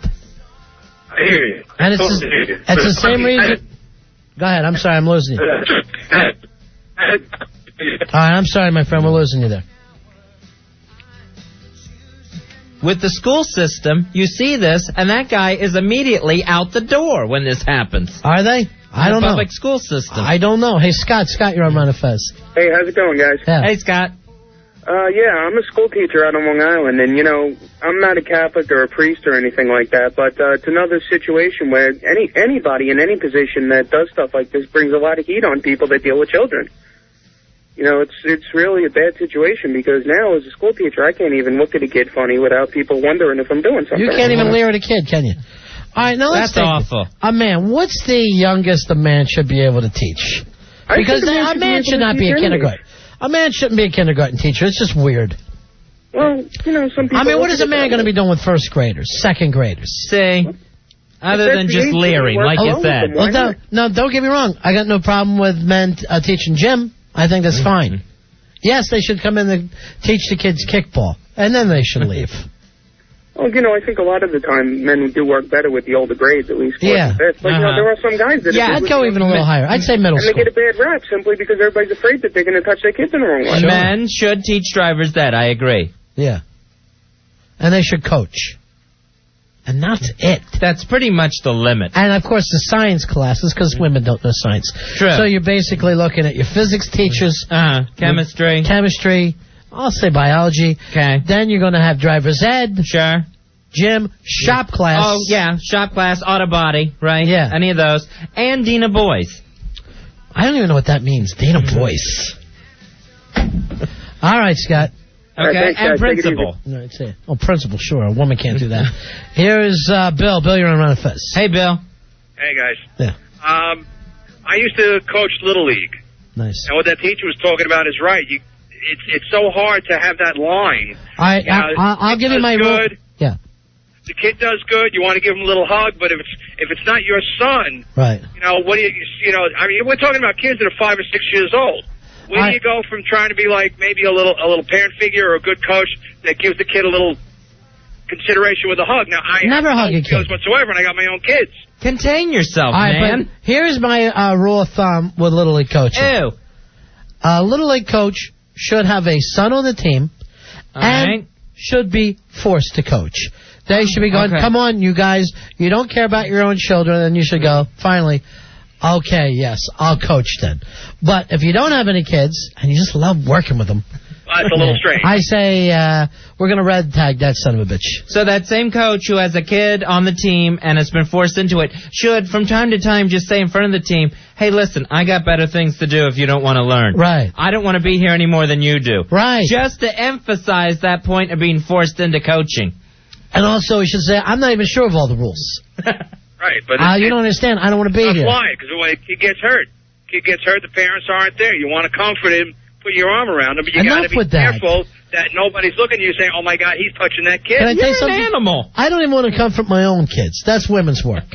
I hear you. And it's the same reason... Go ahead, I'm sorry, I'm losing you. All right, I'm sorry, my friend, we're losing you there. With the school system, you see this, and that guy is immediately out the door when this happens. Are they? I don't know. Public school system. I don't know. Hey, Scott, you're on Ron and Fez. Hey, how's it going, guys? Yeah. Hey, Scott. Yeah, I'm a school teacher out on Long Island, and, I'm not a Catholic or a priest or anything like that, but it's another situation where anybody in any position that does stuff like this brings a lot of heat on people that deal with children. It's really a bad situation, because now, as a school teacher, I can't even look at a kid funny without people wondering if I'm doing something. You can't even leer at a kid, can you? All right, now let's That's awful. A man, what's the youngest a man should be able to teach? Because a man should not be a kindergarten. A man shouldn't be a kindergarten teacher. It's just weird. Well, some people... I mean, what is a man going to be doing with first graders, second graders? See, other than just leering, like you said. Well, no, don't get me wrong. I got no problem with men teaching gym. I think that's fine. Yes, they should come in and teach the kids kickball, and then they should leave. Well, I think a lot of the time men do work better with the older grades, at least fourth and fifth. But, there are some guys that... Yeah, I'd go even a little higher. I'd say middle school. And they get a bad rap simply because everybody's afraid that they're going to touch their kids in the wrong way. Men should teach drivers that, I agree. Yeah. And they should coach. And that's it. That's pretty much the limit. And, of course, the science classes, because women don't know science. True. So you're basically looking at your physics teachers. Chemistry. I'll say biology. Okay. Then you're going to have driver's ed. Sure. Gym, shop class. Oh, yeah, shop class, auto body, right? Yeah. Any of those. And Dean of Boys. I don't even know what that means, Dean of Boys. All right, Scott. Okay, thanks, and guys. principal. No, it's it. Oh, principal, sure. A woman can't do that. Here is Bill. Bill, you're on Ron and Fez. Hey, Bill. Hey, guys. Yeah. I used to coach Little League. Nice. And what that teacher was talking about is right. It's so hard to have that line. I'll give you my rule. Yeah. The kid does good. You want to give him a little hug, but if it's not your son, right? What do I mean, we're talking about kids that are 5 or 6 years old. Where do you go from trying to be like maybe a little parent figure or a good coach that gives the kid a little consideration with a hug? Now I never hug a kid whatsoever, and I got my own kids. Contain yourself, all right, man. But here's my rule of thumb with Little League coaching. Ew. A Little League coach should have a son on the team and should be forced to coach. They should be going, come on, you guys, you don't care about your own children, and you should go, finally, okay, yes, I'll coach then. But if you don't have any kids, and you just love working with them, it's a little strange. I say, we're going to red tag that son of a bitch. So that same coach who has a kid on the team and has been forced into it should, from time to time, just say in front of the team, hey, listen, I got better things to do if you don't want to learn. Right. I don't want to be here any more than you do. Right. Just to emphasize that point of being forced into coaching. And also, we should say, I'm not even sure of all the rules. Right, but you don't understand. I don't want to be here. That's why, because when a kid gets hurt, the parents aren't there. You want to comfort him, put your arm around him, but you got to be careful that nobody's looking at you saying, oh, my God, he's touching that kid. Can I tell you something? You're an animal. I don't even want to comfort my own kids. That's women's work.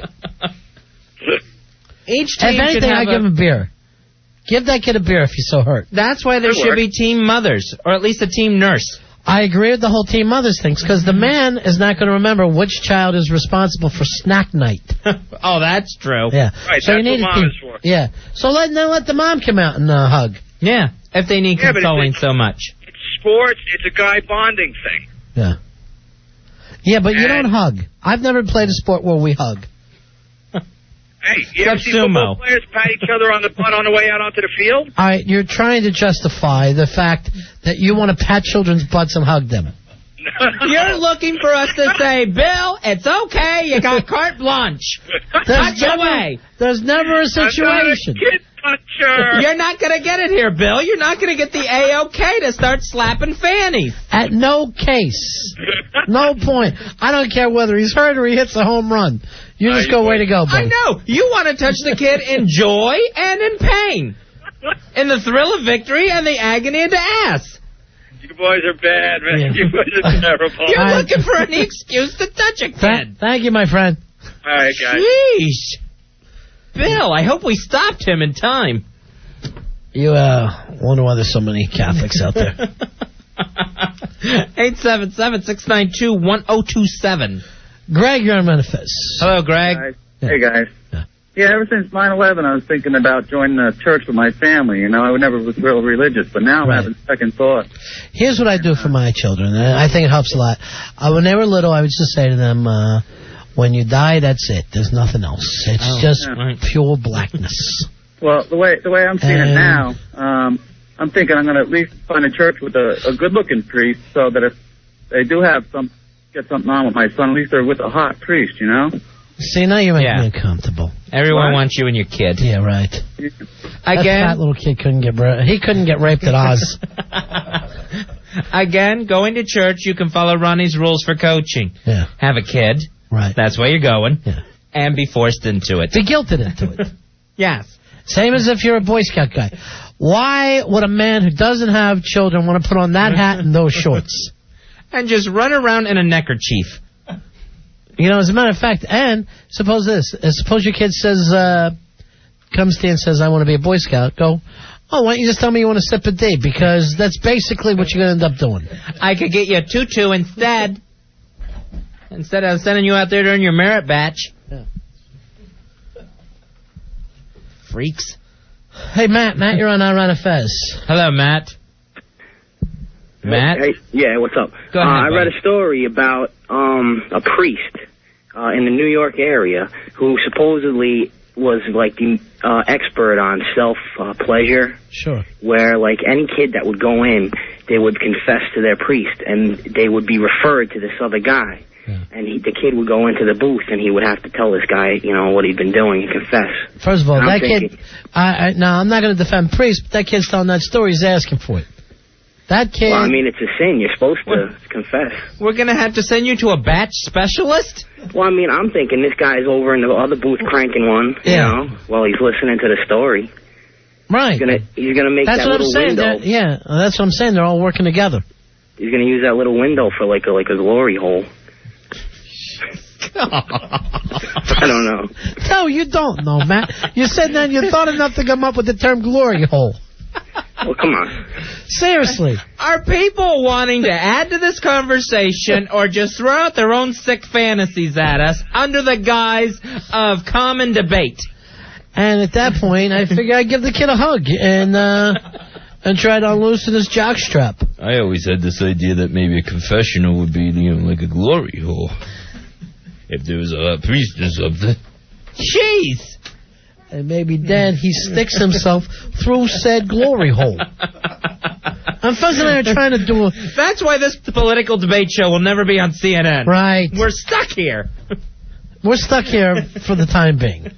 Each team if anything, I give him a beer. Give that kid a beer if he's so hurt. That's why there should be team mothers, or at least a team nurse. I agree with the whole team mothers things, because the man is not going to remember which child is responsible for snack night. Oh, that's true. Yeah. Right, so that's what mom is for. Yeah. So let the mom come out and hug. Yeah, if they need consoling so much. It's sports. It's a guy bonding thing. Yeah. Yeah, but you don't hug. I've never played a sport where we hug. Hey, you ever see football players pat each other on the butt on the way out onto the field? All right, you're trying to justify the fact that you want to pat children's butts and hug them. You're looking for us to say, Bill, it's okay, you got carte blanche. Touch away. There's never a situation. Kid puncher. You're not going to get it here, Bill. You're not going to get the A-OK to start slapping fannies. At no case. No point. I don't care whether he's hurt or he hits a home run. You just go, way to go, buddy. I know. You want to touch the kid in joy and in pain. In the thrill of victory and the agony of the ass. You boys are bad, man. Yeah. You boys are terrible. You're looking for any excuse to touch a kid. Thank you, my friend. All right, guys. Jeez. Bill, I hope we stopped him in time. You wonder why there's so many Catholics out there. 877-692-1027. Greg, you're on Manifest. Hello, Greg. Hi. Hey, guys. Yeah, ever since 9/11, I was thinking about joining the church with my family. You know, I never was real religious, but now I'm having second thought. Here's what I do for my children, and I think it helps a lot. When they were little, I would just say to them, when you die, that's it. There's nothing else. It's just pure blackness. Well, the way I'm seeing it now, I'm thinking I'm going to at least find a church with a good-looking priest, so that if they do get something on with my son, at least they're with a hot priest, you know? See, now you're making me uncomfortable. Everyone wants you and your kid. Yeah, right. That fat little kid couldn't get raped at Oz. Again, going to church, you can follow Ronnie's rules for coaching. Yeah. Have a kid. Right. That's where you're going. Yeah. And be forced into it. Be guilted into it. Yes. Same as if you're a Boy Scout guy. Why would a man who doesn't have children want to put on that hat and those shorts? And just run around in a neckerchief. You know, as a matter of fact, and suppose your kid says, comes to you and says, I want to be a Boy Scout. Go, why don't you just tell me you want to sip a D? Because that's basically what you're going to end up doing. I could get you a tutu instead. Instead of sending you out there to earn your merit badge. Yeah. Freaks. Hey, Matt, you're on Irana Fez. Hello, Matt. Matt? Hey, yeah, what's up? Go ahead, I read a story about a priest in the New York area who supposedly was like the expert on self-pleasure. Sure. Where, like, any kid that would go in, they would confess to their priest, and they would be referred to this other guy. Yeah. And the kid would go into the booth, and he would have to tell this guy, you know, what he'd been doing and confess. First of all, that kid... Now, I'm not going to defend priests, but that kid's telling that story. He's asking for it. That kid... Well, I mean, it's a sin. You're supposed to confess. We're going to have to send you to a batch specialist? Well, I mean, I'm thinking this guy's over in the other booth cranking one, you know, while he's listening to the story. Right. He's gonna make that little window. That's what I'm saying. They're all working together. He's going to use that little window for like a glory hole. I don't know. No, you don't know, Matt. You said that you thought enough to come up with the term glory hole. Well, come on. Seriously. Are people wanting to add to this conversation or just throw out their own sick fantasies at us under the guise of common debate? And at that point, I figure I'd give the kid a hug and try to unloosen his jockstrap. I always had this idea that maybe a confessional would be, you know, like a glory hole. If there was a priest or something. Jeez! And maybe then he sticks himself through said glory hole. I'm Fez and I are trying to do That's why this political debate show will never be on CNN. Right. We're stuck here. We're stuck here for the time being.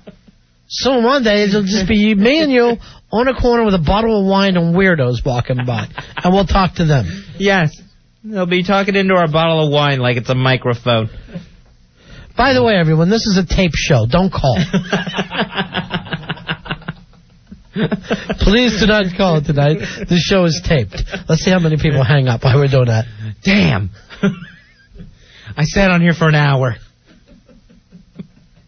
So one day it'll just be me and you on a corner with a bottle of wine and weirdos walking by. And we'll talk to them. Yes. They'll be talking into our bottle of wine like it's a microphone. By the way, everyone, this is a tape show. Don't call. Please do not call tonight. This show is taped. Let's see how many people hang up while we're doing that. Damn. I sat on here for an hour.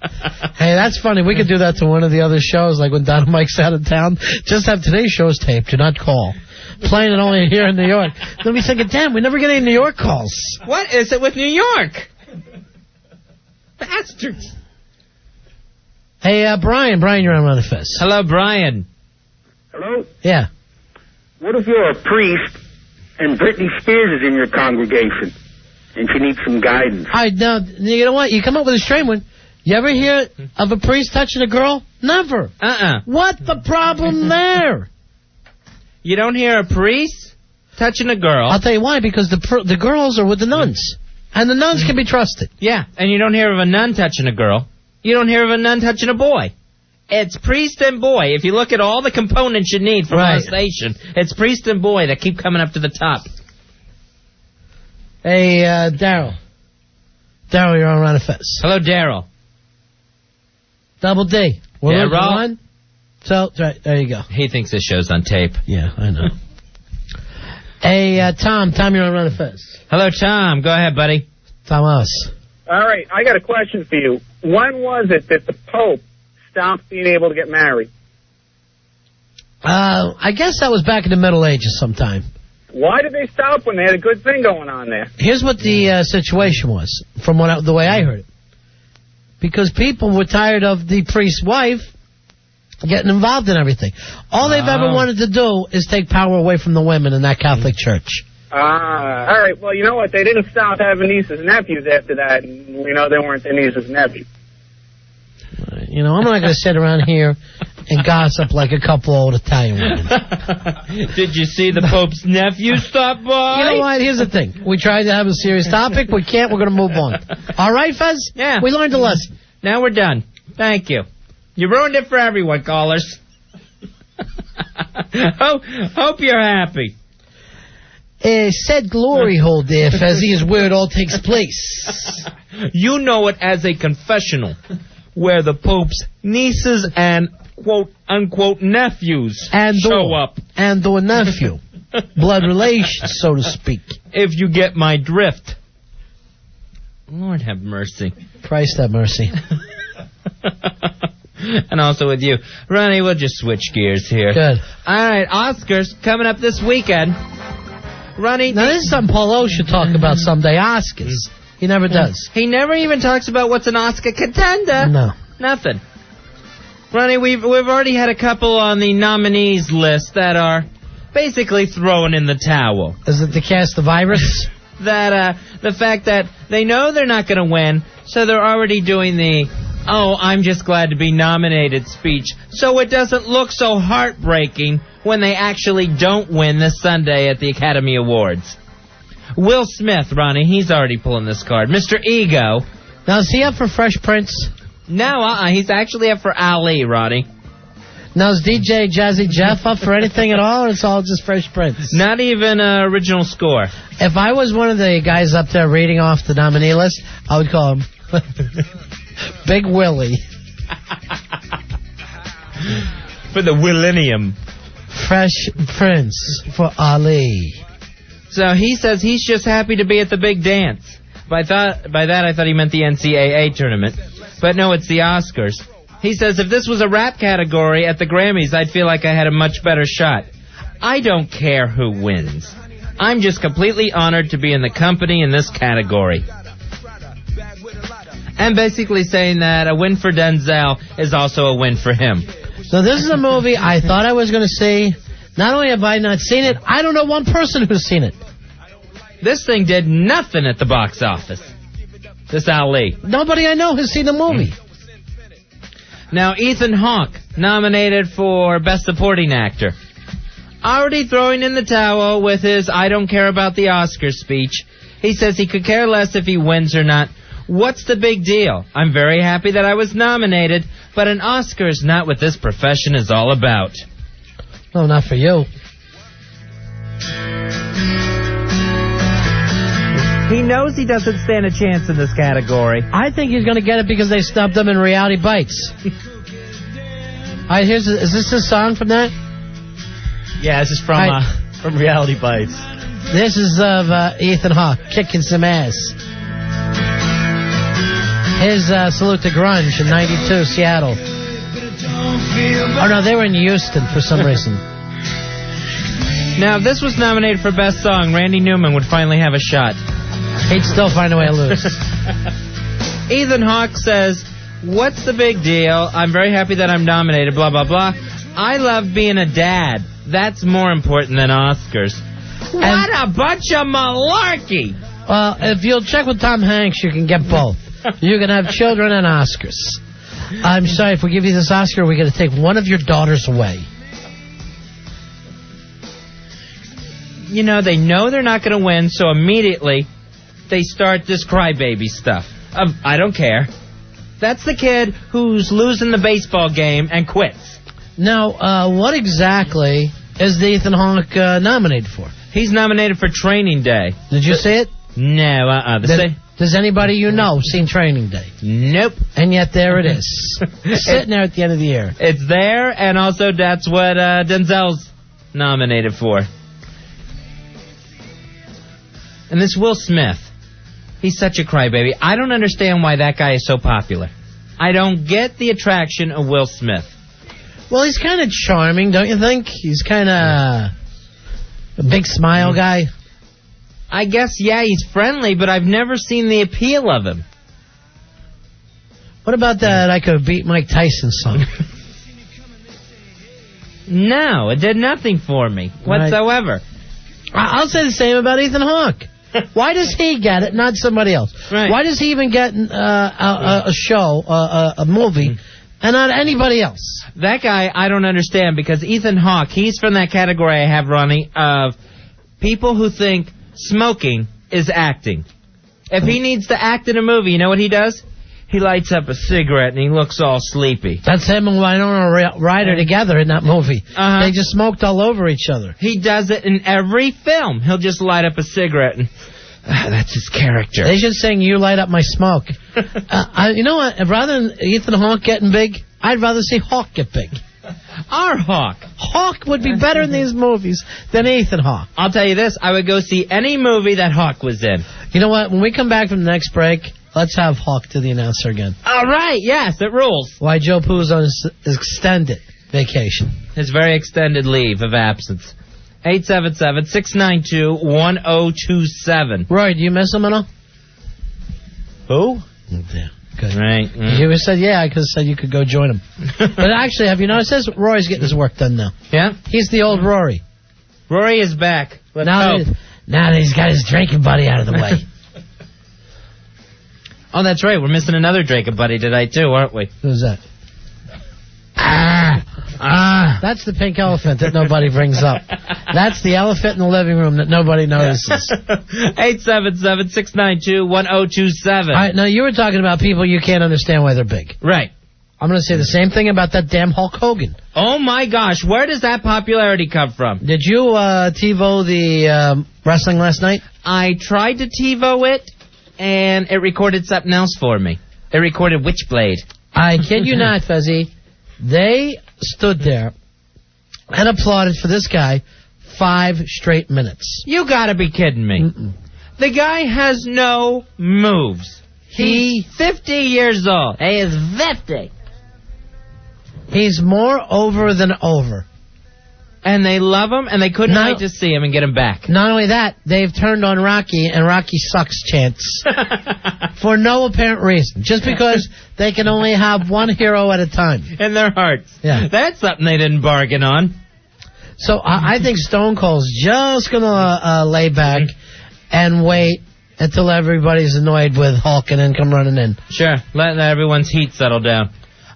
Hey, that's funny. We could do that to one of the other shows, like when Don Mike's out of town. Just have today's show's taped. Do not call. Playing it only here in New York. They'll be thinking, damn, we never get any New York calls. What is it with New York? Bastards. Hey, Brian, you're on the Fez. Hello, Brian. Hello? Yeah. What if you're a priest and Britney Spears is in your congregation and she needs some guidance? All right, now, you know what? You come up with a strange one. You ever hear of a priest touching a girl? Never. What the problem there? You don't hear a priest touching a girl. I'll tell you why, because the girls are with the nuns. And the nuns can be trusted. Yeah, and you don't hear of a nun touching a girl. You don't hear of a nun touching a boy. It's priest and boy. If you look at all the components you need for molestation, it's priest and boy that keep coming up to the top. Hey, Daryl. Daryl, you're on Ron and Fez. Hello, Daryl. Double D. We're on. So, right, there you go. He thinks this show's on tape. Yeah, I know. Hey, Tom. Tom, you're on Ron and Fez. Hello, Tom. Go ahead, buddy. Thomas. All right, I got a question for you. When was it that the Pope stopped being able to get married? I guess that was back in the Middle Ages sometime. Why did they stop when they had a good thing going on there? Here's what the situation was, from the way I heard it. Because people were tired of the priest's wife getting involved in everything. All they've ever wanted to do is take power away from the women in that Catholic church. All right, well, you know what? They didn't stop having nieces and nephews after that, and we know they weren't their nieces and nephews. You know, I'm not going to sit around here and gossip like a couple old Italian women. Did you see the Pope's nephew stop by? You know what? Here's the thing. We tried to have a serious topic. We can't. We're going to move on. All right, Fez? Yeah. We learned a lesson. Now we're done. Thank you. You ruined it for everyone, callers. Hope you're happy. Said glory hole there, Fezzy, is where it all takes place. You know it as a confessional, where the Pope's nieces and quote-unquote nephews show up. And or nephew. Blood relations, so to speak. If you get my drift. Lord have mercy. Christ have mercy. And also with you. Ronnie, we'll just switch gears here. Good. All right, Oscars coming up this weekend. Ronnie, now this is something Paul O should talk about someday. Oscars. He never does. He never even talks about what's an Oscar contender. No. Nothing. Ronnie, we've already had a couple on the nominees list that are basically thrown in the towel. Is it to cast the virus? The fact that they know they're not going to win, so they're already doing the, I'm just glad to be nominated speech, so it doesn't look so heartbreaking when they actually don't win this Sunday at the Academy Awards. Will Smith, Ronnie, he's already pulling this card. Mr. Ego. Now, is he up for Fresh Prince? No, he's actually up for Ali, Ronnie. Now, is DJ Jazzy Jeff up for anything at all, or it's all just Fresh Prince? Not even original score. If I was one of the guys up there reading off the nominee list, I would call him Big Willie. For the Willennium. Fresh Prince for Ali. So he says he's just happy to be at the big dance. By that I thought he meant the NCAA tournament. But no, it's the Oscars. He says if this was a rap category at the Grammys, I'd feel like I had a much better shot. I don't care who wins. I'm just completely honored to be in the company in this category. And basically saying that a win for Denzel is also a win for him. So this is a movie I thought I was going to see. Not only have I not seen it, I don't know one person who's seen it. This thing did nothing at the box office. This Ali. Nobody I know has seen the movie. Now, Ethan Hawke, nominated for Best Supporting Actor. Already throwing in the towel with his I don't care about the Oscars speech. He says he could care less if he wins or not. What's the big deal? I'm very happy that I was nominated, but an Oscar is not what this profession is all about. No, not for you. He knows he doesn't stand a chance in this category. I think he's going to get it because they snubbed him in Reality Bites. All right, is this a song from that? Yeah, this is from Reality Bites. This is of Ethan Hawke kicking some ass. His salute to grunge in '92, Seattle. Oh, no, they were in Houston for some reason. Now, if this was nominated for Best Song, Randy Newman would finally have a shot. He'd still find a way to lose. Ethan Hawke says, what's the big deal? I'm very happy that I'm nominated, blah, blah, blah. I love being a dad. That's more important than Oscars. What a bunch of malarkey! Well, if you'll check with Tom Hanks, you can get both. You can have children and Oscars. I'm sorry, if we give you this Oscar, we're going to take one of your daughters away. You know, they know they're not going to win, so immediately they start this crybaby stuff. I don't care. That's the kid who's losing the baseball game and quits. Now, what exactly is the Ethan Hawke nominated for? He's nominated for Training Day. Did you see it? No, Does anybody you know seen Training Day? Nope. And yet there it is. Sitting there at the end of the year. It's there, and also that's what Denzel's nominated for. And this Will Smith, he's such a crybaby. I don't understand why that guy is so popular. I don't get the attraction of Will Smith. Well, he's kind of charming, don't you think? He's kind of a big smile guy. I guess, yeah, he's friendly, but I've never seen the appeal of him. What about that I Could Beat Mike Tyson song? No, it did nothing for me whatsoever. I'll say the same about Ethan Hawke. Why does he get it, not somebody else? Right. Why does he even get a show, a movie, and not anybody else? That guy, I don't understand, because Ethan Hawke, he's from that category I have, Ronnie, of people who think smoking is acting. If he needs to act in a movie, you know what he does? He lights up a cigarette and he looks all sleepy. That's him and Winona Ryder together in that movie. Uh-huh. They just smoked all over each other. He does it in every film. He'll just light up a cigarette and that's his character. They should sing "You Light Up My Smoke." You know what? Rather than Ethan Hawke getting big, I'd rather see Hawke get big. Our Hawke. Hawke would be better in these movies than Ethan Hawke. I'll tell you this, I would go see any movie that Hawke was in. You know what? When we come back from the next break, let's have Hawke to the announcer again. All right, yes, it rules. Why Joe Pooh's on his extended vacation. His very extended leave of absence. 877-692-1027. Roy, do you miss him at all? Who? Yeah. Good. Right. You said, yeah, I could have said you could go join him. But actually, have you noticed this? Rory's getting his work done now. Yeah? He's the old Rory. Rory is back. Now that he's got his drinking buddy out of the way. Oh, that's right. We're missing another drinking buddy tonight, too, aren't we? Who's that? That's the pink elephant that nobody brings up. That's the elephant in the living room that nobody notices. 877-692-1027. All right, now you were talking about people you can't understand why they're big. Right. I'm going to say the same thing about that damn Hulk Hogan. Oh, my gosh. Where does that popularity come from? Did you TiVo the wrestling last night? I tried to TiVo it, and it recorded something else for me. It recorded Witchblade. I kid you not, Fezzy. They stood there and applauded for this guy 5 straight minutes. You gotta be kidding me. Mm-mm. The guy has no moves. He's 50 years old. He is 50. He's more over than over. And they love him, and they couldn't wait to see him and get him back. Not only that, they've turned on Rocky and Rocky sucks chants for no apparent reason. Just because they can only have one hero at a time. In their hearts. Yeah. That's something they didn't bargain on. So I think Stone Cold's just going to lay back and wait until everybody's annoyed with Hulk and then come running in. Sure. Let everyone's heat settle down.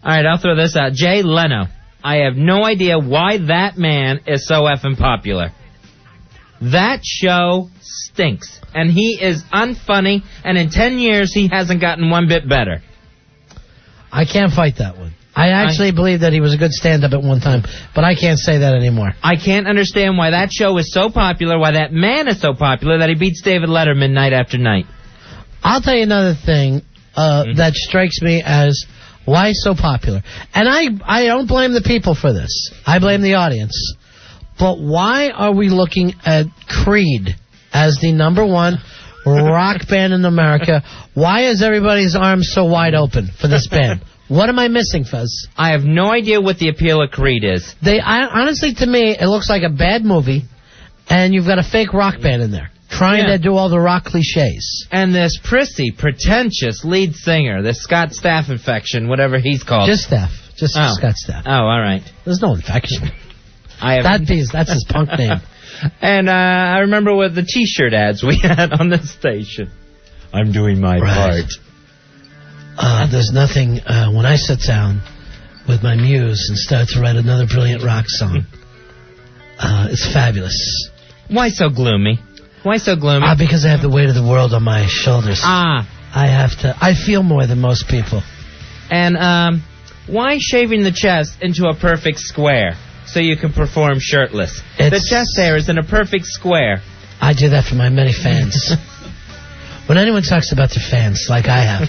All right, I'll throw this out. Jay Leno. I have no idea why that man is so effing popular. That show stinks. And he is unfunny, and in 10 years he hasn't gotten one bit better. I can't fight that one. I actually believe that he was a good stand-up at one time, but I can't say that anymore. I can't understand why that show is so popular, why that man is so popular that he beats David Letterman night after night. I'll tell you another thing that strikes me as why so popular. And I don't blame the people for this. I blame the audience. But why are we looking at Creed as the #1 rock band in America? Why is everybody's arms so wide open for this band? What am I missing, Fez? I have no idea what the appeal of Creed is. Honestly, to me, it looks like a bad movie, and you've got a fake rock band in there trying to do all the rock cliches. And this prissy, pretentious lead singer, this Scott Staff infection, whatever he's called. Just Staff. Just Scott Staff. Oh, all right. There's no infection. That's his punk name. And I remember with the T-shirt ads we had on this station. I'm doing my part. There's nothing, when I sit down with my muse and start to write another brilliant rock song, it's fabulous. Why so gloomy? Why so gloomy? Because I have the weight of the world on my shoulders. I feel more than most people. And why shaving the chest into a perfect square so you can perform shirtless? The chest hair is in a perfect square. I do that for my many fans. When anyone talks about their fans, like I have,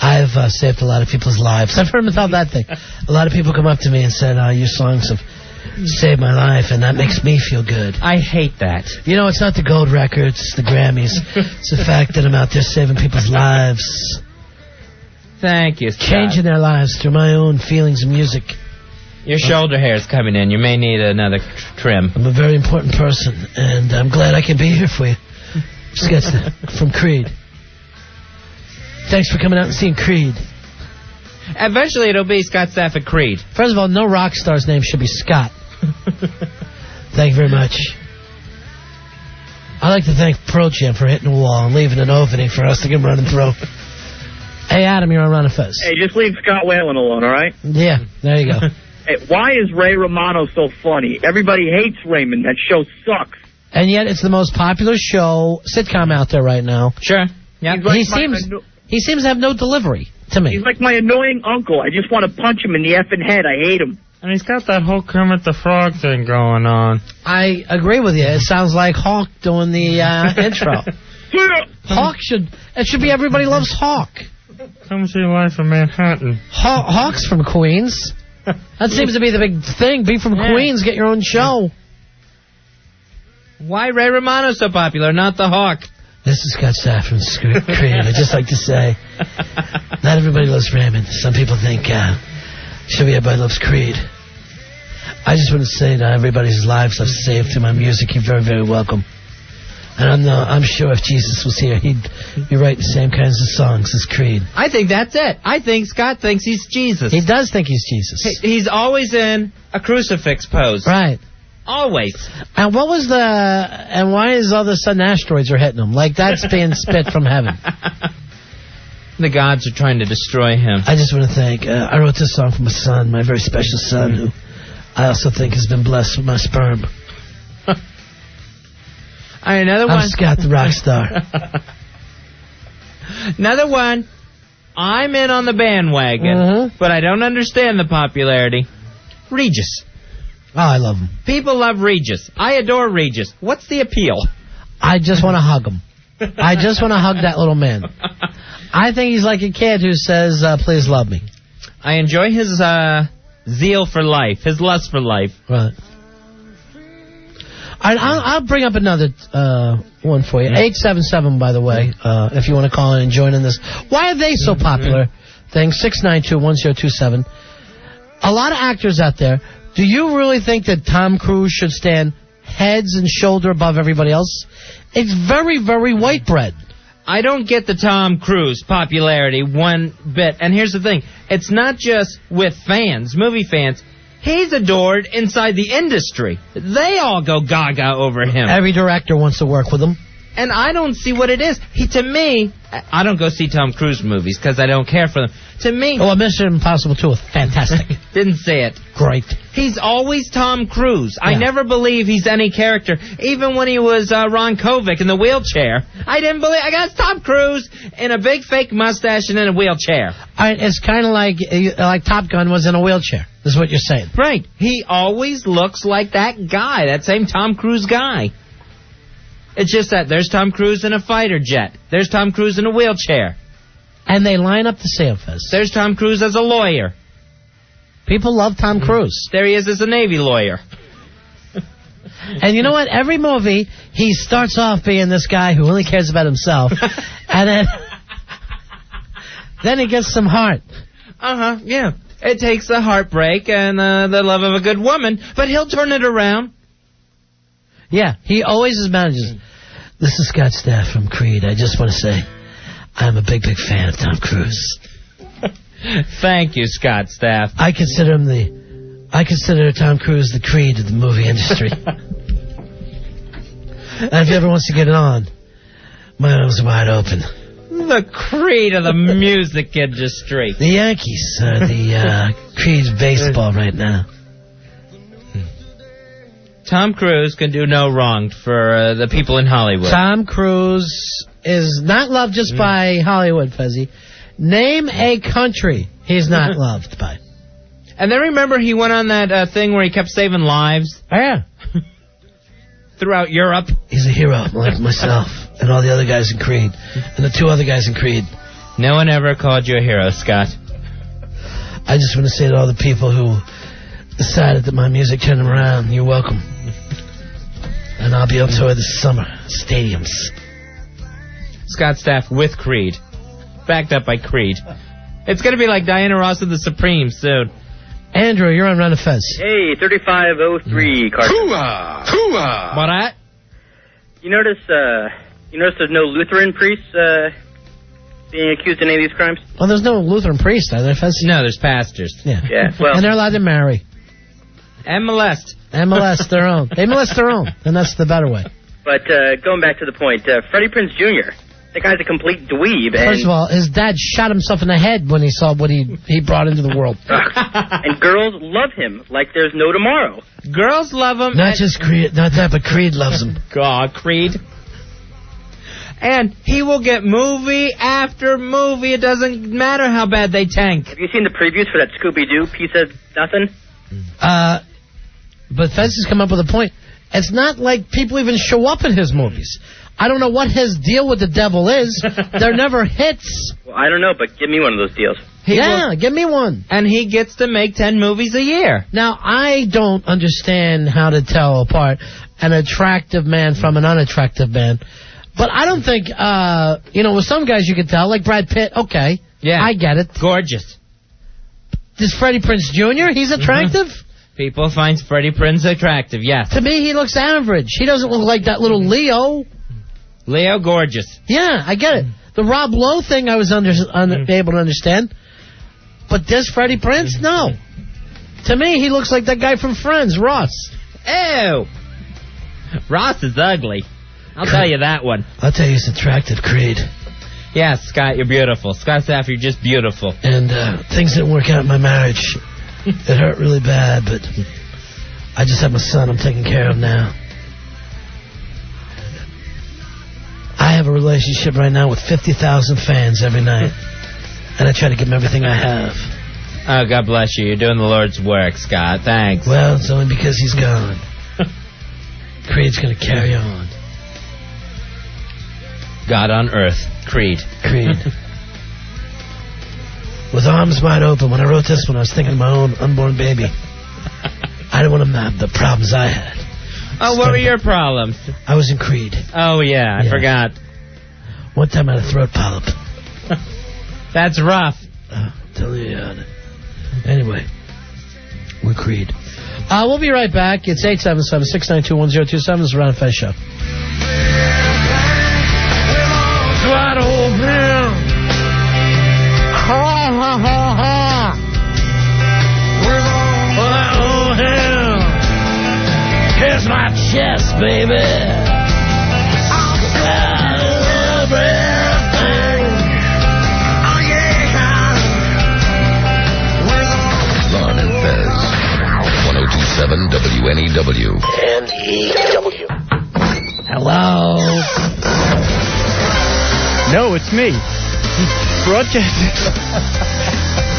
I've saved a lot of people's lives. I've heard them tell that thing. A lot of people come up to me and said, your songs have saved my life, and that makes me feel good. I hate that. You know, it's not the gold records, it's the Grammys. It's the fact that I'm out there saving people's lives. Thank you, Scott. Changing their lives through my own feelings and music. Your shoulder hair is coming in. You may need another trim. I'm a very important person, and I'm glad I can be here for you. Scott from Creed. Thanks for coming out and seeing Creed. Eventually it'll be Scott Staff at Creed. First of all, no rock star's name should be Scott. Thank you very much. I'd like to thank Pearl Jam for hitting the wall and leaving an opening for us to get running through. Hey, Adam, you're on Ron and Fez. Hey, just leave Scott Whalen alone, all right? Yeah, there you go. Hey, why is Ray Romano so funny? Everybody hates Raymond. That show sucks. And yet it's the most popular sitcom out there right now. Sure. Yeah. He seems to have no delivery to me. He's like my annoying uncle. I just want to punch him in the effing head. I hate him. And he's got that whole Kermit the Frog thing going on. I agree with you. It sounds like Hawk doing the intro. Hawk should be Everybody Loves Hawk. Come see Life in Manhattan. Hawk's from Queens. That seems to be the big thing. Be from Queens, get your own show. Why Ray Romano so popular, not the Hawk? This is Scott Staff from Creed. I'd just like to say, not everybody loves Raymond. Some people think, should be everybody loves Creed. I just want to say that everybody's lives I've saved through my music. You're very, very welcome. And I'm sure if Jesus was here, he'd be writing the same kinds of songs as Creed. I think that's it. I think Scott thinks he's Jesus. He does think he's Jesus. He's always in a crucifix pose. Right. Always. And why is all of a sudden asteroids are hitting him? Like that's being spit from heaven. The gods are trying to destroy him. I just want to thank, I wrote this song for my son, my very special son, who I also think has been blessed with my sperm. All right, another one. I'm Scott the rock star. Another one. I'm in on the bandwagon, but I don't understand the popularity. Regis. Oh, I love him. People love Regis. I adore Regis. What's the appeal? I just want to hug him. I just want to hug that little man. I think he's like a kid who says, please love me. I enjoy his zeal for life, his lust for life. Right. I'll bring up another one for you. 877, by the way, if you want to call in and join in this. Why are they so popular? Thing 692-1027. A lot of actors out there. Do you really think that Tom Cruise should stand heads and shoulder above everybody else? It's very, very white bread. I don't get the Tom Cruise popularity one bit. And here's the thing. It's not just with fans, movie fans. He's adored inside the industry. They all go gaga over him. Every director wants to work with him. And I don't see what it is. To me, I don't go see Tom Cruise movies because I don't care for them. To me... Oh, Mission Impossible 2 was fantastic. Didn't say it. Great. He's always Tom Cruise. Yeah. I never believe he's any character. Even when he was Ron Kovic in the wheelchair, I didn't believe... I got Tom Cruise in a big fake mustache and in a wheelchair. It's kind of like Top Gun was in a wheelchair, is what you're saying. Right. He always looks like that guy, that same Tom Cruise guy. It's just that there's Tom Cruise in a fighter jet. There's Tom Cruise in a wheelchair. And they line up the same Fez. There's Tom Cruise as a lawyer. People love Tom Cruise. There he is as a Navy lawyer. And you know what? Every movie, he starts off being this guy who only cares about himself. And then he gets some heart. Yeah. It takes the heartbreak and the love of a good woman, but he'll turn it around. Yeah, he always manages. This is Scott Staff from Creed. I just want to say I'm a big, big fan of Tom Cruise. Thank you, Scott Staff. I consider Tom Cruise the Creed of the movie industry. And if he ever wants to get it on, my arms are wide open. The Creed of the music industry. The Yankees are the Creed's baseball right now. Tom Cruise can do no wrong for the people in Hollywood. Tom Cruise is not loved just by Hollywood, Fezzy. Name a country he's not loved by. And then remember he went on that thing where he kept saving lives? Oh, yeah. Throughout Europe. He's a hero, like myself and all the other guys in Creed. And the 2 other guys in Creed. No one ever called you a hero, Scott. I just want to say to all the people who decided that my music turned them around, you're welcome. And I'll be on tour this summer. Stadiums. Scott Staff with Creed. Backed up by Creed. It's going to be like Diana Ross and the Supremes soon. Andrew, you're on Run of Fez. Hey, 3503, Carson. Hooah! Hooah! What at? You notice there's no Lutheran priests being accused of any of these crimes? Well, there's no Lutheran priest, are there, Fez? No, there's pastors. Yeah. Yeah, well. And they're allowed to marry. And molest. And molest their own. They molest their own, and that's the better way. But going back to the point, Freddie Prinze Jr., that guy's a complete dweeb. First of all, his dad shot himself in the head when he saw what he brought into the world. And girls love him like there's no tomorrow. Girls love him. Not just Creed, not that, but Creed loves him. God, Creed. And he will get movie after movie. It doesn't matter how bad they tank. Have you seen the previews for that Scooby-Doo piece of nothing? But Fez has come up with a point. It's not like people even show up in his movies. I don't know what his deal with the devil is. They're never hits. Well, I don't know, but give me one of those deals. Give me one. And he gets to make 10 movies a year. Now, I don't understand how to tell apart an attractive man from an unattractive man. But I don't think, with some guys you can tell, like Brad Pitt, okay. Yeah. I get it. Gorgeous. This Freddie Prinze Jr., he's attractive? People find Freddie Prinze attractive, yes. To me, he looks average. He doesn't look like that little Leo. Leo, gorgeous. Yeah, I get it. The Rob Lowe thing I was unable to understand. But this Freddie Prinze? No. To me, he looks like that guy from Friends, Ross. Ew. Ross is ugly. I'll tell you that one. I'll tell you he's attractive, Creed. Yeah, Scott, you're beautiful. Scott Staff, you're just beautiful. And things didn't work out in my marriage. It hurt really bad, but I just have my son I'm taking care of now. I have a relationship right now with 50,000 fans every night. And I try to give them everything I have. Oh, God bless you. You're doing the Lord's work, Scott. Thanks. Well, it's only because he's gone. Creed's going to carry on. God on earth. Creed. Creed. With arms wide open. When I wrote this one, I was thinking of my own unborn baby. I didn't want to have the problems I had. Oh, what were your problems? I was in Creed. Oh, yeah, I forgot. One time I had a throat polyp. That's rough. I'm telling you. Anyway, we're Creed. We'll be right back. It's 877-692-1027. It's the Ron Fez Show. Wide open. Ha ha ha ha. Oh hell. Here's my chest, baby. I'll love everything. Oh yeah. Ron and Fez. 1027 WNEW. NEW. Hello. No, it's me.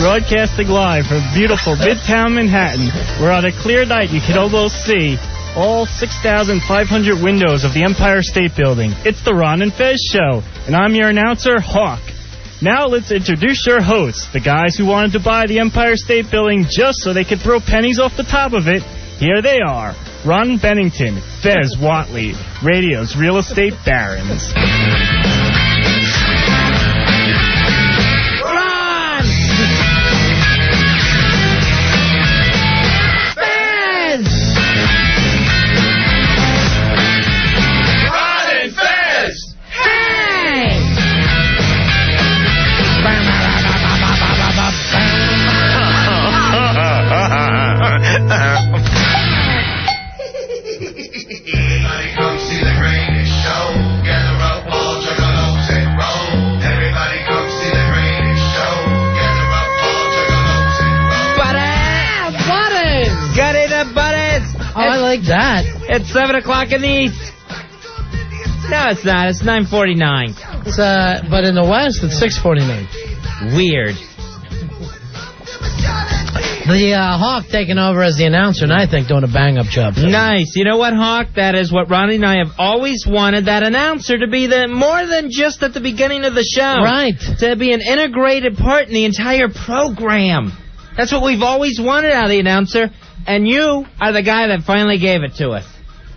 Broadcasting live from beautiful Midtown Manhattan, where on a clear night you can almost see all 6,500 windows of the Empire State Building. It's the Ron and Fez Show, and I'm your announcer, Hawk. Now let's introduce your hosts, the guys who wanted to buy the Empire State Building just so they could throw pennies off the top of it. Here they are, Ron Bennington, Fez Whatley, radio's real estate barons. Everybody come see the greatest show. Gather up all your take that. It's 7 o'clock in the East. No, it's not. It's 9:49. It's, but in the West, it's 6:49. Weird. The Hawk taking over as the announcer, and I think doing a bang-up job. Nice. You know what, Hawk? That is what Ronnie and I have always wanted, that announcer to be more than just at the beginning of the show. Right. To be an integrated part in the entire program. That's what we've always wanted out of the announcer, and you are the guy that finally gave it to us.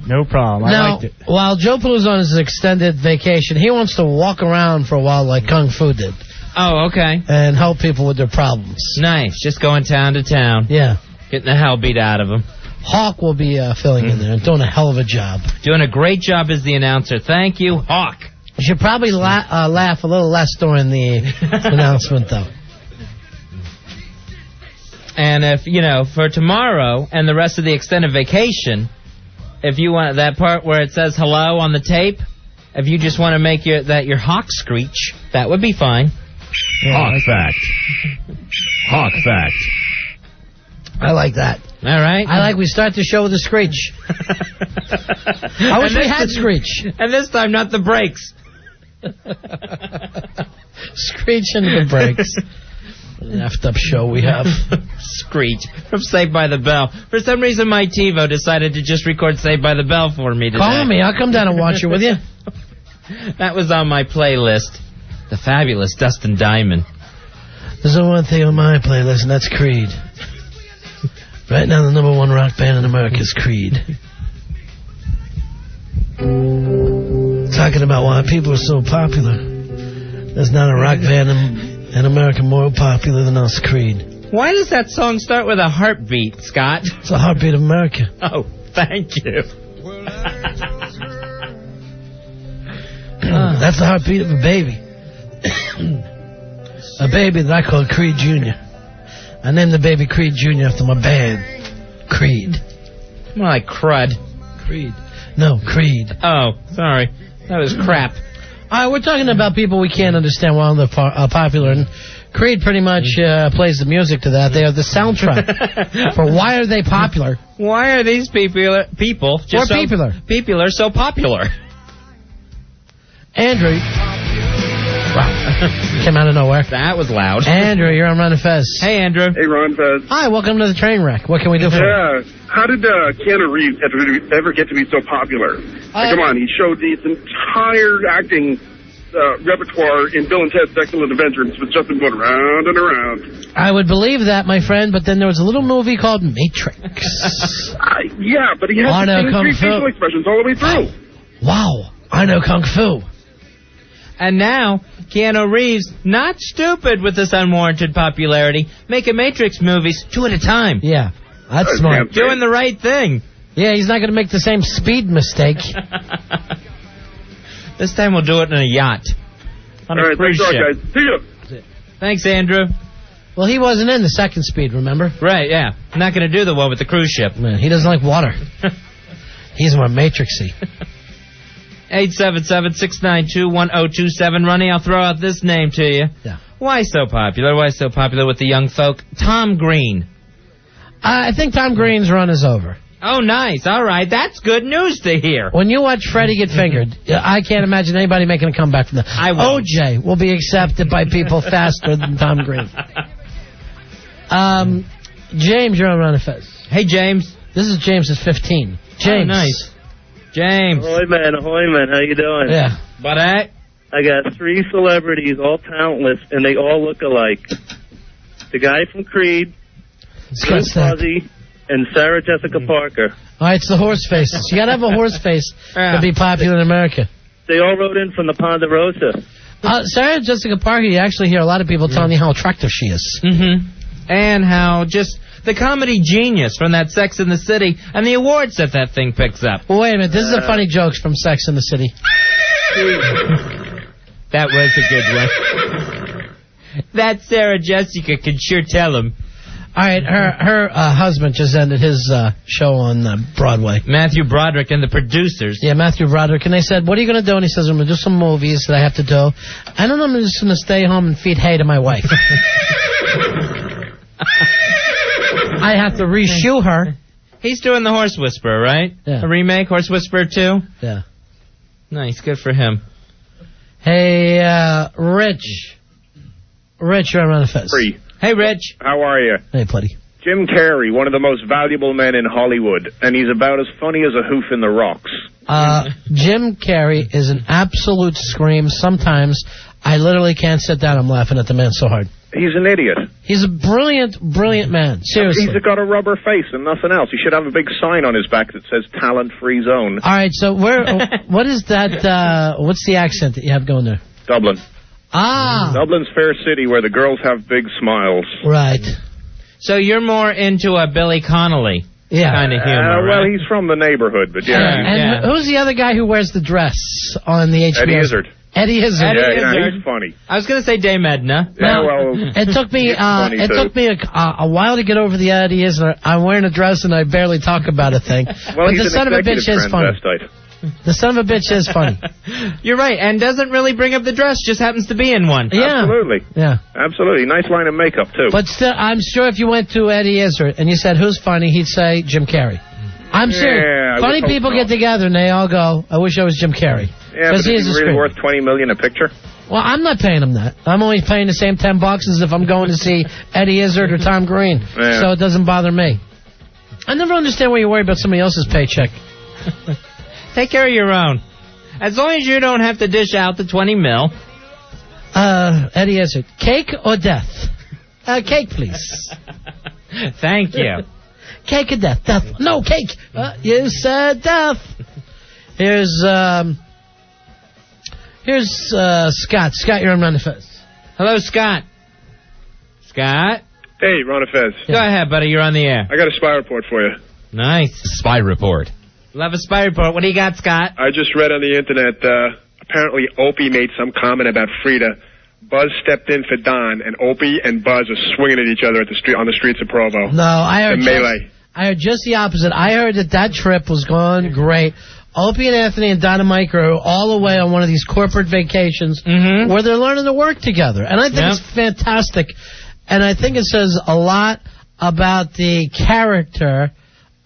No problem. I Now, liked it. while Joe Palu's on his extended vacation, he wants to walk around for a while like Kung Fu did. Oh, okay. And help people with their problems. Nice. Just going town to town. Yeah. Getting the hell beat out of them. Hawk will be filling in there and doing a hell of a job. Doing a great job as the announcer. Thank you, Hawk. You should probably laugh a little less during the announcement, though. And if, for tomorrow and the rest of the extended vacation, if you want that part where it says hello on the tape, if you just want to make your Hawk screech, that would be fine. Hawk fact. Hawk fact. I like that. All right. I like we start the show with a screech. I wish we had screech. And this time, not the brakes. Screech into the brakes. What an effed up show we have. Screech from Saved by the Bell. For some reason, my TiVo decided to just record Saved by the Bell for me today. Call me. I'll come down and watch it with you. That was on my playlist. The fabulous Dustin Diamond. There's only one thing on my playlist, and that's Creed. Right now, the #1 rock band in America is Creed. Talking about why people are so popular. There's not a rock band in America more popular than us, Creed. Why does that song start with a heartbeat, Scott? It's the heartbeat of America. Oh, thank you. That's the heartbeat of a baby. A baby that I call Creed Jr. I named the baby Creed Jr. after my band, Creed. More like crud. Creed. No, Creed. Oh, sorry. That was crap. All right, we're talking about people we can't understand why they're popular, and Creed pretty much plays the music to that. They are the soundtrack for why are they popular. Why are these people just popular? People are so popular. Andrew. Wow. Came out of nowhere. That was loud. Andrew, you're on Ron and Fez. Hey, Andrew. Hey, Ron Fez. Hi, welcome to the train wreck. What can we do for you? Yeah. How did Keanu Reeves ever get to be so popular? Come on, he showed his entire acting repertoire in Bill and Ted's Excellent Adventures with just been going round and around. I would believe that, my friend, but then there was a little movie called Matrix. Yeah, but he has the same three facial expressions all the way through. Wow, I know Kung Fu. And now, Keanu Reeves, not stupid with this unwarranted popularity, making Matrix movies 2 at a time. Yeah, that's smart. Doing the right thing. Yeah, he's not going to make the same speed mistake. This time we'll do it in a yacht. On a cruise ship. Guys. See you. Thanks, Andrew. Well, he wasn't in the second speed, remember? Right, yeah. Not going to do the one with the cruise ship. Man, he doesn't like water. He's more Matrixy. 877-692-1027. Ronnie, I'll throw out this name to you. Yeah. Why so popular? Why so popular with the young folk? Tom Green. I think Tom Green's run is over. Oh, nice. All right. That's good news to hear. When you watch Freddie get fingered, I can't imagine anybody making a comeback from that. I won't. OJ will be accepted by people faster than Tom Green. James, you're on Ron and Fez. Hey, James. This is James's 15. James. Oh, nice. James. Ahoy, man. How you doing? Yeah. But I got 3 celebrities, all talentless, and they all look alike. The guy from Creed, Bill Cosby, and Sarah Jessica Parker. All right, it's the horse faces. You got to have a horse face to be popular in America. They all wrote in from the Ponderosa. Sarah Jessica Parker, you actually hear a lot of people telling you how attractive she is. Mm-hmm. And how just the comedy genius from that Sex and the City and the awards that thing picks up. Well, wait a minute. This is the funny jokes from Sex and the City. That was a good one. That Sarah Jessica can sure tell him. All right, her husband just ended his show on Broadway. Matthew Broderick and the producers. Yeah, Matthew Broderick. And they said, what are you going to do? And he says, I'm going to do some movies that I have to do. I don't know, I'm just going to stay home and feed hay to my wife. I have to reshoe her He's doing the Horse Whisperer, right? Yeah. A remake, Horse Whisperer 2? Yeah. Nice, good for him. Hey, Rich. Rich, you're on the Fez. Hey, Rich. How are you? Hey, buddy. Jim Carrey, one of the most valuable men in Hollywood, and he's about as funny as a hoof in the rocks. Jim Carrey is an absolute scream. Sometimes I literally can't sit down. I'm laughing at the man so hard. He's an idiot. He's a brilliant, brilliant man. Seriously. He's got a rubber face and nothing else. He should have a big sign on his back that says talent-free zone. All right, so what is that, what's the accent that you have going there? Dublin. Ah. Dublin's fair city where the girls have big smiles. Right. So you're more into a Billy Connolly kind of humor, Well, right? he's from the neighborhood, but yeah. And who's the other guy who wears the dress on the HBO? Eddie Izzard. Eddie Izzard. Yeah, he's funny. I was going to say Dame Edna. Yeah, well, it took me a while to get over the Eddie Izzard. I'm wearing a dress and I barely talk about a thing. Well, but he's the son of a bitch is funny. The son of a bitch is funny. You're right, and doesn't really bring up the dress, just happens to be in one. Yeah. Absolutely. Yeah. Absolutely. Nice line of makeup, too. But still, I'm sure if you went to Eddie Izzard and you said, who's funny, he'd say Jim Carrey. I'm serious. I Funny would hope people so. get together and they all go, I wish I was Jim Carrey. Yeah, but is he he is a really scream. worth $20 million a picture? Well, I'm not paying him that. I'm only paying the same $10 as if I'm going to see Eddie Izzard or Tom Green. Yeah. So it doesn't bother me. I never understand why you worry about somebody else's paycheck. Take care of your own. As long as you don't have to dish out the 20 mil. Eddie Izzard, cake or death? Cake, please. Thank you. Cake or death? Death. No, cake. You said death. Here's Scott. Scott, you're on Run the Fez. Hello, Scott. Scott? Hey, Ron Fez. Go ahead, buddy. You're on the air. I got a spy report for you. Nice. Spy report. Love a spy report. What do you got, Scott? I just read on the internet, apparently Opie made some comment about Frida. Buzz stepped in for Don, and Opie and Buzz are swinging at each other on the streets of Provo. No, I heard melee. I heard just the opposite. I heard that trip was going great. Opie and Anthony and Don and Mike are all away on one of these corporate vacations where they're learning to work together. And I think it's fantastic. And I think it says a lot about the character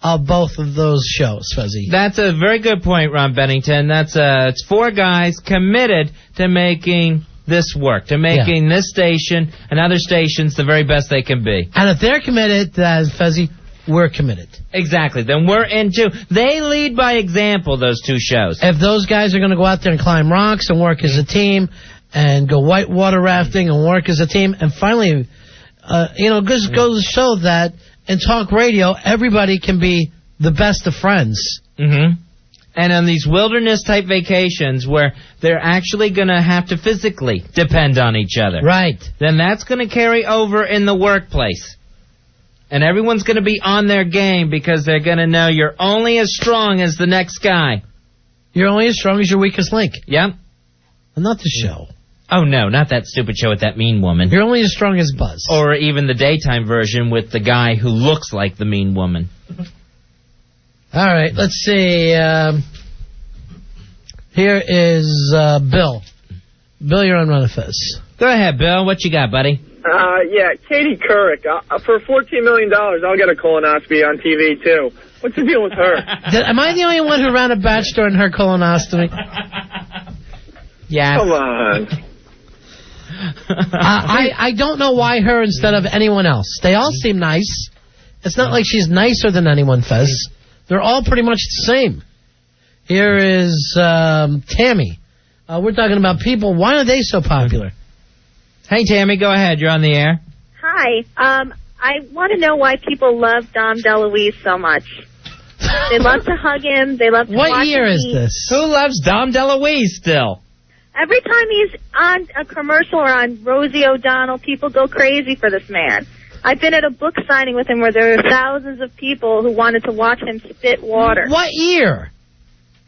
of both of those shows, Fuzzy. That's a very good point, Ron Bennington. It's four guys committed to making this work, to making this station and other stations the very best they can be. And if they're committed, Fuzzy, we're committed. Exactly. Then we're into. They lead by example, those two shows. If those guys are going to go out there and climb rocks and work as a team and go whitewater rafting and work as a team, and finally, just goes to show that in talk radio, everybody can be the best of friends. Mm-hmm. And on these wilderness-type vacations where they're actually going to have to physically depend on each other. Right. Then that's going to carry over in the workplace. And everyone's going to be on their game because they're going to know you're only as strong as the next guy. You're only as strong as your weakest link. Yep. And not the show. Oh, no, not that stupid show with that mean woman. You're only as strong as Buzz. Or even the daytime version with the guy who looks like the mean woman. All right, let's see. Here is Bill. Bill, you're on Run the Fez. Go ahead, Bill. What you got, buddy? Yeah, Katie Couric. For $14 million, I'll get a colonoscopy on TV, too. What's the deal with her? Am I the only one who ran a batch during her colonoscopy? Yeah. Come on. I don't know why her instead of anyone else. They all seem nice. It's not like she's nicer than anyone, Fez. They're all pretty much the same. Here is Tammy. We're talking about people. Why are they so popular? Hey, Tammy, go ahead. You're on the air. Hi. I want to know why people love Dom DeLuise so much. They love to hug him. They love to watch What year him is eat. this? Who loves Dom DeLuise still? Every time he's on a commercial or on Rosie O'Donnell, people go crazy for this man. I've been at a book signing with him where there were thousands of people who wanted to watch him spit water. What year?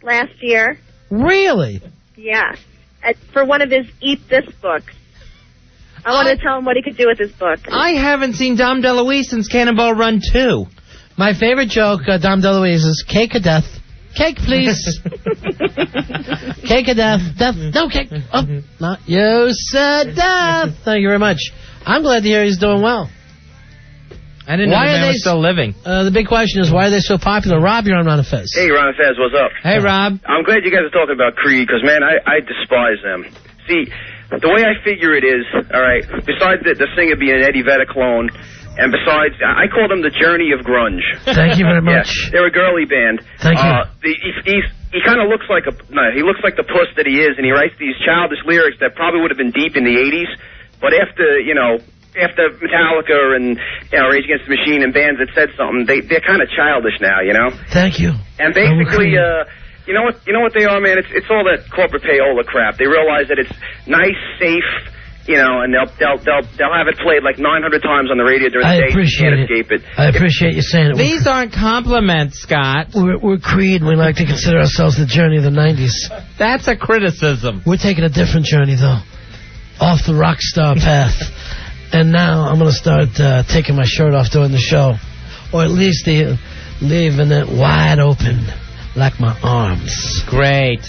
Last year. Really? Yes. For one of his Eat This books. I wanted to tell him what he could do with his book. I haven't seen Dom DeLuise since Cannonball Run 2. My favorite joke, Dom DeLuise, is cake of death. Cake, please. Cake of death. Death. No cake. Oh, not you said death. Thank you very much. I'm glad to hear he's doing well. I didn't know they were still living. The big question is, why are they so popular? Rob, you're on Ron and Fez. Hey, Ron and Fez, what's up? Hey, Rob. I'm glad you guys are talking about Creed, because, man, I despise them. See, the way I figure it is, all right, besides the singer being an Eddie Vedder clone, and besides, I call them the Journey of Grunge. Thank you very much. Yeah, they're a girly band. Thank you. He kind of looks like he looks like the puss that he is, and he writes these childish lyrics that probably would have been deep in the 80s, but after Metallica and Rage Against the Machine and bands that said something, they're kind of childish now, you know? Thank you. And basically, you know what they are, man? It's all that corporate payola crap. They realize that it's nice, safe, you know, and they'll have it played like 900 times on the radio during the day. You can't escape it. I appreciate you saying it. These aren't compliments, Scott. We're Creed, and we like to consider ourselves the journey of the 90s. That's a criticism. We're taking a different journey, though, off the rock star path. And now I'm going to start taking my shirt off during the show, or at least leaving it wide open like my arms. Great.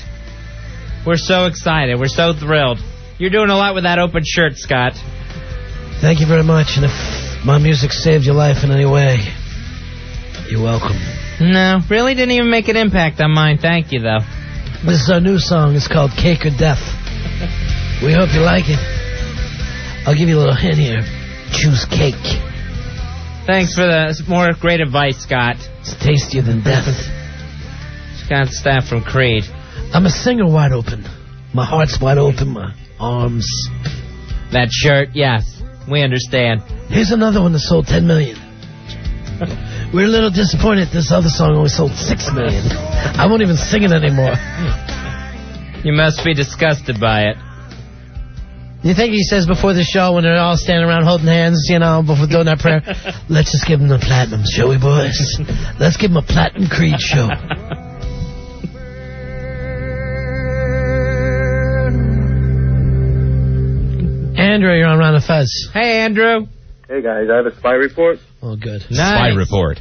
We're so excited. We're so thrilled. You're doing a lot with that open shirt, Scott. Thank you very much. And if my music saved your life in any way, you're welcome. No, really didn't even make an impact on mine. Thank you, though. This is our new song. It's called Cake or Death. We hope you like it. I'll give you a little hint here. Choose cake. Thanks for the more great advice, Scott. It's tastier than death. Scott Staff from Creed. I'm a singer wide open. My heart's wide open, my arms. That shirt, yes. We understand. Here's another one that sold 10 million. We're a little disappointed this other song only sold 6 million. I won't even sing it anymore. You must be disgusted by it. You think he says before the show when they're all standing around holding hands, you know, before doing that prayer, let's just give them the platinum, shall we, boys? Let's give them a platinum Creed show. Andrew, you're on Ron and Fez. Hey, Andrew. Hey, guys, I have a spy report. Oh, good. Nice.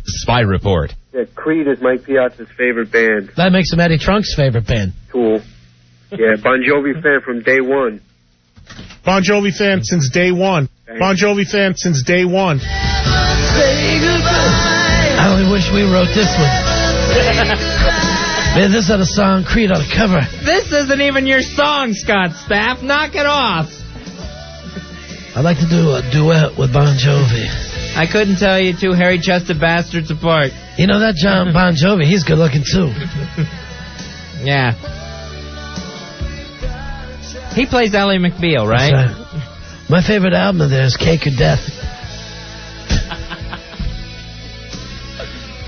Spy report. Yeah, Creed is Mike Piazza's favorite band. That makes him Eddie Trunk's favorite band. Cool. Yeah, Bon Jovi fan from day one. Bon Jovi fan since day one. Bon Jovi fan since day one. Say goodbye. I only wish we wrote this one. Man, this is a song Creed ought to cover. This isn't even your song, Scott Staff. Knock it off. I'd like to do a duet with Bon Jovi. I couldn't tell you two hairy-chested bastards apart. You know that John Bon Jovi, he's good looking too. Yeah. He plays Ally McBeal, right? That's right. My favorite album of theirs is Cake or Death.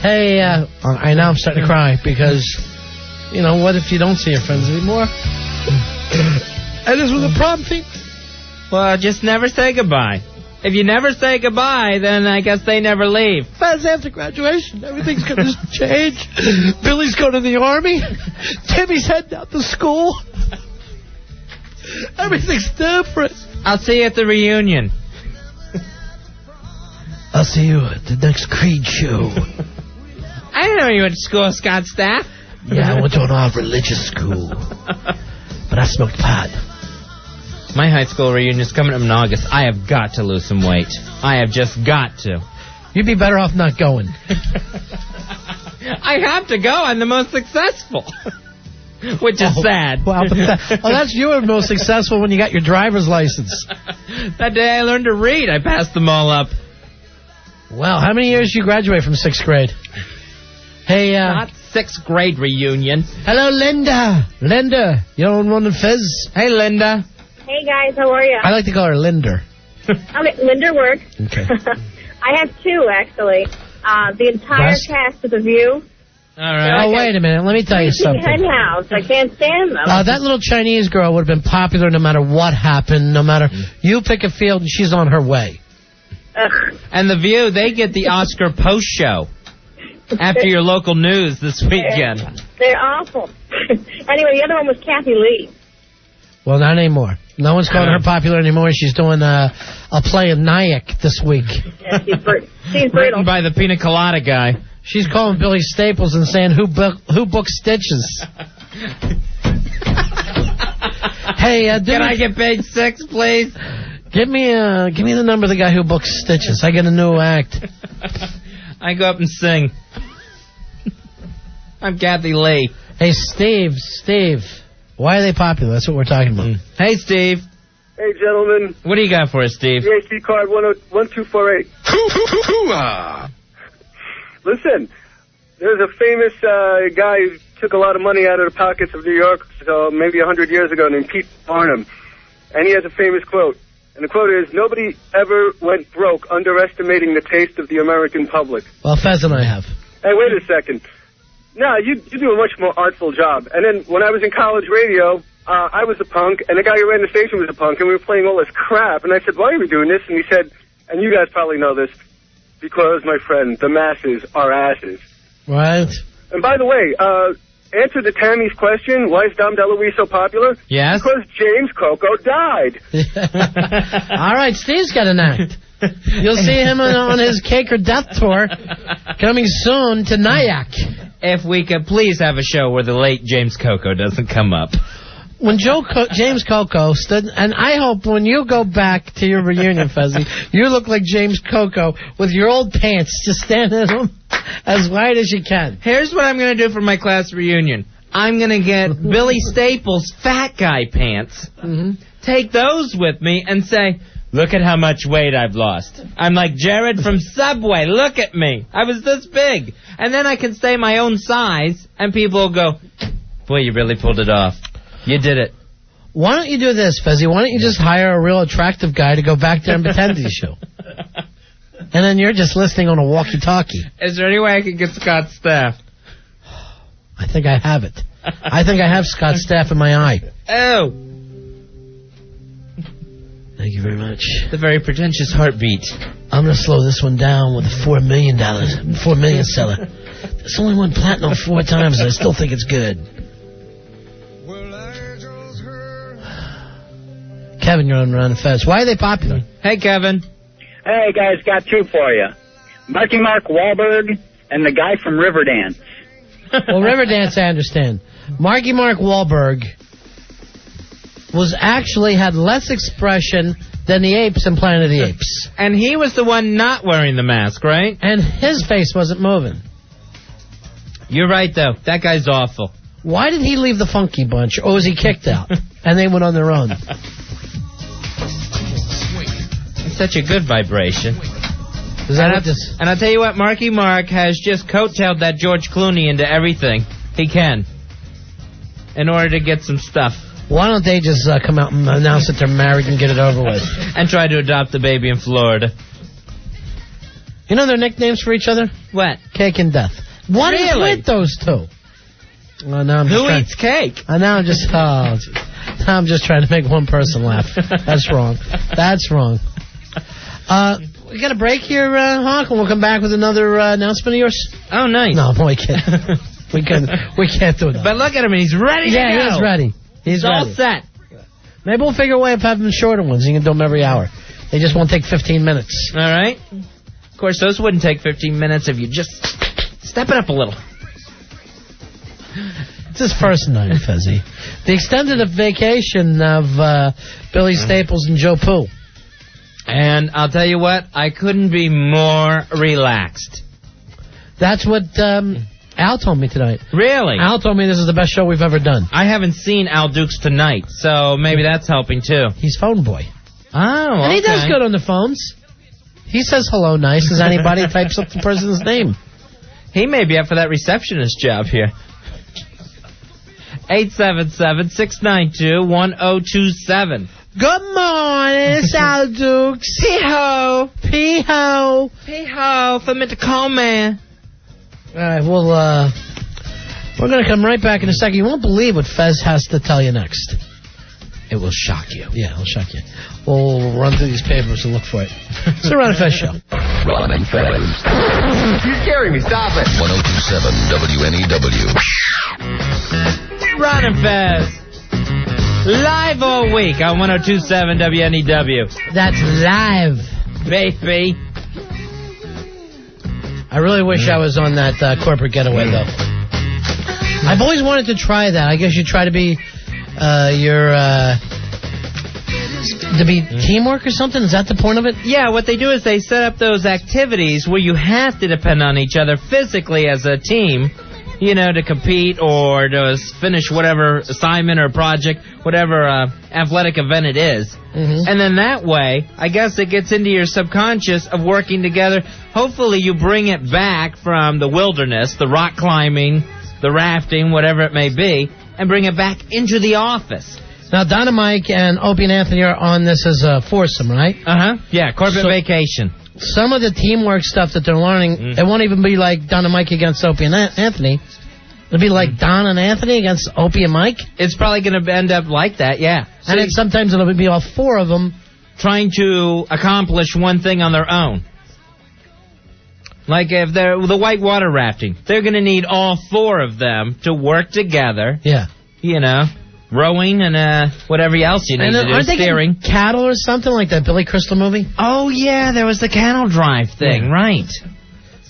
Hey, I now I'm starting to cry because, you know, what if you don't see your friends anymore? And this was a prom thing. Well, just never say goodbye. If you never say goodbye, then I guess they never leave. Fez, after graduation, everything's going to change. Billy's going to the Army. Timmy's heading out to school. Everything's different. I'll see you at the reunion. I'll see you at the next Creed show. I didn't know you went to school, Scott Staff. Yeah, I went to an all-religious school. But I smoked pot. My high school reunion is coming up in August. I have got to lose some weight. I have just got to. You'd be better off not going. I have to go. I'm the most successful. Which is sad. Well, that's you were most successful when you got your driver's license. That day I learned to read, I passed them all up. Well, how many years did you graduate from 6th grade? Hey, Not 6th grade reunion. Hello, Linda. Linda, you on Ron and Fez? Hey, Linda. Hey, guys, how are you? I like to call her Linder. Okay, Linder works. Okay. I have two, actually. The entire cast of The View. All right. Oh, wait a minute. Let me tell you something. Henhouse. I can't stand them. That little Chinese girl would have been popular no matter what happened, no matter... You pick a field and she's on her way. Ugh. And The View, they get the Oscar post show after your local news this weekend. They're awful. Anyway, the other one was Kathy Lee. Well, not anymore. No one's calling her popular anymore. She's doing a play of Nyack this week. Yeah, she's brittle. Written by the Pina Colada guy. She's calling Billy Staples and saying, who booked Stitches? Hey, can I get page 6, please? Give me the number of the guy who booked Stitches. I get a new act. I go up and sing. I'm Kathy Lee. Hey, Steve. Why are they popular? That's what we're talking about. Hey, Steve. Hey, gentlemen. What do you got for us, Steve? PhD card 1248. Listen, there's a famous guy who took a lot of money out of the pockets of New York, so maybe 100 years ago, named Pete Barnum. And he has a famous quote. And the quote is, nobody ever went broke underestimating the taste of the American public. Well, Fez and I have. Hey, wait a second. No, you do a much more artful job. And then when I was in college radio, I was a punk, and the guy who ran the station was a punk, and we were playing all this crap. And I said, why are we doing this? And he said, and you guys probably know this, because, my friend, the masses are asses. Right. And by the way, answer to Tammy's question, why is Dom DeLuise so popular? Yes? Because James Coco died. All right, Steve's got an act. You'll see him on his Cake or Death tour coming soon to Nyack. If we could please have a show where the late James Coco doesn't come up. When James Coco stood, and I hope when you go back to your reunion, Fezzy, you look like James Coco with your old pants, just standing in them as wide as you can. Here's what I'm going to do for my class reunion. I'm going to get Billy Staples' fat guy pants, take those with me, and say, look at how much weight I've lost. I'm like Jared from Subway. Look at me. I was this big. And then I can stay my own size, and people will go, boy, you really pulled it off. You did it. Why don't you do this, Fezzy? Why don't you just hire a real attractive guy to go back there and pretend to you? And then you're just listening on a walkie-talkie. Is there any way I can get Scott's staff? I think I have it. I think I have Scott's staff in my eye. Oh. Thank you very much. The very pretentious heartbeat. I'm going to slow this one down with a $4 million seller. This only went platinum 4 times, and I still think it's good. Kevin, you're on Ron and Fez. Why are they popular? Hey, Kevin. Hey, guys, got 2 for you. Marky Mark Wahlberg and the guy from Riverdance. Well, Riverdance, I understand. Marky Mark Wahlberg had less expression than the apes in Planet of the Apes. And he was the one not wearing the mask, right? And his face wasn't moving. You're right, though. That guy's awful. Why did he leave the Funky Bunch, or was he kicked out? And they went on their own. It's such a good vibration. And I'll tell you what, Marky Mark has just coattailed that George Clooney into everything he can in order to get some stuff. Why don't they just come out and announce that they're married and get it over with? And try to adopt a baby in Florida. You know their nicknames for each other? What? Cake and Death. What is with those two? Well, now Who eats cake? Now I'm just trying to make one person laugh. That's wrong. That's wrong. We got a break here, Hawk, and we'll come back with another announcement of yours. Oh, nice. No, we can't. we can't do that. But look at him, he's ready to go. Yeah, he's ready. He's all set. Maybe we'll figure a way of having shorter ones. You can do them every hour. They just won't take 15 minutes. All right. Of course, those wouldn't take 15 minutes if you just step it up a little. It's his first night, Fezzy. The extended vacation of Billy Staples and Joe Pooh. And I'll tell you what, I couldn't be more relaxed. That's what Al told me tonight. Really? Al told me this is the best show we've ever done. I haven't seen Al Dukes tonight, so maybe that's helping too. He's phone boy. Oh, and he does good on the phones. He says hello nice as anybody types up the person's name. He may be up for that receptionist job here. 877-692-1027. Good morning, it's Al Dukes. Pee-ho. Pee-ho. Pee-ho for Mr. Coleman. All right, we're going to come right back in a second. You won't believe what Fez has to tell you next. It will shock you. Yeah, it'll shock you. We'll run through these papers and look for it. It's the Ron and Fez Show. Ron and Fez. You're scaring me. Stop it. 102.7 WNEW. Ron and Fez. Live all week on 102.7 WNEW. That's live. Baby. I really wish I was on that corporate getaway, though. I've always wanted to try that. I guess you try to be your To be teamwork or something? Is that the point of it? Yeah, what they do is they set up those activities where you have to depend on each other physically as a team, you know, to compete or to finish whatever assignment or project, whatever athletic event it is. Mm-hmm. And then that way, I guess it gets into your subconscious of working together. Hopefully you bring it back from the wilderness, the rock climbing, the rafting, whatever it may be, and bring it back into the office. Now, Donna Mike and Opie and Anthony are on this as a foursome, right? Uh-huh. Yeah, corporate vacation. Some of the teamwork stuff that they're learning, it won't even be like Donna Mike against Opie and Anthony. It'll be like Don and Anthony against Opie and Mike. It's probably going to end up like that, yeah. So and then sometimes it'll be all four of them trying to accomplish one thing on their own. Like if they're the whitewater rafting, they're going to need all four of them to work together. Yeah. You know, rowing and whatever else you need to do, aren't they steering. Cattle or something like that Billy Crystal movie? Oh, yeah, there was the cattle drive thing, right.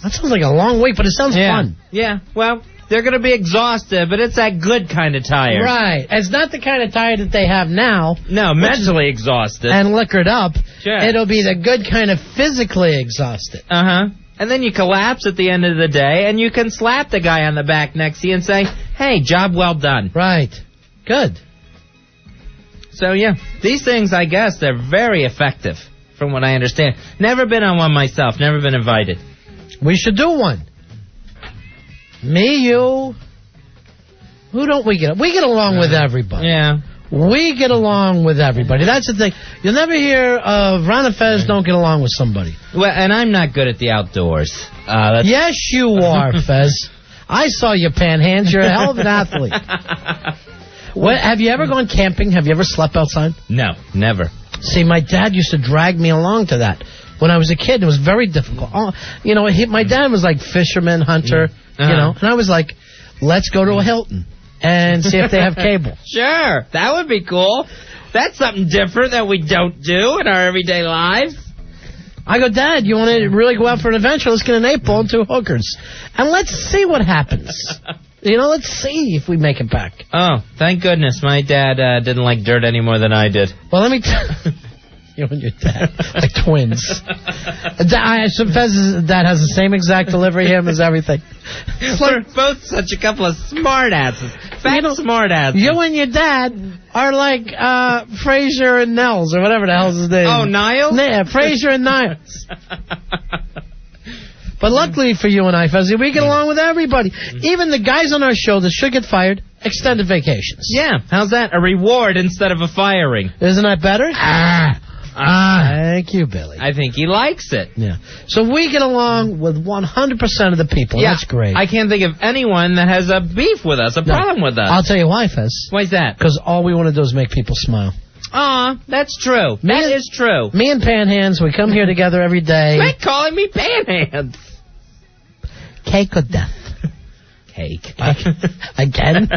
That sounds like a long wait, but it sounds fun. Yeah, well, they're going to be exhausted, but it's that good kind of tired. Right. It's not the kind of tired that they have now. No, mentally exhausted. And liquored up. Sure. It'll be the good kind of physically exhausted. Uh-huh. And then you collapse at the end of the day, and you can slap the guy on the back next to you and say, hey, job well done. Right. Good. So, yeah, these things, I guess, they're very effective, from what I understand. Never been on one myself, never been invited. We should do one. Me, you. Who don't we get? We get along with everybody. Yeah. We get along with everybody. That's the thing. You'll never hear of Ron and Fez don't get along with somebody. Well, and I'm not good at the outdoors. Yes, you are, Fez. I saw you panhands. You're a hell of an athlete. Have you ever gone camping? Have you ever slept outside? No, never. See, my dad used to drag me along to that. When I was a kid, it was very difficult. You know, my dad was like fisherman, hunter, you know, and I was like, let's go to a Hilton and see if they have cable. Sure, that would be cool. That's something different that we don't do in our everyday lives. I go, Dad, you want to really go out for an adventure? Let's get an 8-ball and 2 hookers. And let's see what happens. You know, let's see if we make it back. Oh, thank goodness. My dad didn't like dirt any more than I did. Well, let me tell you. You and your dad, like twins. Fez's dad has the same exact delivery, him as everything. We're both such a couple of smartasses. Fat smartasses. You and your dad are like Fraser and Nels, or whatever the hell's his name. Oh, Niles? Yeah, Fraser and Niles. But luckily for you and I, Fezzy, we get along with everybody. Even the guys on our show that should get fired, extended vacations. Yeah, how's that? A reward instead of a firing. Isn't that better? Thank you, Billy. I think he likes it. Yeah. So we get along with 100% of the people. Yeah, that's great. I can't think of anyone that has a beef with us, a problem with us. I'll tell you why, Fez. Why's that? Because all we want to do is make people smile. Aw, that's true. That is true. Me and Panhands, we come here together every day. Quit calling me Panhands. Cake or death? Cake. Again?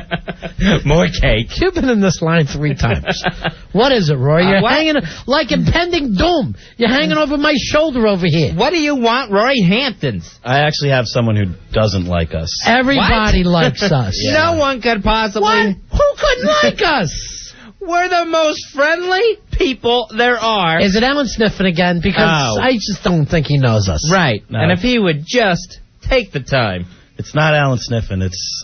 More cake. You've been in this line 3 times. What is it, Roy? You're hanging like impending doom. You're hanging over my shoulder over here. What do you want, Roy Hamptons? I actually have someone who doesn't like us. Everybody likes us. Yeah. No one could possibly. What? Who couldn't like us? We're the most friendly people there are. Is it Alan Sniffin again? Because I just don't think he knows us. Right. No. And if he would just take the time. It's not Alan Sniffin. It's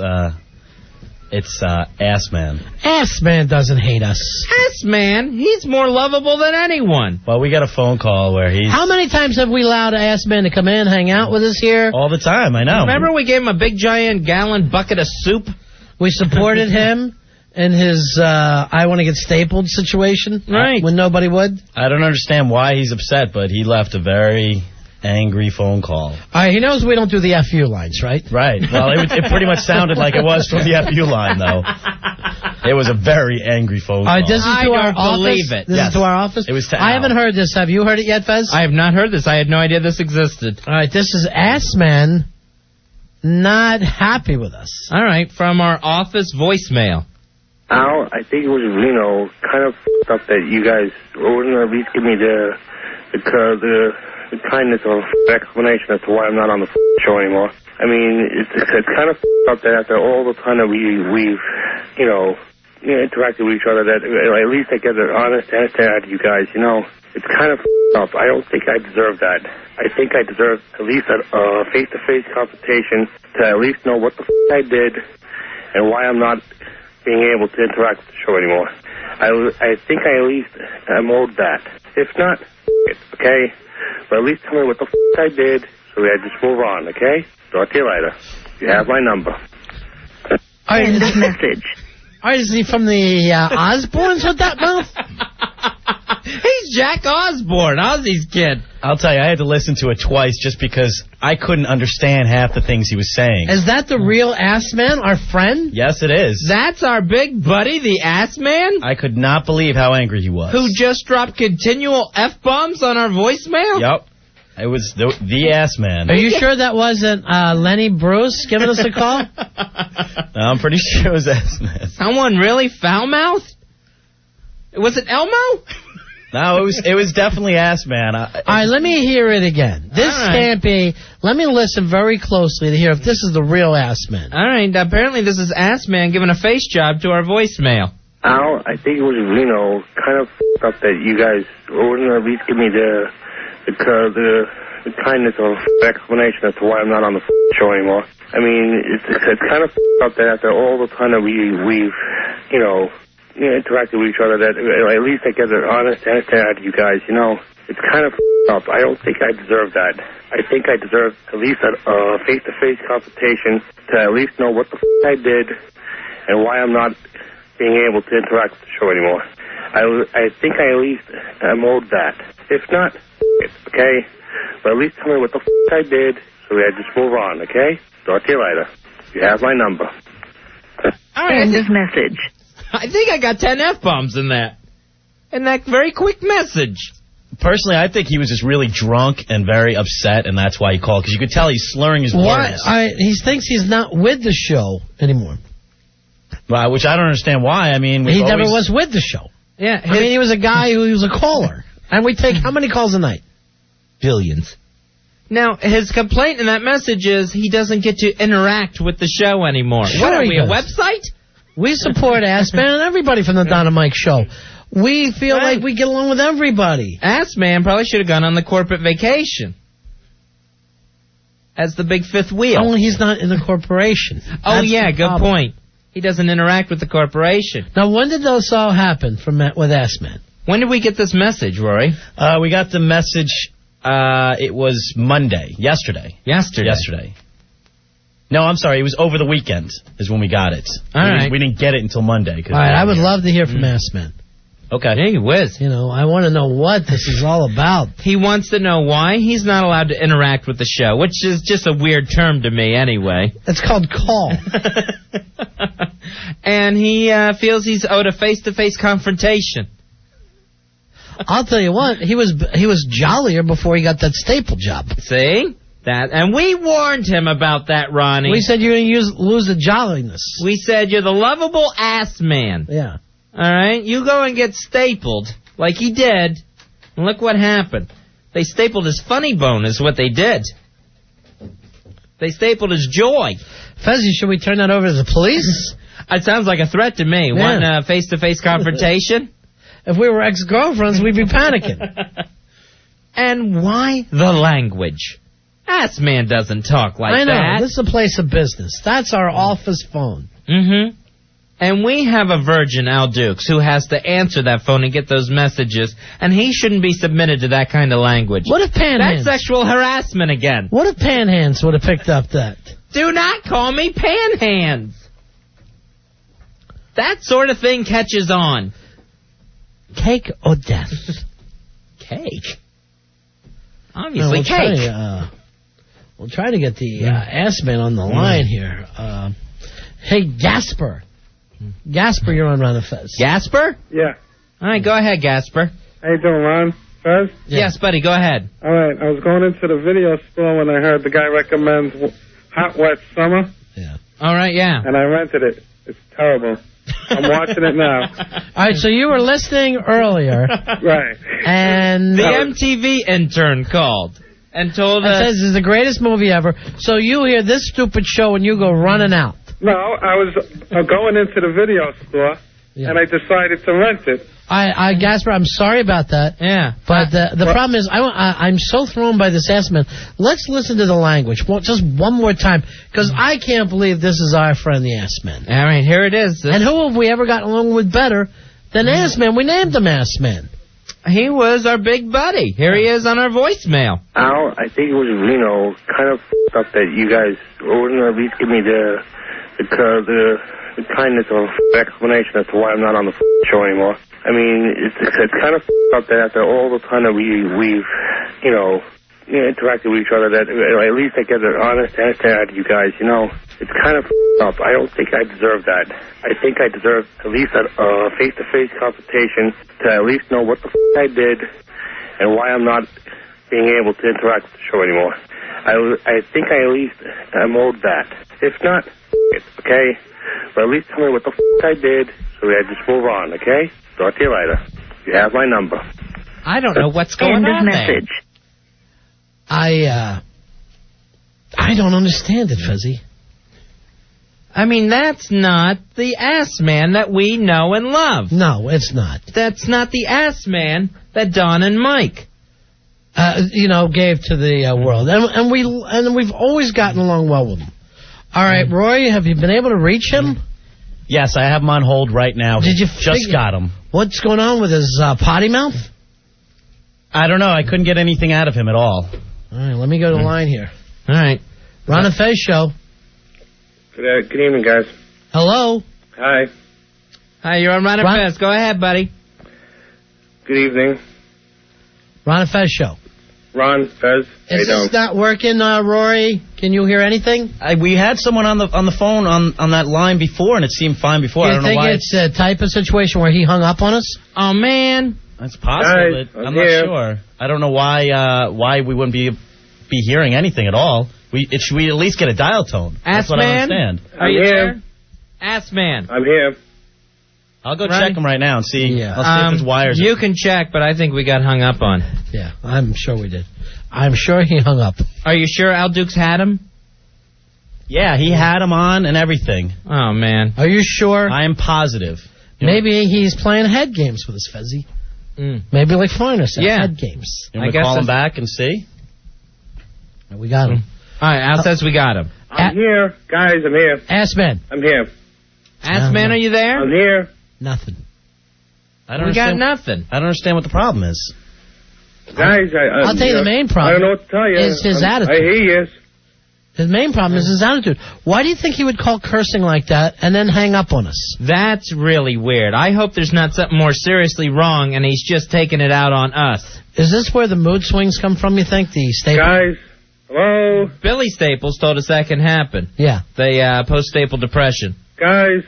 Ass Man. Ass Man doesn't hate us. Ass Man, he's more lovable than anyone. Well, we got a phone call where he's... How many times have we allowed Ass Man to come in, hang out with us here? All the time, I know. Remember we gave him a big giant gallon bucket of soup? We supported him in his I want to get stapled situation. Right. When nobody would. I don't understand why he's upset, but he left a very angry phone call. All right, he knows we don't do the FU lines, right? Right. Well, it pretty much sounded like it was from the FU line, though. It was a very angry phone call. This is to our office? Believe it. This is to our office? It was to I haven't heard this. Have you heard it yet, Fez? I have not heard this. I had no idea this existed. All right, this is Ass Man not happy with us. All right, from our office voicemail. Al, I think it was, kind of up that you guys wouldn't at least give me the kindness of explanation as to why I'm not on the show anymore. I mean, it's kind of up that after all the time that we've interacted with each other, that at least I get an honest answer out of you guys, you know. It's kind of up. I don't think I deserve that. I think I deserve at least a face-to-face confrontation to at least know what the I did and why I'm not being able to interact with the show anymore. I think I at least am owed that. If not, okay? But at least tell me what the I did so I just move on, okay? Talk to you later. You have my number. End of message. Is he from the Osbournes with that mouth? He's Jack Osbourne, Ozzy's kid. I'll tell you, I had to listen to it twice just because I couldn't understand half the things he was saying. Is that the real Ass Man, our friend? Yes, it is. That's our big buddy, the Ass Man? I could not believe how angry he was. Who just dropped continual F-bombs on our voicemail? Yep. It was the Ass Man. Are you sure that wasn't Lenny Bruce giving us a call? No, I'm pretty sure it was Ass Man. Someone really foul-mouthed? Was it Elmo? No, it was definitely Ass Man. All right, let me hear it again. This can't be. Let me listen very closely to hear if this is the real Ass Man. All right, apparently this is Ass Man giving a face job to our voicemail. Al, I think it was, kind of up that you guys wouldn't at least give me the kindness of explanation as to why I'm not on the show anymore. I mean, it's kind of up that after all the time that we've interacted with each other, that at least I get an honest answer out of you guys, you know. It's kind of up. I don't think I deserve that. I think I deserve at least a face-to-face confrontation to at least know what the I did and why I'm not being able to interact with the show anymore. I think I at least am owed that. If not, okay? But at least tell me what the I did so I just move on, okay? Talk to you later. You have my number. All right. End of message. I think I got 10 F-bombs in that very quick message. Personally, I think he was just really drunk and very upset, and that's why he called, because you could tell he's slurring his words. He thinks he's not with the show anymore. Which I don't understand why. I mean, he never was with the show. Yeah, I mean, he was a guy who was a caller. And we take how many calls a night? Billions. Now, his complaint in that message is he doesn't get to interact with the show anymore. Sure, what are we, does. a website? We support Ass Man and everybody from the Don and Mike show. We feel like we get along with everybody. Ass Man probably should have gone on the corporate vacation as the big fifth wheel. Only he's not in the corporation. Oh, yeah, good point. He doesn't interact with the corporation. Now, when did those all happen with Ass Man? When did we get this message, Rory? We got the message, it was Monday. Yesterday. No, I'm sorry. It was over the weekend is when we got it. All right. We didn't get it until Monday. All right, I would love to hear from Ass Man. Okay. Hey, whiz. I want to know what this is all about. He wants to know why he's not allowed to interact with the show, which is just a weird term to me anyway. It's called call. And he feels he's owed a face-to-face confrontation. I'll tell you what, he was jollier before he got that staple job. See? And we warned him about that, Ronnie. We said you're going to lose the jolliness. We said you're the lovable Ass Man. Yeah. All right? You go and get stapled like he did, and look what happened. They stapled his funny bone is what they did. They stapled his joy. Fezzy, should we turn that over to the police? It sounds like a threat to me. Yeah. One face-to-face confrontation. If we were ex-girlfriends, we'd be panicking. And why the language? Ass Man doesn't talk like that. I know. This is a place of business. That's our office phone. Mm-hmm. And we have a virgin, Al Dukes, who has to answer that phone and get those messages, and he shouldn't be submitted to that kind of language. What if Panhands? That's sexual harassment again. What if Panhands would have picked up that? Do not call me Panhands. That sort of thing catches on. Cake or death? Cake? Obviously cake. We'll try to get the Ass Man on the line here. Hey, Gasper. Gasper, you're on Ron and Fez. Gasper? Yeah. All right, go ahead, Gasper. How you doing, Ron? Fez? Yeah. Yes, buddy, go ahead. All right, I was going into the video store when I heard the guy recommends Hot Wet Summer. Yeah. All right, yeah. And I rented it. It's terrible. I'm watching it now. All right, so you were listening earlier. Right. And the MTV intern called and told us. Says it's the greatest movie ever. So you hear this stupid show and you go running out. No, I was going into the video store, and I decided to rent it. Gasper, I'm sorry about that. Yeah. But the problem is, I'm so thrown by this ass man. Let's listen to the language just one more time, because I can't believe this is our friend, the ass man. All right, here it is. And who have we ever gotten along with better than ass man? We named him ass man. He was our big buddy. Here he is on our voicemail. Al, I think it was, kind of up that you guys wouldn't at least give me the kindness of explanation as to why I'm not on the show anymore. I mean, it's kind of up that after all the time that we've interacted with each other, that at least I get an honest answer out of you guys. It's kind of up. I don't think I deserve that. I think I deserve at least a face-to-face confrontation to at least know what the I did and why I'm not being able to interact with the show anymore. I think I at least am owed that. If not, okay? But at least tell me what the I did so I just move on, okay? Talk to you later. You have my number. I don't know what's going on there. I don't understand it, Fezzy. I mean, that's not the ass man that we know and love. No, it's not. That's not the ass man that Don and Mike, gave to the world, and we've always gotten along well with him. All right, Roy, have you been able to reach him? Yes, I have him on hold right now. Did you just got him? What's going on with his potty mouth? I don't know. I couldn't get anything out of him at all. All right, let me go to the line here. All right. Ron and Fez show. Good evening, guys. Hello. Hi. Hi, you're on Ron and Fez. Go ahead, buddy. Good evening. Ron and Fez show. Ron, Fez. Is this not working, Rory? Can you hear anything? We had someone on the phone on that line before, and it seemed fine before. I don't know why. You think it's a type of situation where he hung up on us? Oh, man. That's possible. Guys, I'm not sure. I don't know why we wouldn't be hearing anything at all. Should we at least get a dial tone? That's what I understand. Are you there? Ass man. I'm here. I'll go check him right now and see. Yeah. I'll see if his wires. You can check, but I think we got hung up on. Yeah, I'm sure we did. I'm sure he hung up. Are you sure Al Dukes had him? Yeah, he had him on and everything. Oh, man. Are you sure? I am positive. Maybe he's playing head games with us, Fezzy. Maybe like foreigners at head games. You want to call him back and see? We got him. All right, Al says we got him. I'm here. Guys, I'm here. Ass man. I'm here. Ass man, are you there? I'm here. Nothing. We got nothing. I don't understand what the problem is. Guys, I'll tell you the main problem. I don't know what to tell you. Is his attitude. I hear you. His main problem is his attitude. Why do you think he would call cursing like that and then hang up on us? That's really weird. I hope there's not something more seriously wrong and he's just taking it out on us. Is this where the mood swings come from, you think? The staple? Guys, hello? Billy Staples told us that can happen. Yeah. The post-staple depression. Guys.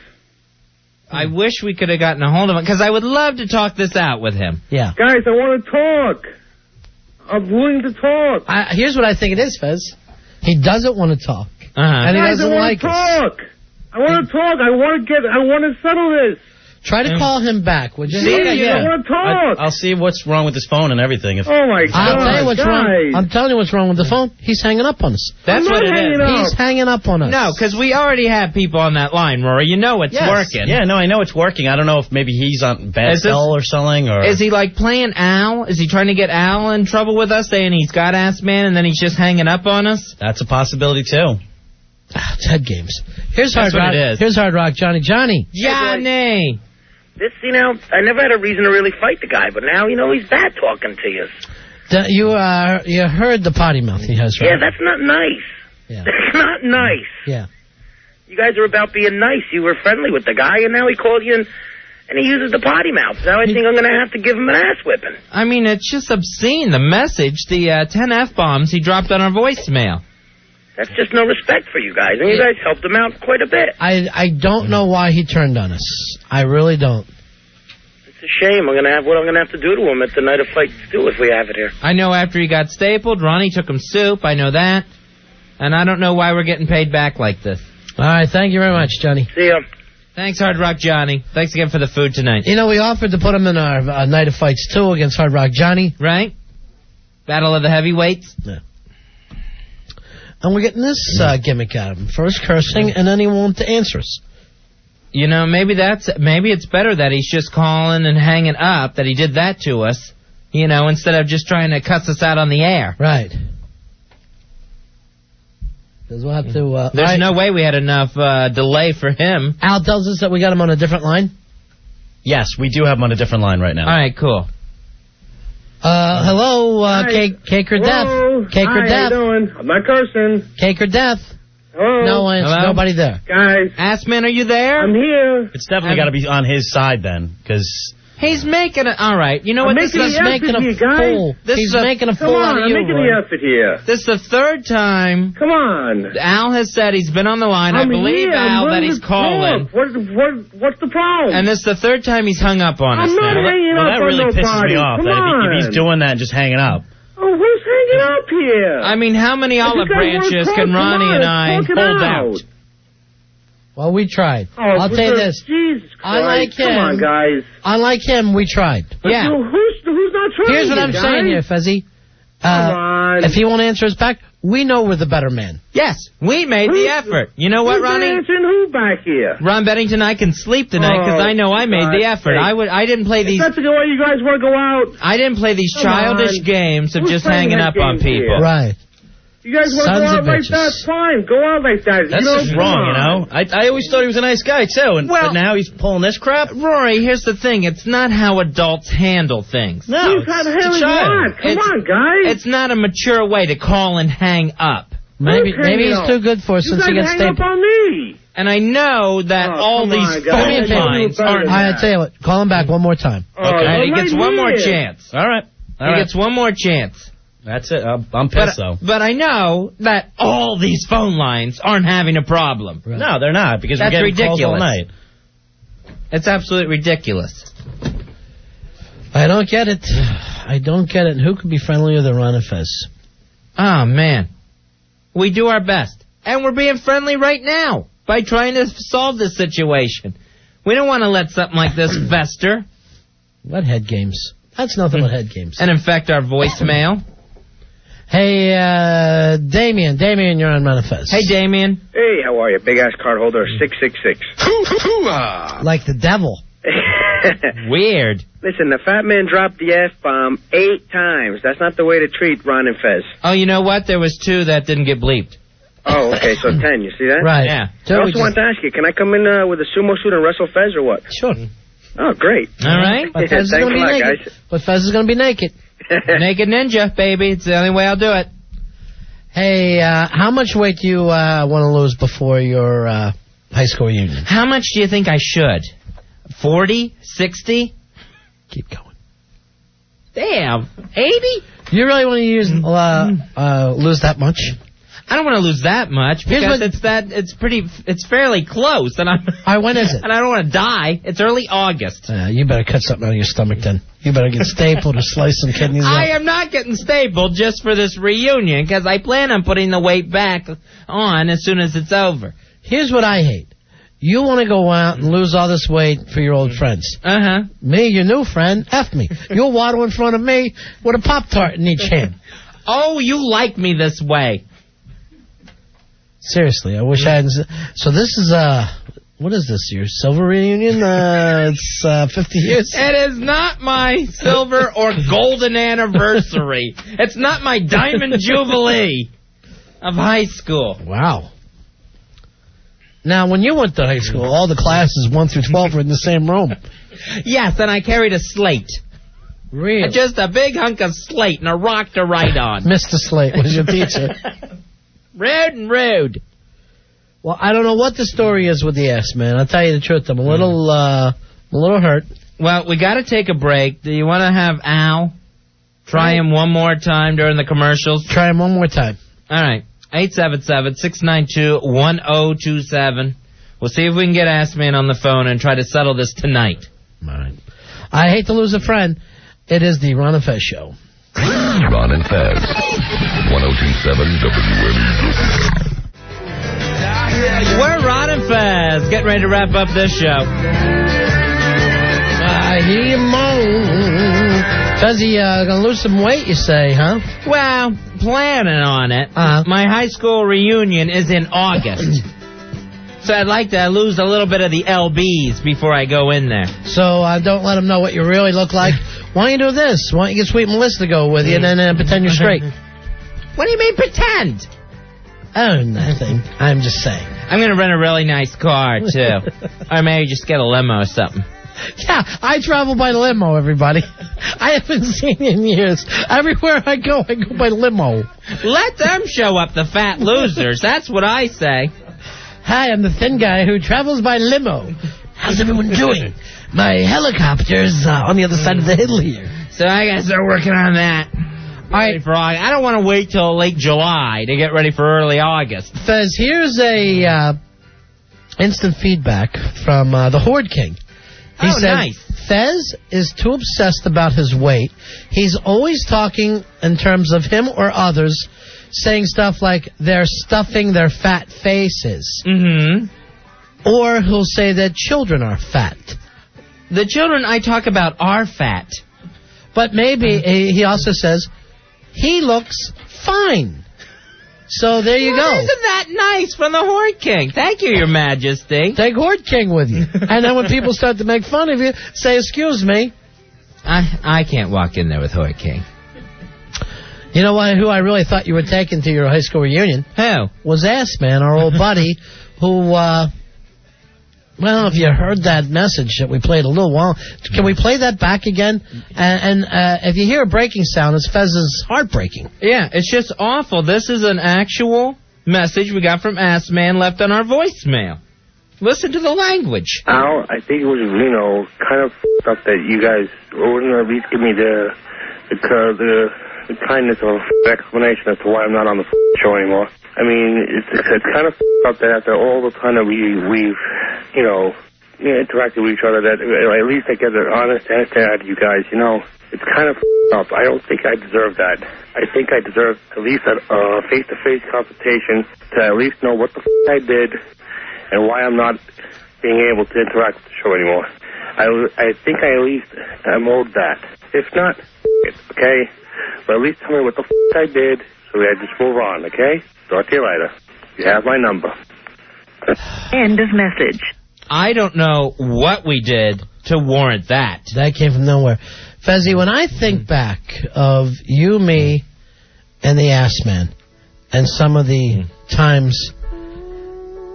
I wish we could have gotten a hold of him, because I would love to talk this out with him. Yeah. Guys, I want to talk. I'm willing to talk. Here's what I think it is, Fez. He doesn't want to talk. And he Guys, doesn't like us. I want to talk. I want to settle this. Try to call him back, would you? I want to talk. I'll see what's wrong with his phone and everything. Oh, my God. I'll tell you what's wrong. Guys. I'm telling you what's wrong with the phone. He's hanging up on us. That's what it is. He's hanging up on us. No, because we already have people on that line, Rory. You know it's working. Yeah, no, I know it's working. I don't know if maybe he's on bad spell or something. Or is he like playing Al? Is he trying to get Al in trouble with us, saying he's got ass man, and then he's just hanging up on us? That's a possibility too. It's head games. Here's That's Hard Rock. what it is. Here's Hard Rock, Johnny. Johnny. This, I never had a reason to really fight the guy, but now, he's bad talking to you. You heard the potty mouth he has, right? Yeah, that's not nice. Yeah. That's not nice. Yeah. You guys are about being nice. You were friendly with the guy, and now he called you and he uses the potty mouth. Now I think I'm going to have to give him an ass whipping. I mean, it's just obscene, the message, the 10 F-bombs he dropped on our voicemail. That's just no respect for you guys, and you guys helped him out quite a bit. I don't know why he turned on us. I really don't. It's a shame. I'm going to have to do to him at the night of fight stew if we have it here. I know after he got stapled, Ronnie took him soup. I know that. And I don't know why we're getting paid back like this. All right, thank you very much, Johnny. See ya. Thanks, Hard Rock Johnny. Thanks again for the food tonight. We offered to put him in our Night of Fights 2 against Hard Rock Johnny. Right? Battle of the Heavyweights. Yeah. And we're getting this gimmick out of him. First cursing, and then he won't answer us. You know, maybe it's better that he's just calling and hanging up, that he did that to us, you know, instead of just trying to cuss us out on the air. Right. Because we'll have to... There's no way we had enough delay for him. Al tells us that we got him on a different line? Yes, we do have him on a different line right now. All right, cool. Hello, Cake or Death. Cake or Death. How you doing? I'm not cursing. Cake or Death. Hello? No, it's nobody there. Guys. Assman, are you there? I'm here. It's definitely got to be on his side then, because... He's making it. All right. You know what? He's making a fool. He's making a fool out of you. I'm making the effort here. This is the third time. Come on. Al has said he's been on the line. I believe Al that he's calling. What's the problem? And this is the third time he's hung up on us. I'm not hanging up that really on pisses nobody. me off. Come That on. if he's doing that and just hanging up. Oh, who's hanging up here? I mean, how many olive branches can Ronnie and I hold out? Well, we tried. Oh, I'll tell you this. Jesus Christ. Unlike him, come on, guys. Unlike him, we tried. Yeah. Who's not trying? Here's what I'm saying here, Fezzy. Come on. If he won't answer us back, we know we're the better man. Yes, we made the effort. You know what, Ronnie? Who's answering who back here? Ron Bennington, I can sleep tonight because I know I made the effort. I didn't play these. That's the way you guys want to go out. I didn't play these childish games of Who's just playing hanging that up on game people. here? Right. You guys want to go out like that? Fine, go out like that. That's just wrong, you know? I always thought he was a nice guy, too, but now he's pulling this crap? Rory, here's the thing. It's not how adults handle things. No, Who's not handling what? Come on, guys. It's not a mature way to call and hang up. Maybe he's too good for us since he gets hang up stapled. on me. And I know that all come these on, phone guys. lines aren't... I tell you what, call him back one more time. Okay, he gets one more chance. All right. He gets one more chance. That's it. I'm pissed, though. But I know that all these phone lines aren't having a problem. Right. No, they're not, because That's we're getting calls all ridiculous. night. It's absolutely ridiculous. I don't get it. I don't get it. Who could be friendlier than Ron and Fez? Oh, man. We do our best. And we're being friendly right now by trying to solve this situation. We don't want to let something like this fester. What head games? That's nothing but head games. And infect our voicemail. Hey, Damien. Damien, you're on Ron and Fez. Hey, Damien. Hey, how are you? Big ass card holder 666. Like the devil. Weird. Listen, the fat man dropped the F-bomb 8 times. That's not the way to treat Ron and Fez. Oh, you know what? There was 2 that didn't get bleeped. Oh, okay, so 10. You see that? Right. Yeah. I also want to ask you, can I come in with a sumo suit and wrestle Fez or what? Sure. Oh, great. All right. But Fez is going to be naked. Guys. But Fez is going to be naked. Naked ninja, baby. It's the only way I'll do it. Hey, how much weight do you want to lose before your high school reunion? How much do you think I should? 40? 60? Keep going. Damn. 80? You really want to lose that much? I don't want to lose that much because it's fairly close, and when is it? And I don't want to die. It's early August. You better cut something out of your stomach then. You better get stapled or slice some kidneys out. I am not getting stapled just for this reunion because I plan on putting the weight back on as soon as it's over. Here's what I hate. You want to go out and lose all this weight for your old friends. Uh-huh. Me, your new friend, F me. You'll waddle in front of me with a Pop-Tart in each hand. Oh, you like me this way. Seriously, I wish I hadn't... So this is, what is this, your silver reunion? It's 50 years? It is not my silver or golden anniversary. It's not my diamond jubilee of high school. Wow. Now, when you went to high school, all the classes 1 through 12 were in the same room. Yes, and I carried a slate. Really? Just a big hunk of slate and a rock to write on. Mr. Slate was your teacher. Rude and rude. Well, I don't know what the story is with the ass, man. I'll tell you the truth. I'm a little hurt. Well, we got to take a break. Do you want to have Al try him one more time during the commercials? Try him one more time. All right. 877-692-1027. We'll see if we can get Ass Man on the phone and try to settle this tonight. All right. I hate to lose a friend. It is the Ron and Fez Show. Ron and Fez, 102.7 WNEW. We're Ron and Fez, getting ready to wrap up this show. I hear you moan. Fezzy, gonna lose some weight, you say, huh? Well, planning on it. My high school reunion is in August. So I'd like to lose a little bit of the LBs before I go in there. So don't let them know what you really look like. Why don't you do this? Why don't you get Sweet Melissa to go with you and then pretend you're straight? What do you mean pretend? Oh, nothing. I'm just saying. I'm going to rent a really nice car, too. Or maybe just get a limo or something. Yeah, I travel by limo, everybody. I haven't seen you in years. Everywhere I go by limo. Let them show up, the fat losers. That's what I say. Hi, I'm the thin guy who travels by limo. How's everyone doing? My helicopter's on the other side of the hill here. So I got to start working on that. All right, I don't want to wait till late July to get ready for early August. Fez, here's a instant feedback from the Horde King. He said, nice. Fez is too obsessed about his weight. He's always talking in terms of him or others, saying stuff like they're stuffing their fat faces. Mm-hmm. Or he'll say that children are fat. The children I talk about are fat. But maybe he also says, he looks fine. So there you go. Isn't that nice from the Horde King? Thank you, Your Majesty. Take Horde King with you. And then when people start to make fun of you, say, excuse me. I can't walk in there with Horde King. You know who I really thought you were taking to your high school reunion? Who? Was Ass Man, our old buddy, who, I don't know if you heard that message that we played a little while. Can we play that back again? And if you hear a breaking sound, it's Fez's heart breaking. Yeah, it's just awful. This is an actual message we got from Ass Man left on our voicemail. Listen to the language. Al, I think it was, kind of up that you guys wouldn't at least give me the kindness of explanation as to why I'm not on the show anymore. I mean, it's kind of up that after all the time that we've interacted with each other, that at least I get an honest answer out of you guys. It's kind of up. I don't think I deserve that. I think I deserve at least a face-to-face confrontation to at least know what the I did and why I'm not being able to interact with the show anymore. I think I at least am owed that. If not, okay? But at least tell me what the I did so I just move on, okay? Talk to you later. You have my number. End of message. I don't know what we did to warrant that. That came from nowhere. Fezzy, when I think back of you, me, and the Ass Man, and some of the times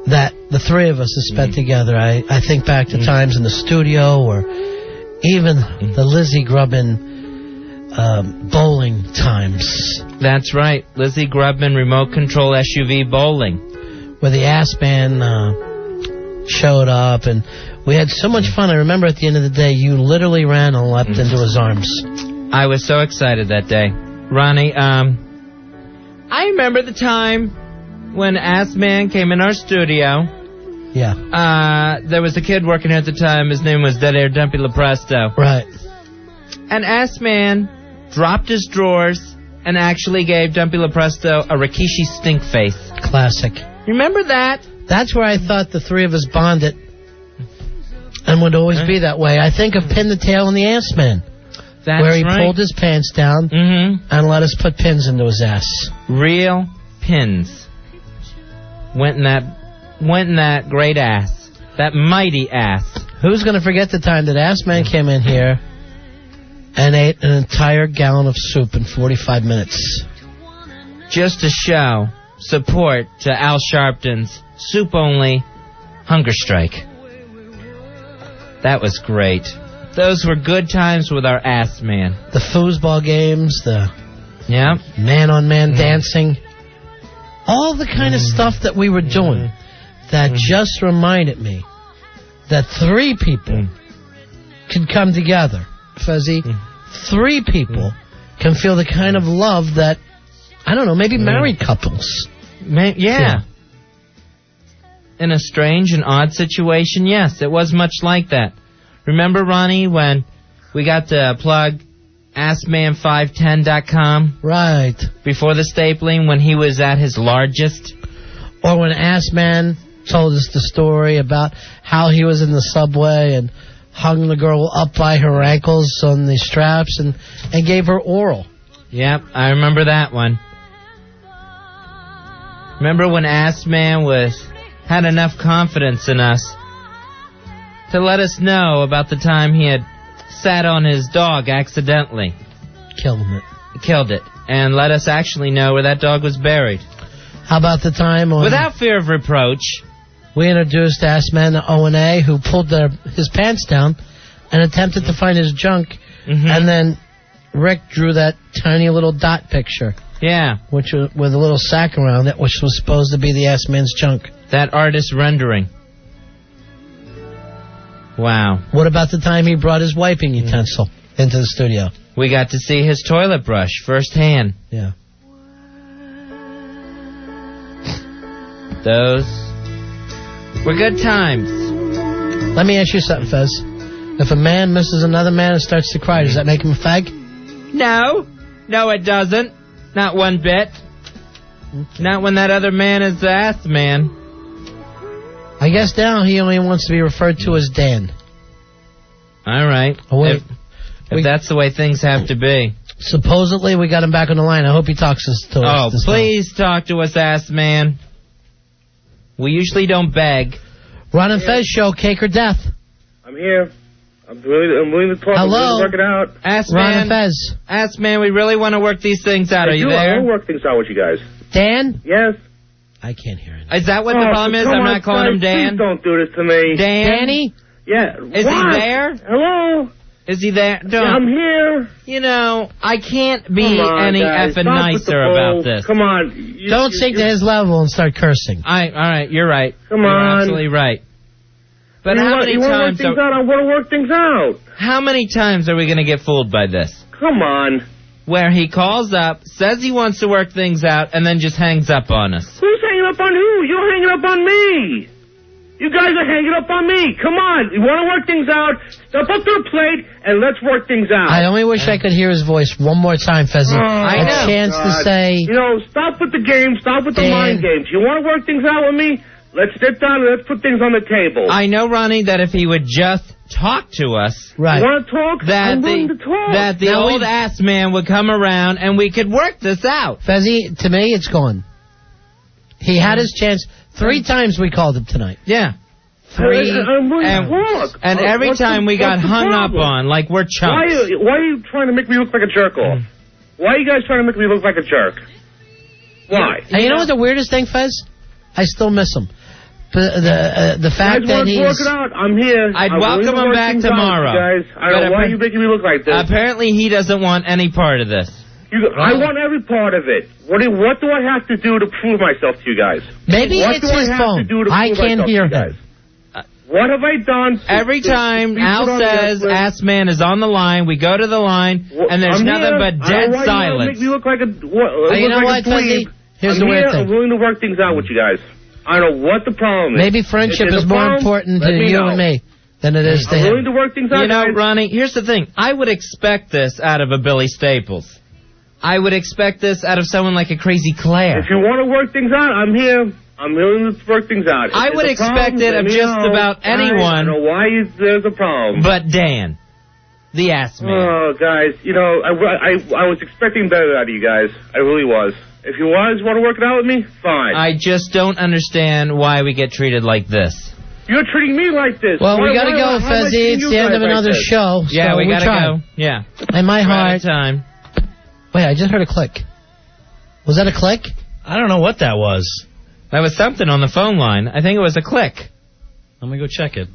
that the three of us have spent together, I think back to times in the studio or even the Lizzie Grubbin bowling times. That's right. Lizzie Grubman remote control SUV bowling. Where the Ass Man showed up, and we had so much fun. I remember at the end of the day, you literally ran and leapt into his arms. I was so excited that day. Ronnie, I remember the time when Ass Man came in our studio. Yeah. There was a kid working here at the time. His name was Dead Air Dumpy LaPresto. Right. And Ass Man dropped his drawers and actually gave Dumpy LaPresto a Rikishi stink face. Classic. Remember that? That's where I thought the three of us bonded and would always be that way. I think of Pin the Tail and the Ass Man. That's where he right. pulled his pants down and let us put pins into his ass. Real pins. Went in that great ass. That mighty ass. Who's going to forget the time that Ass Man came in here and ate an entire gallon of soup in 45 minutes? Just to show support to Al Sharpton's soup-only hunger strike. That was great. Those were good times with our Ass Man. The foosball games, the man-on-man dancing, all the kind of stuff that we were doing that just reminded me that three people can come together. Fuzzy, three people can feel the kind of love that, I don't know, maybe married couples. Yeah. In a strange and odd situation, yes, it was much like that. Remember, Ronnie, when we got to plug AskMan510.com? Right. Before the stapling, when he was at his largest? Or when Ass Man told us the story about how he was in the subway and hung the girl up by her ankles on the straps and gave her oral. Yep, I remember that one. Remember when Ass Man was had enough confidence in us to let us know about the time he had sat on his dog accidentally. Killed it. And let us actually know where that dog was buried. How about the time when... Without fear of reproach... We introduced Ass Man to O&A, who pulled his pants down and attempted to find his junk. Mm-hmm. And then Rick drew that tiny little dot picture. Yeah. Which was with a little sack around it, which was supposed to be the Ass Man's junk. That artist rendering. Wow. What about the time he brought his wiping utensil into the studio? We got to see his toilet brush firsthand. Yeah. Those were good times. Let me ask you something, Fez. If a man misses another man and starts to cry, does that make him a fag? No. No, it doesn't. Not one bit. Okay. Not when that other man is the ass man. I guess now he only wants to be referred to as Dan. All right. Oh, wait. If that's the way things have to be. Supposedly we got him back on the line. I hope he talks to us. Oh, please talk to us, ass man. We usually don't beg. Ron and Fez show, cake or death. I'm here. I'm willing to talk. Hello. I'm willing to work it out. Ass Ron man. and Fez. Ass man, we really want to work these things out. Are you there? I want to work things out with you guys. Dan? Yes. I can't hear it. Is that what the problem is? I'm not calling him Dan? Please don't do this to me. Danny? Yeah. Is he there? Hello? Is he there? Yeah, I'm here. You know, I can't be any guys. effing Stop nicer about this. Come on. Don't sink to his level and start cursing. All right, you're right. Come You're on. absolutely right. But how many times... I want to work things out. How many times are we going to get fooled by this? Come on. Where he calls up, says he wants to work things out, and then just hangs up on us. Who's hanging up on who? You're hanging up on me. You guys are hanging up on me. Come on. You want to work things out? Step up to the plate, and let's work things out. I only wish I could hear his voice one more time, Fezzy. A chance to say... You know, stop with the games. Stop with the mind games. You want to work things out with me? Let's sit down and let's put things on the table. I know, Ronnie, that if he would just talk to us... Right. You want to talk? I'm willing to talk. That the old ass man would come around and we could work this out. Fezzy, to me, it's gone. He had his chance. 3 times we called him tonight. Yeah. 3. I'm willing to talk. And every time we got hung up on like we're chumps. Why are you trying to make me look like a jerk-off? Why are you guys trying to make me look like a jerk? Why? And you know what the weirdest thing, Fez? I still miss him. The fact that he's... work it out. I'm here. I'd welcome him back tomorrow. Guys. I don't know why you making me look like this. Apparently he doesn't want any part of this. I want every part of it. What do I have to do to prove myself to you guys? Maybe it's his phone. I can't hear him. What have I done? Every time Al says ass man is on the line, we go to the line, and there's nothing but dead silence. Make me look like a you know what, Fezzy? Here's the weird thing. I'm willing to work things out with you guys. I don't know what the problem is. Maybe friendship is more important to you and me than it is to him. I'm willing to work things out. You know, Ronnie, here's the thing. I would expect this out of a Billy Staples. I would expect this out of someone like a Crazy Claire. If you want to work things out, I'm here. I'm willing to work things out. I would expect it of just about anyone. I don't know why there's a problem. But Dan, the ass man. Oh, guys, you know, I was expecting better out of you guys. I really was. If you guys want to work it out with me, fine. I just don't understand why we get treated like this. You're treating me like this. Well, we got to go, Fezzy. It's the end of another show. Yeah, so we got to go. Yeah. In my heart. Time. Wait, I just heard a click. Was that a click? I don't know what that was. That was something on the phone line. I think it was a click. I'm going to go check it.